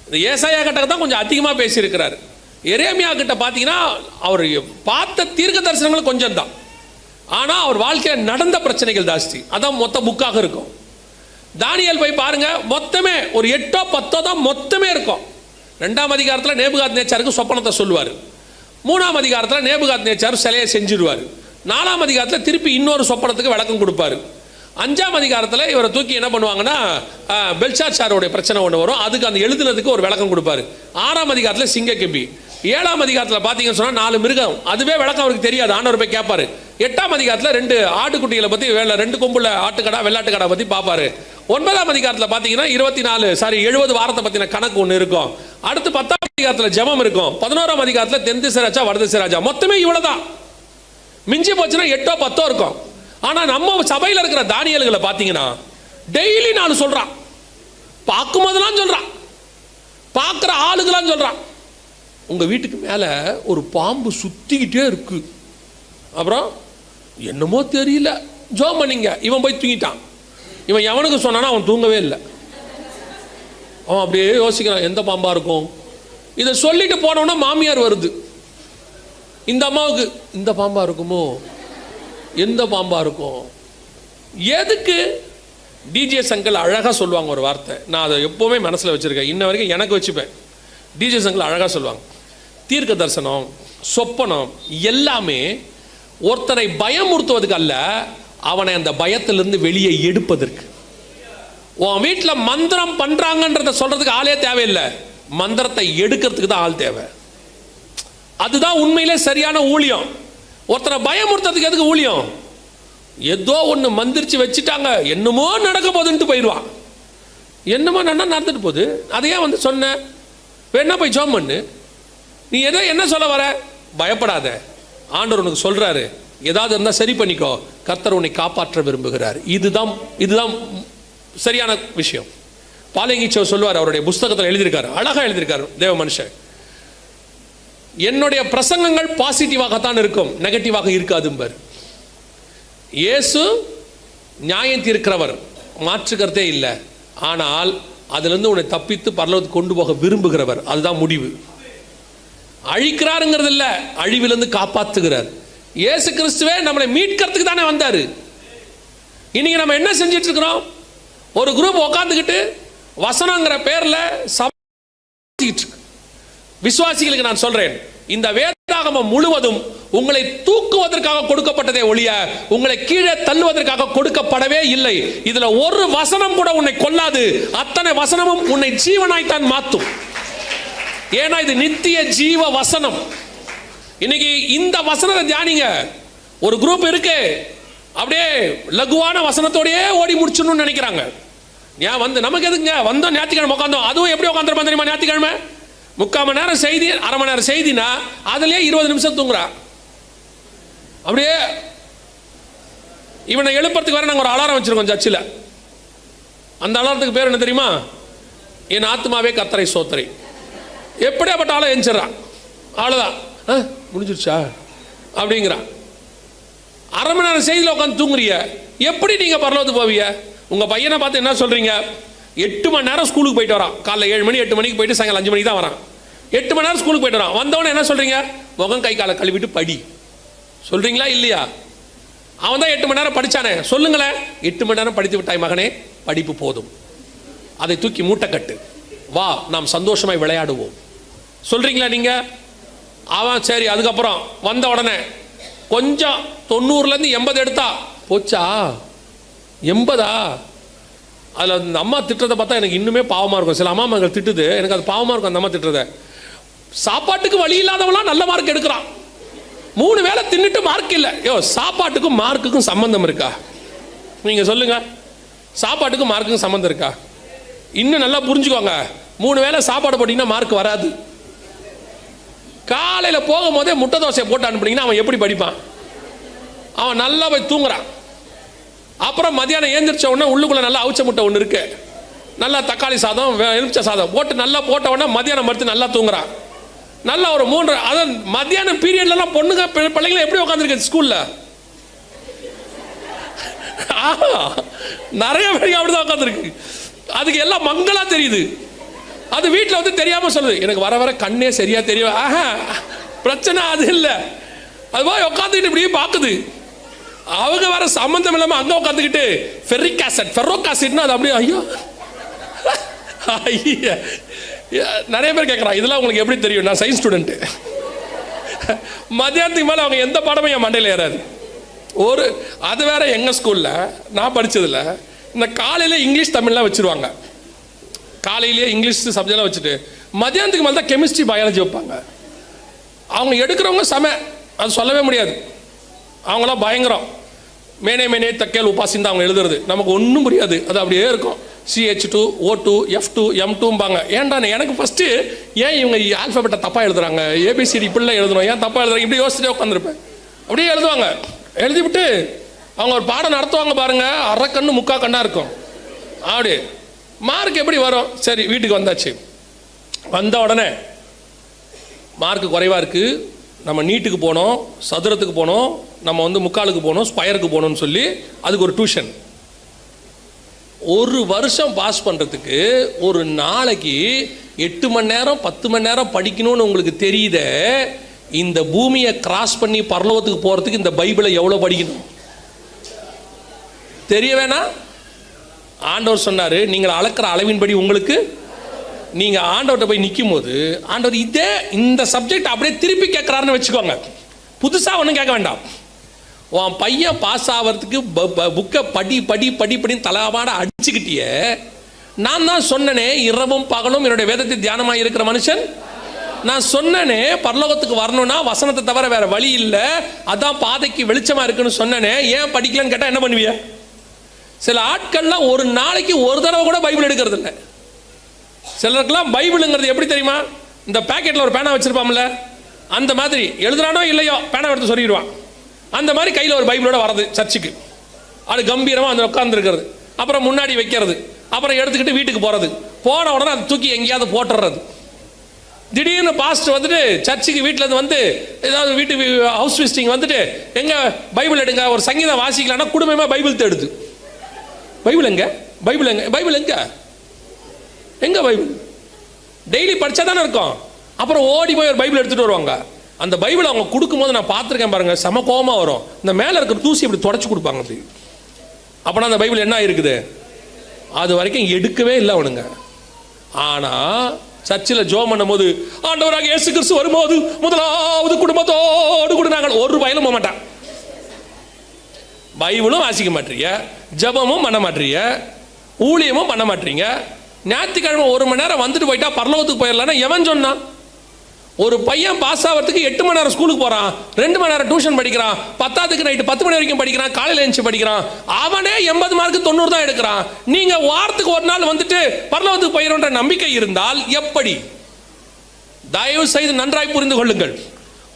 இந்த ஏசாயா கிட்ட தான் கொஞ்சம் அதிகமாக பேசியிருக்கிறார். எரேமியா கிட்ட பார்த்தீங்கன்னா அவர் பார்த்த தீர்க்க தரிசனங்கள் கொஞ்சம் தான், ஆனால் அவர் வாழ்க்கையில் நடந்த பிரச்சனைகள் ஜாஸ்தி. அதான் மொத்த புக்காக இருக்கும். தானியேல் போய் பாருங்க, மொத்தமே ஒரு 8-10 தான் மொத்தமே இருக்கும். 2ஆம் அதிகாரத்தில் நேபுகாத்நேச்சாருக்கு சொப்பனத்தை சொல்லுவார். 3ஆம் அதிகாரத்தில் நேபுகாத்நேச்சார் சிலையை செஞ்சிடுவார். 4ஆம் அதிகாரத்தில் திருப்பி இன்னொரு சொப்பனத்துக்கு விளக்கம் கொடுப்பாரு. 5ஆம் அதிகாரத்தில் இவரை தூக்கி என்ன பண்ணுவாங்கன்னா பெல்ஷாத்சாரோடைய பிரச்சனை ஒன்று வரும், அதுக்கு அந்த எழுதுனதுக்கு ஒரு விளக்கம் கொடுப்பாரு. 6ஆம் அதிகாரத்தில் சிங்கக்கெபி. 7ஆம் அதிகாரத்தில் பார்த்தீங்கன்னு சொன்னால் 4 மிருகம், அதுவே விளக்கம் அவருக்கு தெரியாது, ஆண்டவர் போய் கேட்பாரு. 8ஆம் அதிகாரத்தில் 2 ஆட்டுக்குட்டிகளை பற்றி 2 கொம்புள்ள ஆட்டுக்கடா வெள்ளாட்டுக்கடா பற்றி பார்ப்பாரு. 9ஆம் அதிகாரத்தில் பார்த்தீங்கன்னா 70 வாரத்தை பற்றின கணக்கு ஒன்று இருக்கும். அடுத்து 10ஆம் அதிகாரத்தில் ஜெபம் இருக்கும். 11ஆம் அதிகாரத்தில் தென்திசை ராஜா வடதிசை ராஜா. மொத்தமே இவ்வளோதான். மிஞ்சி போச்சுன்னா 8-10 இருக்கும். ஆனால் நம்ம சபையில் இருக்கிற தானியல்களை பார்த்தீங்கன்னா டெய்லி 4 சொல்கிறான், பார்க்கும்போதெல்லாம் சொல்கிறான், பார்க்குற ஆளுகளாம் சொல்கிறான். உங்கள் வீட்டுக்கு மேலே ஒரு பாம்பு சுற்றிக்கிட்டே இருக்கு, அப்புறம் என்னமோ தெரியல ஜோம் பண்ணிங்க, இவன் போய் தூங்கிட்டான். இவன் எவனுக்கு சொன்னானா அவன் தூங்கவே இல்லை. அவன் அப்படியே யோசிக்கிறான், எந்த பாம்பாக இருக்கும். இதை சொல்லிட்டு போனோன்னா மாமியார் வருது, இந்த அம்மாவுக்கு இந்த பாம்பா இருக்குமோ, எந்த பாம்பா இருக்கும். எதுக்கு? டிஜே சங்கல் அழகாக சொல்லுவாங்க ஒரு வார்த்தை, நான் அதை எப்போவுமே மனசில் வச்சுருக்கேன், இன்ன வரைக்கும் எனக்கு வச்சுப்பேன். டிஜே சங்கல் அழகாக சொல்லுவாங்க, தீர்க்க தரிசனம் சொப்பனம் எல்லாமே ஒருத்தரை பயமுறுத்துவதுக்கு அல்ல, அவனை அந்த பயத்திலிருந்து வெளியே எடுப்பதற்கு. உன் வீட்டில் மந்திரம் பண்ணுறாங்கன்றத சொல்கிறதுக்கு ஆளே தேவையில்லை, மந்திரத்தை எடுக்கிறதுக்கு தான் ஆள் தேவை. அதுதான் உண்மையிலே சரியான ஊழியம். ஒருத்தரை பயமுறுத்துறதுக்கு எதுக்கு ஊழியம்? ஏதோ ஒன்று மந்திரிச்சு வச்சுட்டாங்க, என்னமோ நடக்க போகுதுன்ட்டு போயிடுவான். என்னமோ நடந்துட்டு போகுது, அதையே வந்து சொன்ன வேணா போய் ஜோம் பண்ணு. நீ எதோ என்ன சொல்ல வர, பயப்படாத, ஆண்டவர் உனக்கு சொல்றாரு, ஏதாவது இருந்தால் சரி பண்ணிக்கோ, கர்த்தர் உன்னை காப்பாற்ற விரும்புகிறார். இதுதான் சரியான விஷயம். பாலங்கிச்சவர் சொல்லுவார், அவருடைய புஸ்தகத்தில் எழுதியிருக்காரு, அழகாக எழுதியிருக்காரு தேவ மனுஷன், என்னுடைய பிரசங்கங்கள் பாசிட்டிவாகத்தான் இருக்கும், நெகட்டிவாக இருக்காதும்பர். இயேசு நியாயம் தீர்க்கிறவர், மாற்றுக்கிறதே இல்லை, ஆனால் அதிலிருந்து உன்னை தப்பித்து பரலோகத்துக்கு கொண்டு போக விரும்புகிறவர். அதுதான் முடிவு. அழிக்கிறாருங்கிறது இல்லை, அழிவிலிருந்து காப்பாற்றுகிறார். இயேசு கிறிஸ்துவே நம்மளை மீட்கிறதுக்கு தானே வந்தார். இன்னைக்கு நம்ம என்ன செஞ்சிட்டு இருக்கிறோம்? ஒரு குரூப் உட்காந்துக்கிட்டு வசனங்கிற பேரில் விசுவாசிகளுக்கு நான் சொல்றேன், இந்த வேதாகமம் முழுவதும் உங்களை தூக்குவதற்காக கொடுக்கப்பட்டதே ஒழிய உங்களை கீழே தள்ளுவதற்காக கொடுக்கப்படவே இல்லை. இதுல ஒரு வசனம் கூட உன்னை கொல்லாது, அத்தனை வசனமும் உன்னை ஜீவனாய்த்தான் மாற்றும். ஏன்னா இது நித்திய ஜீவ வசனம். இன்னைக்கு இந்த வசனத்தை தியானிங்க. ஒரு குரூப் இருக்கு, அப்படியே லகுவான வசனத்தோடயே ஓடி முடிச்சணும்னு நினைக்கிறாங்க. ஏன் வந்து நமக்கு எதுங்க வந்தோம், ஞாயிற்றுக்கிழமை உட்காந்தோம், அதுவும் எப்படி உட்காந்துருப்பா தெரியுமா? ஞாயிற்றுக்கிழமை 3/4 மணி நேரம் செய்தி, 1/2 மணி நேரம் செய்தினா அதுலேயே 20 நிமிஷம் தூங்குறா. அப்படியே இவனை எழுப்புறதுக்கு வேற நாங்கள் ஒரு அலாரம் வச்சிருக்கோம் சர்ச்சில். அந்த அலாரத்துக்கு பேர் என்ன தெரியுமா? என் ஆத்மாவே கர்த்தரை சோத்தரை. எப்படியாப்பட்ட ஆளை எஞ்சிடறான், அவ்வளோதான் முடிஞ்சிருச்சா அப்படிங்கிறான். 1/2 மணி நேரம் செய்தியில் உட்காந்து தூங்குறிய, எப்படி நீங்கள் பரலோகத்துக்கு போவீங்க? உங்கள் பையனை பார்த்து என்ன சொல்கிறீங்க? 8 மணி நேரம் ஸ்கூலுக்கு போயிட்டு வரான், காலைல 7 மணி 8 மணிக்கு போயிட்டு சாயங்காலம் 5 மணிக்கு தான் வரான். 8 மணி நேரம் ஸ்கூலுக்கு போயிட்டு வரான். வந்தவொடனே என்ன சொல்கிறீங்க? முகம் கை காலை கழுவிட்டு படி சொல்கிறீங்களா இல்லையா? அவன் தான் 8 மணி நேரம் படித்தானே, சொல்லுங்களேன். 8 மணி நேரம் படித்து விட்டாய் மகனே, படிப்பு போதும், அதை தூக்கி மூட்டை கட்டு, வா நாம் சந்தோஷமாய் விளையாடுவோம் சொல்கிறீங்களா நீங்கள்? அவன் சரி. அதுக்கப்புறம் வந்த உடனே கொஞ்சம் 90லேருந்து 80 எடுத்தா போச்சா, 80ஆ? அதில் அந்த அம்மா திட்டுறதை பார்த்தா எனக்கு இன்னுமே பாவமாக இருக்கும். சில அம்மா மகள் திட்டுது, எனக்கு அது பாவமாக இருக்கும் அந்த அம்மா திட்டுறதை. சாப்பாட்டுக்கு வழி இல்லாதவங்களாம் நல்ல மார்க் எடுக்கிறான். 3 வேளை தின்னுட்டு மார்க் இல்லை. சாப்பாட்டுக்கும் மார்க்குக்கும் சம்மந்தம் இருக்கா? நீங்கள் சொல்லுங்கள். சாப்பாட்டுக்கும் மார்க்குக்கும் சம்மந்தம் இருக்கா? இன்னும் நல்லா புரிஞ்சுக்கோங்க. 3 வேளை சாப்பாடு போட்டிங்கன்னா மார்க் வராது. காலையில் போகும்போதே முட்டை தோசையை போட்டு அனுப்புனீங்கன்னா அவன் எப்படி படிப்பான்? அவன் நல்லா போய் தூங்குறான். அப்புறம் மதியானம் ஏந்திரிச்ச உடனே உள்ளுக்குள்ளே நல்லா அவிச்ச முட்டை ஒன்று இருக்கு, நல்லா தக்காளி சாதம் எலுமிச்சை சாதம் போட்டு நல்லா போட்ட உடனே மதியானம் மறுத்து நல்லா தூங்குறான். நல்லா ஒரு 3 அதான் மத்தியானம் பீரியட்லாம் பொண்ணுங்க பிள்ளைங்களை எப்படி உட்காந்துருக்கு ஸ்கூல்ல? நிறைய பேருக்கு அப்படிதான் உட்காந்துருக்கு. அதுக்கு எல்லாம் மங்களா தெரியுது. அது வீட்டில் வந்து தெரியாம சொல்லுது, எனக்கு வர வர கண்ணே சரியா தெரியும். பிரச்சனை அது இல்லை. அது போய் உட்காந்துக்கிட்டு இப்படியே பார்க்குது. அவங்க வர சம்பந்தம் இல்லாமல் அங்கே உட்காந்துக்கிட்டு ஃபெர்ரிக் ஆசிட் ஃபெர்ரோக் ஆசிட்னா அது அப்படியே ஐயோ ஐயா. நிறைய பேர் கேட்குறான், இதெல்லாம் உங்களுக்கு எப்படி தெரியும்? நான் சயின்ஸ் ஸ்டூடெண்ட்டு. மத்தியானத்துக்கு மேலே அவங்க எந்த பாடமும் என் மண்டையில் ஏறாது. அது வேற எங்கள் ஸ்கூலில் நான் படித்ததில் இந்த காலையில் இங்கிலீஷ் தமிழ்லாம் வச்சுருவாங்க. காலையிலேயே இங்கிலீஷ் சப்ஜெக்ட்லாம் வச்சுட்டு மத்தியானத்துக்கு மேலே தான் கெமிஸ்ட்ரி பயாலஜி வைப்பாங்க. அவங்க எடுக்கிறவங்க அது சொல்லவே முடியாது. அவங்களாம் பயங்கரம். மேனே தக்கேல் உபாசின்னு தான் அவங்க எழுதுறது. நமக்கு ஒன்றும் புரியாது. அது அப்படியே இருக்கும். CH2 O2 F2 M2பாங்க. ஏன்டா எனக்கு ஃபஸ்ட்டு ஏன் இவங்க ஆல்ஃபபெட்டை தப்பாக எழுதுறாங்க, ABCD இப்படிலாம் எழுதணும், ஏன் தப்பாக எழுதுறாங்க, இப்படி யோசிச்சுட்டே உட்காந்துருப்பேன். அப்படியே எழுதுவாங்க. எழுதி விட்டு அவங்க ஒரு பாடம் நடத்துவாங்க பாருங்க, அரை கண்ணு முக்கா கண்ணா இருக்கும். அப்படி மார்க் எப்படி வரும்? சரி, வீட்டுக்கு வந்தாச்சு. வந்த உடனே மார்க்கு குறைவாக இருக்குது, நம்ம நீட்டுக்கு போனோம், சதுரத்துக்கு போனோம், நம்ம வந்து முக்காலுக்கு போனோம், ஸ்பயருக்கு போகணும்னு சொல்லி அதுக்கு ஒரு டியூஷன். ஒரு வருஷம் பாஸ் பண்ணுறதுக்கு ஒரு நாளைக்கு 8 மணி நேரம் 10 மணி நேரம் படிக்கணும்னு உங்களுக்கு தெரியுத. இந்த பூமியை கிராஸ் பண்ணி பரலோகத்துக்கு போகிறதுக்கு இந்த பைபிளை எவ்வளோ படிக்கணும் தெரிய வேணாம்? ஆண்டவர் சொன்னார், நீங்கள் அளக்கிற அளவின்படி உங்களுக்கு. நீங்கள் ஆண்டவர்கிட்ட போய் நிற்கும் போது ஆண்டவர் இந்த சப்ஜெக்ட் அப்படியே திருப்பி கேட்குறாருன்னு வச்சுக்கோங்க. புதுசாக ஒன்றும் கேட்க வேண்டாம். உன் பையன் பாஸ் ஆகிறதுக்கு புக்கை படின்னு தலவாட அடிச்சுக்கிட்டிய. நான் தான் சொன்னனே, இரவும் பகலும் என்னுடைய வேதத்தை தியானமாக இருக்கிற மனுஷன். நான் சொன்னனே பரலோகத்துக்கு வரணும்னா வசனத்தை தவிர வேற வழி இல்லை, அதான் பாதைக்கு வெளிச்சமாக இருக்குன்னு சொன்னனே. ஏன் படிக்கலன்னு கேட்டால் என்ன பண்ணுவிய? சில ஆட்கள்லாம் ஒரு நாளைக்கு ஒரு தடவை கூட பைபிள் எடுக்கிறது இல்லை. சிலருக்கெல்லாம் பைபிளுங்கிறது எப்படி தெரியுமா? இந்த பேக்கெட்டில் ஒரு பேனா வச்சிருப்பாம்ல, அந்த மாதிரி எழுதுறானோ இல்லையோ பேனா எடுத்து சொல்லிடுவான். அந்த மாதிரி கையில் ஒரு பைபிளோட வரது சர்ச்சுக்கு, அது கம்பீரமாக அந்த உட்காந்துருக்கிறது, அப்புறம் முன்னாடி வைக்கிறது, அப்புறம் எடுத்துக்கிட்டு வீட்டுக்கு போகிறது. போன உடனே அதை தூக்கி எங்கேயாவது போட்டுறது. திடீர்னு பாஸ்டர் வந்துட்டு சர்ச்சுக்கு வீட்டில் வந்து ஏதாவது வீட்டுக்கு ஹவுஸ் விசிட்டிங் வந்துட்டு எங்கே பைபிள் எடுங்க, ஒரு சங்கீதம் வாசிக்கலாம்னா குடும்பமாக பைபிள் தேடுது. பைபிள் எங்க? பைபிள் எங்க? பைபிள் எங்க? எங்க பைபிள்? டெய்லி படித்தா தானே இருக்கும். அப்புறம் ஓடி போய் ஒரு பைபிள் எடுத்துகிட்டு வருவாங்க. அந்த பைபிள் அவங்க கொடுக்கும்போது நான் பார்த்துருக்கேன் பாருங்க, செம கோபமாக வரும். இந்த மேலே இருக்கிற தூசி இப்படி தொடச்சி கொடுப்பாங்க. அப்படி அப்போனா அந்த பைபிள் என்ன இருக்குது? அது வரைக்கும் எடுக்கவே இல்லை அவனுங்க. ஆனால் சர்ச்சில் ஜோம் பண்ணும் போது ஆண்டவராக இயேசு கிறிஸ்து வரும்போது முதலாவது குடும்பத்தோடு கூட நாங்கள் ஒரு பைபிளும் போக மாட்டான். பைபிளும் வாசிக்க மாட்டீங்க, ஜபமும் பண்ண மாட்டீங்க, ஊழியமும் பண்ண மாட்டீங்க. ஞாயிற்றுக்கிழமை 1 மணி நேரம் வந்துட்டு போயிட்டா பரலோகத்துக்கு போயிடலான்னா எவன் சொன்னான்? ஒரு பையன் பாஸ் ஆகிறதுக்கு 8 மணி நேரம் ஸ்கூலுக்கு போகிறான், 2 மணி நேரம் டியூஷன் படிக்கிறான், 10க்கு நைட்டு 10 மணி வரைக்கும் படிக்கிறான், காலையில் எழுந்து படிக்கிறான். அவனே 80 மார்க்கு 90 தான் எடுக்கிறான். நீங்கள் வாரத்துக்கு ஒரு நாள் வந்துட்டு பரலோகத்துக்கு போயிடும்ன்ற நம்பிக்கை இருந்தால் எப்படி? தயவு செய்து நன்றாய் புரிந்து கொள்ளுங்கள்.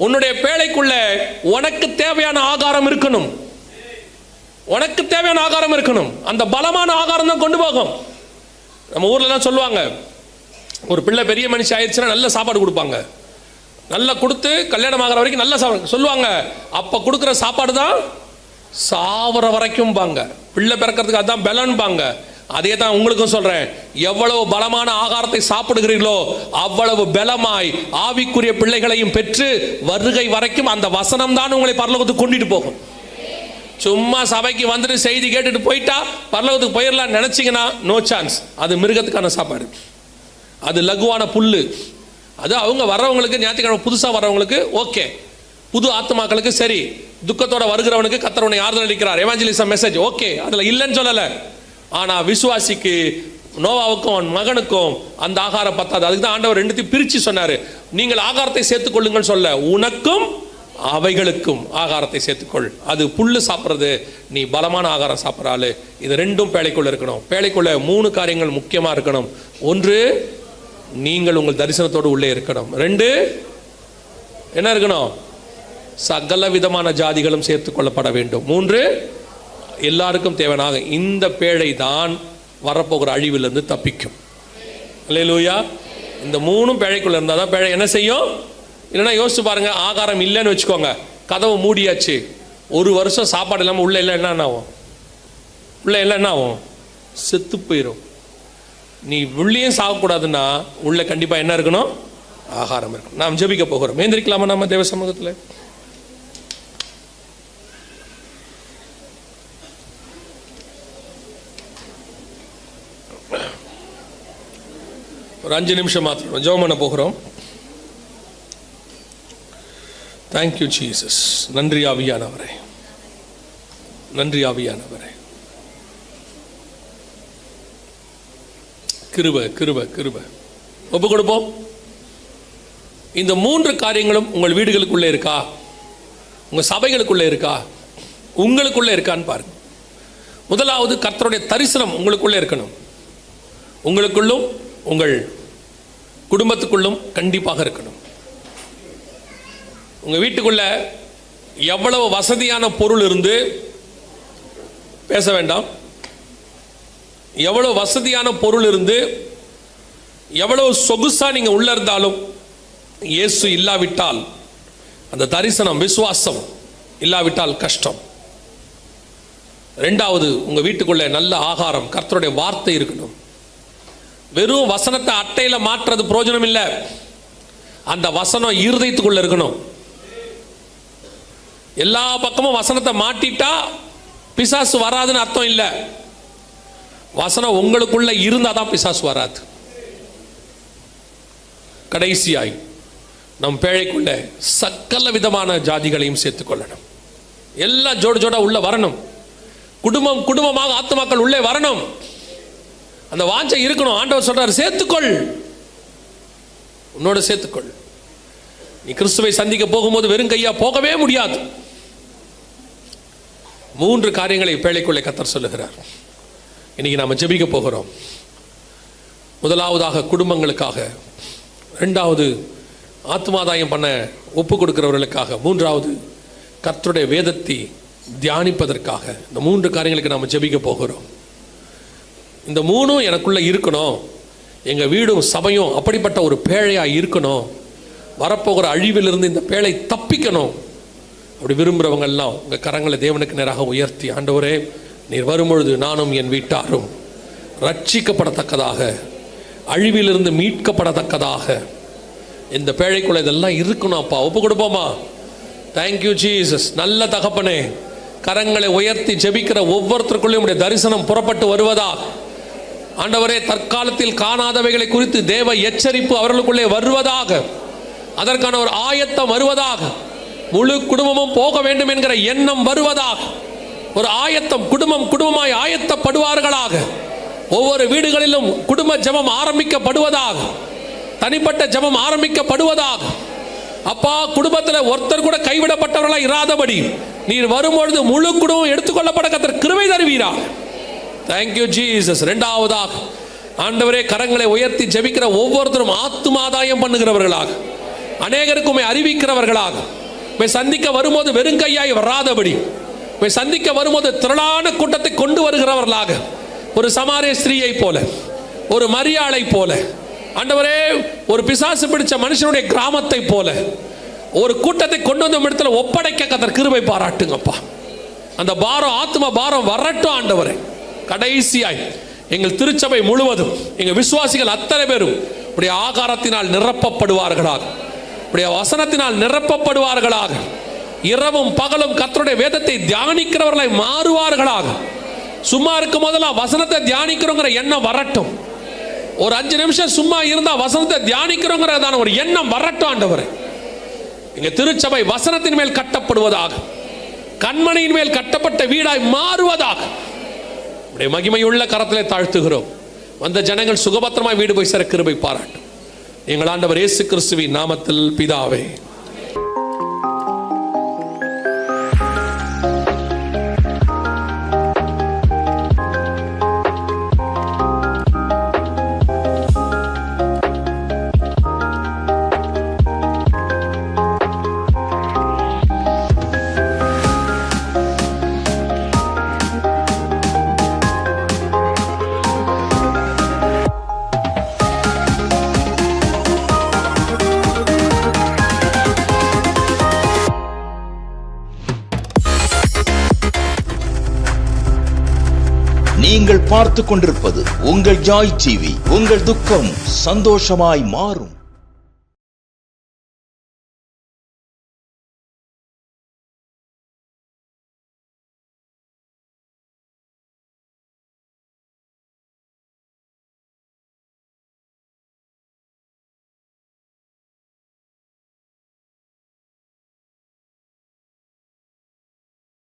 உன்னுடைய பேழைக்குள்ள உனக்கு தேவையான ஆகாரம் இருக்கணும். உனக்கு தேவையான ஆகாரம் இருக்கணும். அந்த பலமான ஆகாரம் தான் கொண்டு போகும். நம்ம ஊர்லலாம் சொல்லுவாங்க, ஒரு பிள்ளை பெரிய மனுஷன் ஆயிடுச்சுன்னா நல்ல சாப்பாடு கொடுப்பாங்க. நல்லா கொடுத்து கல்யாணம் ஆகிற வரைக்கும் நல்ல சாப்பாடு சொல்லுவாங்க. அப்போ கொடுக்குற சாப்பாடு தான் சாவர வரைக்கும் பாங்க. பிள்ளை பிறக்கிறதுக்கு அதுதான் பலன் பாங்க. அதே தான் உங்களுக்கும் சொல்கிறேன். எவ்வளவு பலமான ஆகாரத்தை சாப்பிடுகிறீர்களோ அவ்வளவு பலமாய் ஆவிக்குரிய பிள்ளைகளையும் பெற்று வருகை வரைக்கும் அந்த வசனம் தான் உங்களை பரலோகத்துக்கு கொண்டுட்டு போகும். சும்மா சபைக்கு வந்துட்டு செய்தி கேட்டுட்டு போயிட்டா பரலோகத்துக்கு போயிடலாம் நினச்சிங்கன்னா நோ சான்ஸ். அது மிருகத்துக்கான சாப்பாடு, அது லகுவான புல்லு. அது அவங்க வர்றவங்களுக்கு, ஞாயிற்றுக்கிழமை புதுசாக வர்றவங்களுக்கு ஓகே, புது ஆத்மாக்களுக்கு சரி, துக்கத்தோட வருகிறவனுக்கு கர்த்தர் உன்னை ஆறுதல் அளிக்கிறார், எவாஞ்சலிசம் மெசேஜ் ஓகே, அதில் இல்லைன்னு சொல்லலை. ஆனால் விசுவாசிக்கு, நோவாவுக்கும் அவன் மகனுக்கும் அந்த ஆகாரம் பத்தாது. அதுக்கு தான் ஆண்டவர் 2த்தையும் பிரித்து சொன்னார். நீங்கள் ஆகாரத்தை சேர்த்துக்கொள்ளுங்கள் சொல்ல, உனக்கும் அவைகளுக்கும் ஆகாரத்தை சேர்த்துக்கொள். அது புல்லு சாப்பிட்றது, நீ பலமான ஆகாரம் சாப்பிட்றாள். இது 2ம் பேழைக்குள்ள இருக்கணும். பேழைக்குள்ள 3 காரியங்கள் முக்கியமாக இருக்கணும். 1, நீங்கள் உங்கள் தரிசனத்தோடு உள்ளே இருக்கணும். 2, என்ன இருக்கணும்? சகல விதமான ஜாதிகளும் சேர்த்து கொள்ளப்பட வேண்டும். 3, எல்லாருக்கும் தேவையான இந்த பேழை தான் வரப்போகிற அழிவிலிருந்து தப்பிக்கும். அல்லேலூயா. இந்த 3ம் பேழைக்குள்ள இருந்தால் தான் பேழை என்ன செய்யும்? இல்லைன்னா யோசிச்சு பாருங்க, ஆகாரம் இல்லைன்னு வச்சுக்கோங்க, கதவு மூடியாச்சு, 1 வருஷம் சாப்பாடு இல்லாமல் உள்ள எல்லாம் என்ன ஆகும்? உள்ள எல்லாம் என்ன ஆகும்? செத்து போயிடும். நீ உள்ளேயும் சாகக்கூடாதுன்னா உள்ள கண்டிப்பாக என்ன இருக்கணும்? ஆகாரம் இருக்கணும். நாம் ஜெபிக்க போகிறோம். மேந்திரிக்கலாமா நம்ம தேவ சமூகத்தில்? ஒரு 5 நிமிஷம் மாத்திரம் ஜெபம் பண்ண போகிறோம். Thank you Jesus. நன்றி ஆவியானவரே, நன்றி ஆவியானவரே. கிருபை கிருபை கிருபை. ஒப்பு கொடுப்போம். இந்த 3 காரியங்களும் உங்கள் வீடுகளுக்குள்ளே இருக்கா? உங்கள் சபைகளுக்குள்ளே இருக்கா? உங்களுக்குள்ளே இருக்கான்னு பாருங்க. முதலாவது, கர்த்தருடைய தரிசனம் உங்களுக்குள்ளே இருக்கணும். உங்களுக்குள்ளும் உங்கள் குடும்பத்துக்குள்ளும் கண்டிப்பாக இருக்கணும். உங்கள் வீட்டுக்குள்ள எவ்வளவு வசதியான பொருள் இருந்து பேச வேண்டாம், எவ்வளவு வசதியான பொருள் இருந்து எவ்வளவு சொகுசா நீங்க உள்ள இருந்தாலும் இயேசு இல்லாவிட்டால், அந்த தரிசனம் விசுவாசம் இல்லாவிட்டால் கஷ்டம். 2வது, உங்க வீட்டுக்குள்ள நல்ல ஆகாரம், கர்த்தருடைய வார்த்தை இருக்கணும். வெறும் வசனத்தை அட்டையில மாற்றுறது பிரயோஜனம் இல்லை, அந்த வசனம் இருதயத்துக்குள்ள இருக்கணும். எல்லா பக்கமும் வசனத்தை மாட்டிட்டா பிசாசு வராதுன்னு அர்த்தம் இல்லை. வசனம் உங்களுக்குள்ள இருந்தாதான் பிசாசு வராது. கடைசியாய் நம் பேழைக்குள்ள சகல விதமான ஜாதிகளையும் சேர்த்துக்கொள்ளணும். எல்லாம் ஜோடு ஜோடா உள்ள வரணும். குடும்பம் குடும்பமாக ஆத்துமாக்கள் உள்ளே வரணும். அந்த வாஞ்சை இருக்கணும். ஆண்டவர் சொல்றாரு, சேர்த்துக்கொள், உன்னோட சேர்த்துக்கொள். நீ கிறிஸ்துவை சந்திக்க போகும்போது வெறும் கையா போகவே முடியாது. 3 காரியங்களை பேழைக்குள்ளே கர்த்தர் சொல்லுகிறார். இன்னைக்கு நாம ஜெபிக்க போகிறோம். முதலாவதாக குடும்பங்களுக்காக, 2வது ஆத்மாதாயம் பண்ண ஒப்பு கொடுக்கிறவர்களுக்காக, 3வது கர்த்தருடைய வேதத்தை தியானிப்பதற்காக. இந்த 3 காரியங்களுக்கு நாம ஜெபிக்க போகிறோம். இந்த 3 எனக்குள்ள இருக்கணும். எங்க வீடும் சபையும் அப்படிப்பட்ட ஒரு பேழையா இருக்கணும். வரப்போகிற அழிவிலிருந்து இந்த பேழை தப்பிக்கணும். அப்படி விரும்புகிறவங்க எல்லாம் உங்க கரங்களை தேவனுக்கு நேராக உயர்த்தி, ஆண்டவரே, நீர் வரும்பொழுது நானும் என் வீட்டாரும் ரட்சிக்கப்படத்தக்கதாக, அழிவிலிருந்து மீட்கப்படத்தக்கதாக இந்த பேழைக்குள்ள இதெல்லாம் இருக்கணும். அப்பா, ஒப்பு கொடுப்போமா? Thank you Jesus. நல்ல தகப்பனே, கரங்களை உயர்த்தி ஜெபிக்கிற ஒவ்வொருத்தருக்குள்ளேயும் உடைய தரிசனம் புறப்பட்டு வருவதா. ஆண்டவரே, தற்காலத்தில் காணாதவைகளை குறித்து தேவ எச்சரிப்பு அவர்களுக்குள்ளே வருவதாக, அதற்கான ஒரு ஆயத்தம் வருவதாக, முழு குடும்பமும் போக வேண்டும் என்கிற எண்ணம் வருவதாக, ஒரு ஆயத்தம், குடும்பம் குடும்பமாய் ஆயத்தப்படுவார்களாக. ஒவ்வொரு வீடுகளிலும் குடும்ப ஜெபம் ஆரம்பிக்கப்படுவதாக, தனிப்பட்ட ஜெபம் ஆரம்பிக்கப்படுவதாக. அப்பா, குடும்பத்தில் ஒருத்தர் கூட கைவிடப்பட்டவர்களாக இராதபடி நீர் வரும்பொழுது முழு குடும்பம் எடுத்துக்கொள்ளப்பட கர்த்தர் கிருபை தருவீரா. Thank you Jesus. 2வதாக, ஆண்டவரே, கரங்களை உயர்த்தி ஜெபிக்கிற ஒவ்வொருத்தரும் ஆத்துமாதாயம் பண்ணுகிறவர்களாக, அநேகருக்குமே அறிவிக்கிறவர்களாக, சந்திக்க வரும்போது வெறுங்கையாய் வராதபடி, சந்திக்க வரும்போது திரளான கூட்டத்தை கொண்டு வருகிறவர்களாக, ஒரு சமாரிய ஸ்திரீயை போல, ஒரு மரியாளை போல, ஆண்டவரே, ஒரு பிசாசு பிடிச்ச மனுஷனுடைய கிராமத்தை போல ஒரு கூட்டத்தை கொண்டு வந்த இடத்துல ஒப்படைக்க கர்த்தர் கிருபை பாராட்டுங்கப்பா. அந்த பாரம், ஆத்ம பாரம் வரட்டும் ஆண்டவரே. கடைசியாய் எங்கள் திருச்சபை முழுவதும், எங்கள் விசுவாசிகள் அத்தனை பேரும் உடைய ஆகாரத்தினால் நிரப்பப்படுவார்களாக, உடைய வசனத்தினால் நிரப்பப்படுவார்களாக, இரவும் பகலும் கர்த்தருடைய வேதத்தை தியானிக்கிறவர்களாய் மாறுவார்களாக. சும்மா இருக்கும் போதெல்லாம் வசனத்தை தியானிக்கிறோங்கிற எண்ணம் வரட்டும். ஒரு 5 நிமிஷம் சும்மா இருந்தா வசனத்தை தியானிக்கிறோங்கிறதான ஒரு எண்ணம் வரட்டும் ஆண்டவரே. எங்க திருச்சபை வசனத்தின் மேல் கட்டப்படுவதாக, கண்மணியின் மேல் கட்டப்பட்ட வீடாய் மாறுவதாக உடைய மகிமையுள்ள கரத்திலே தாழ்த்துகிறோம். வந்த ஜனங்கள் சுகபத்திரமாய் வீடு போய் சேர கிருபை பாராட்டும். எங்கள் ஆண்டவர் இயேசு கிறிஸ்துவின் நாமத்தில் பிதாவே. நீங்கள் பார்த்து கொண்டிருப்பது உங்கள் ஜாய் டிவி. உங்கள் துக்கம் சந்தோஷமாய் மாறும்.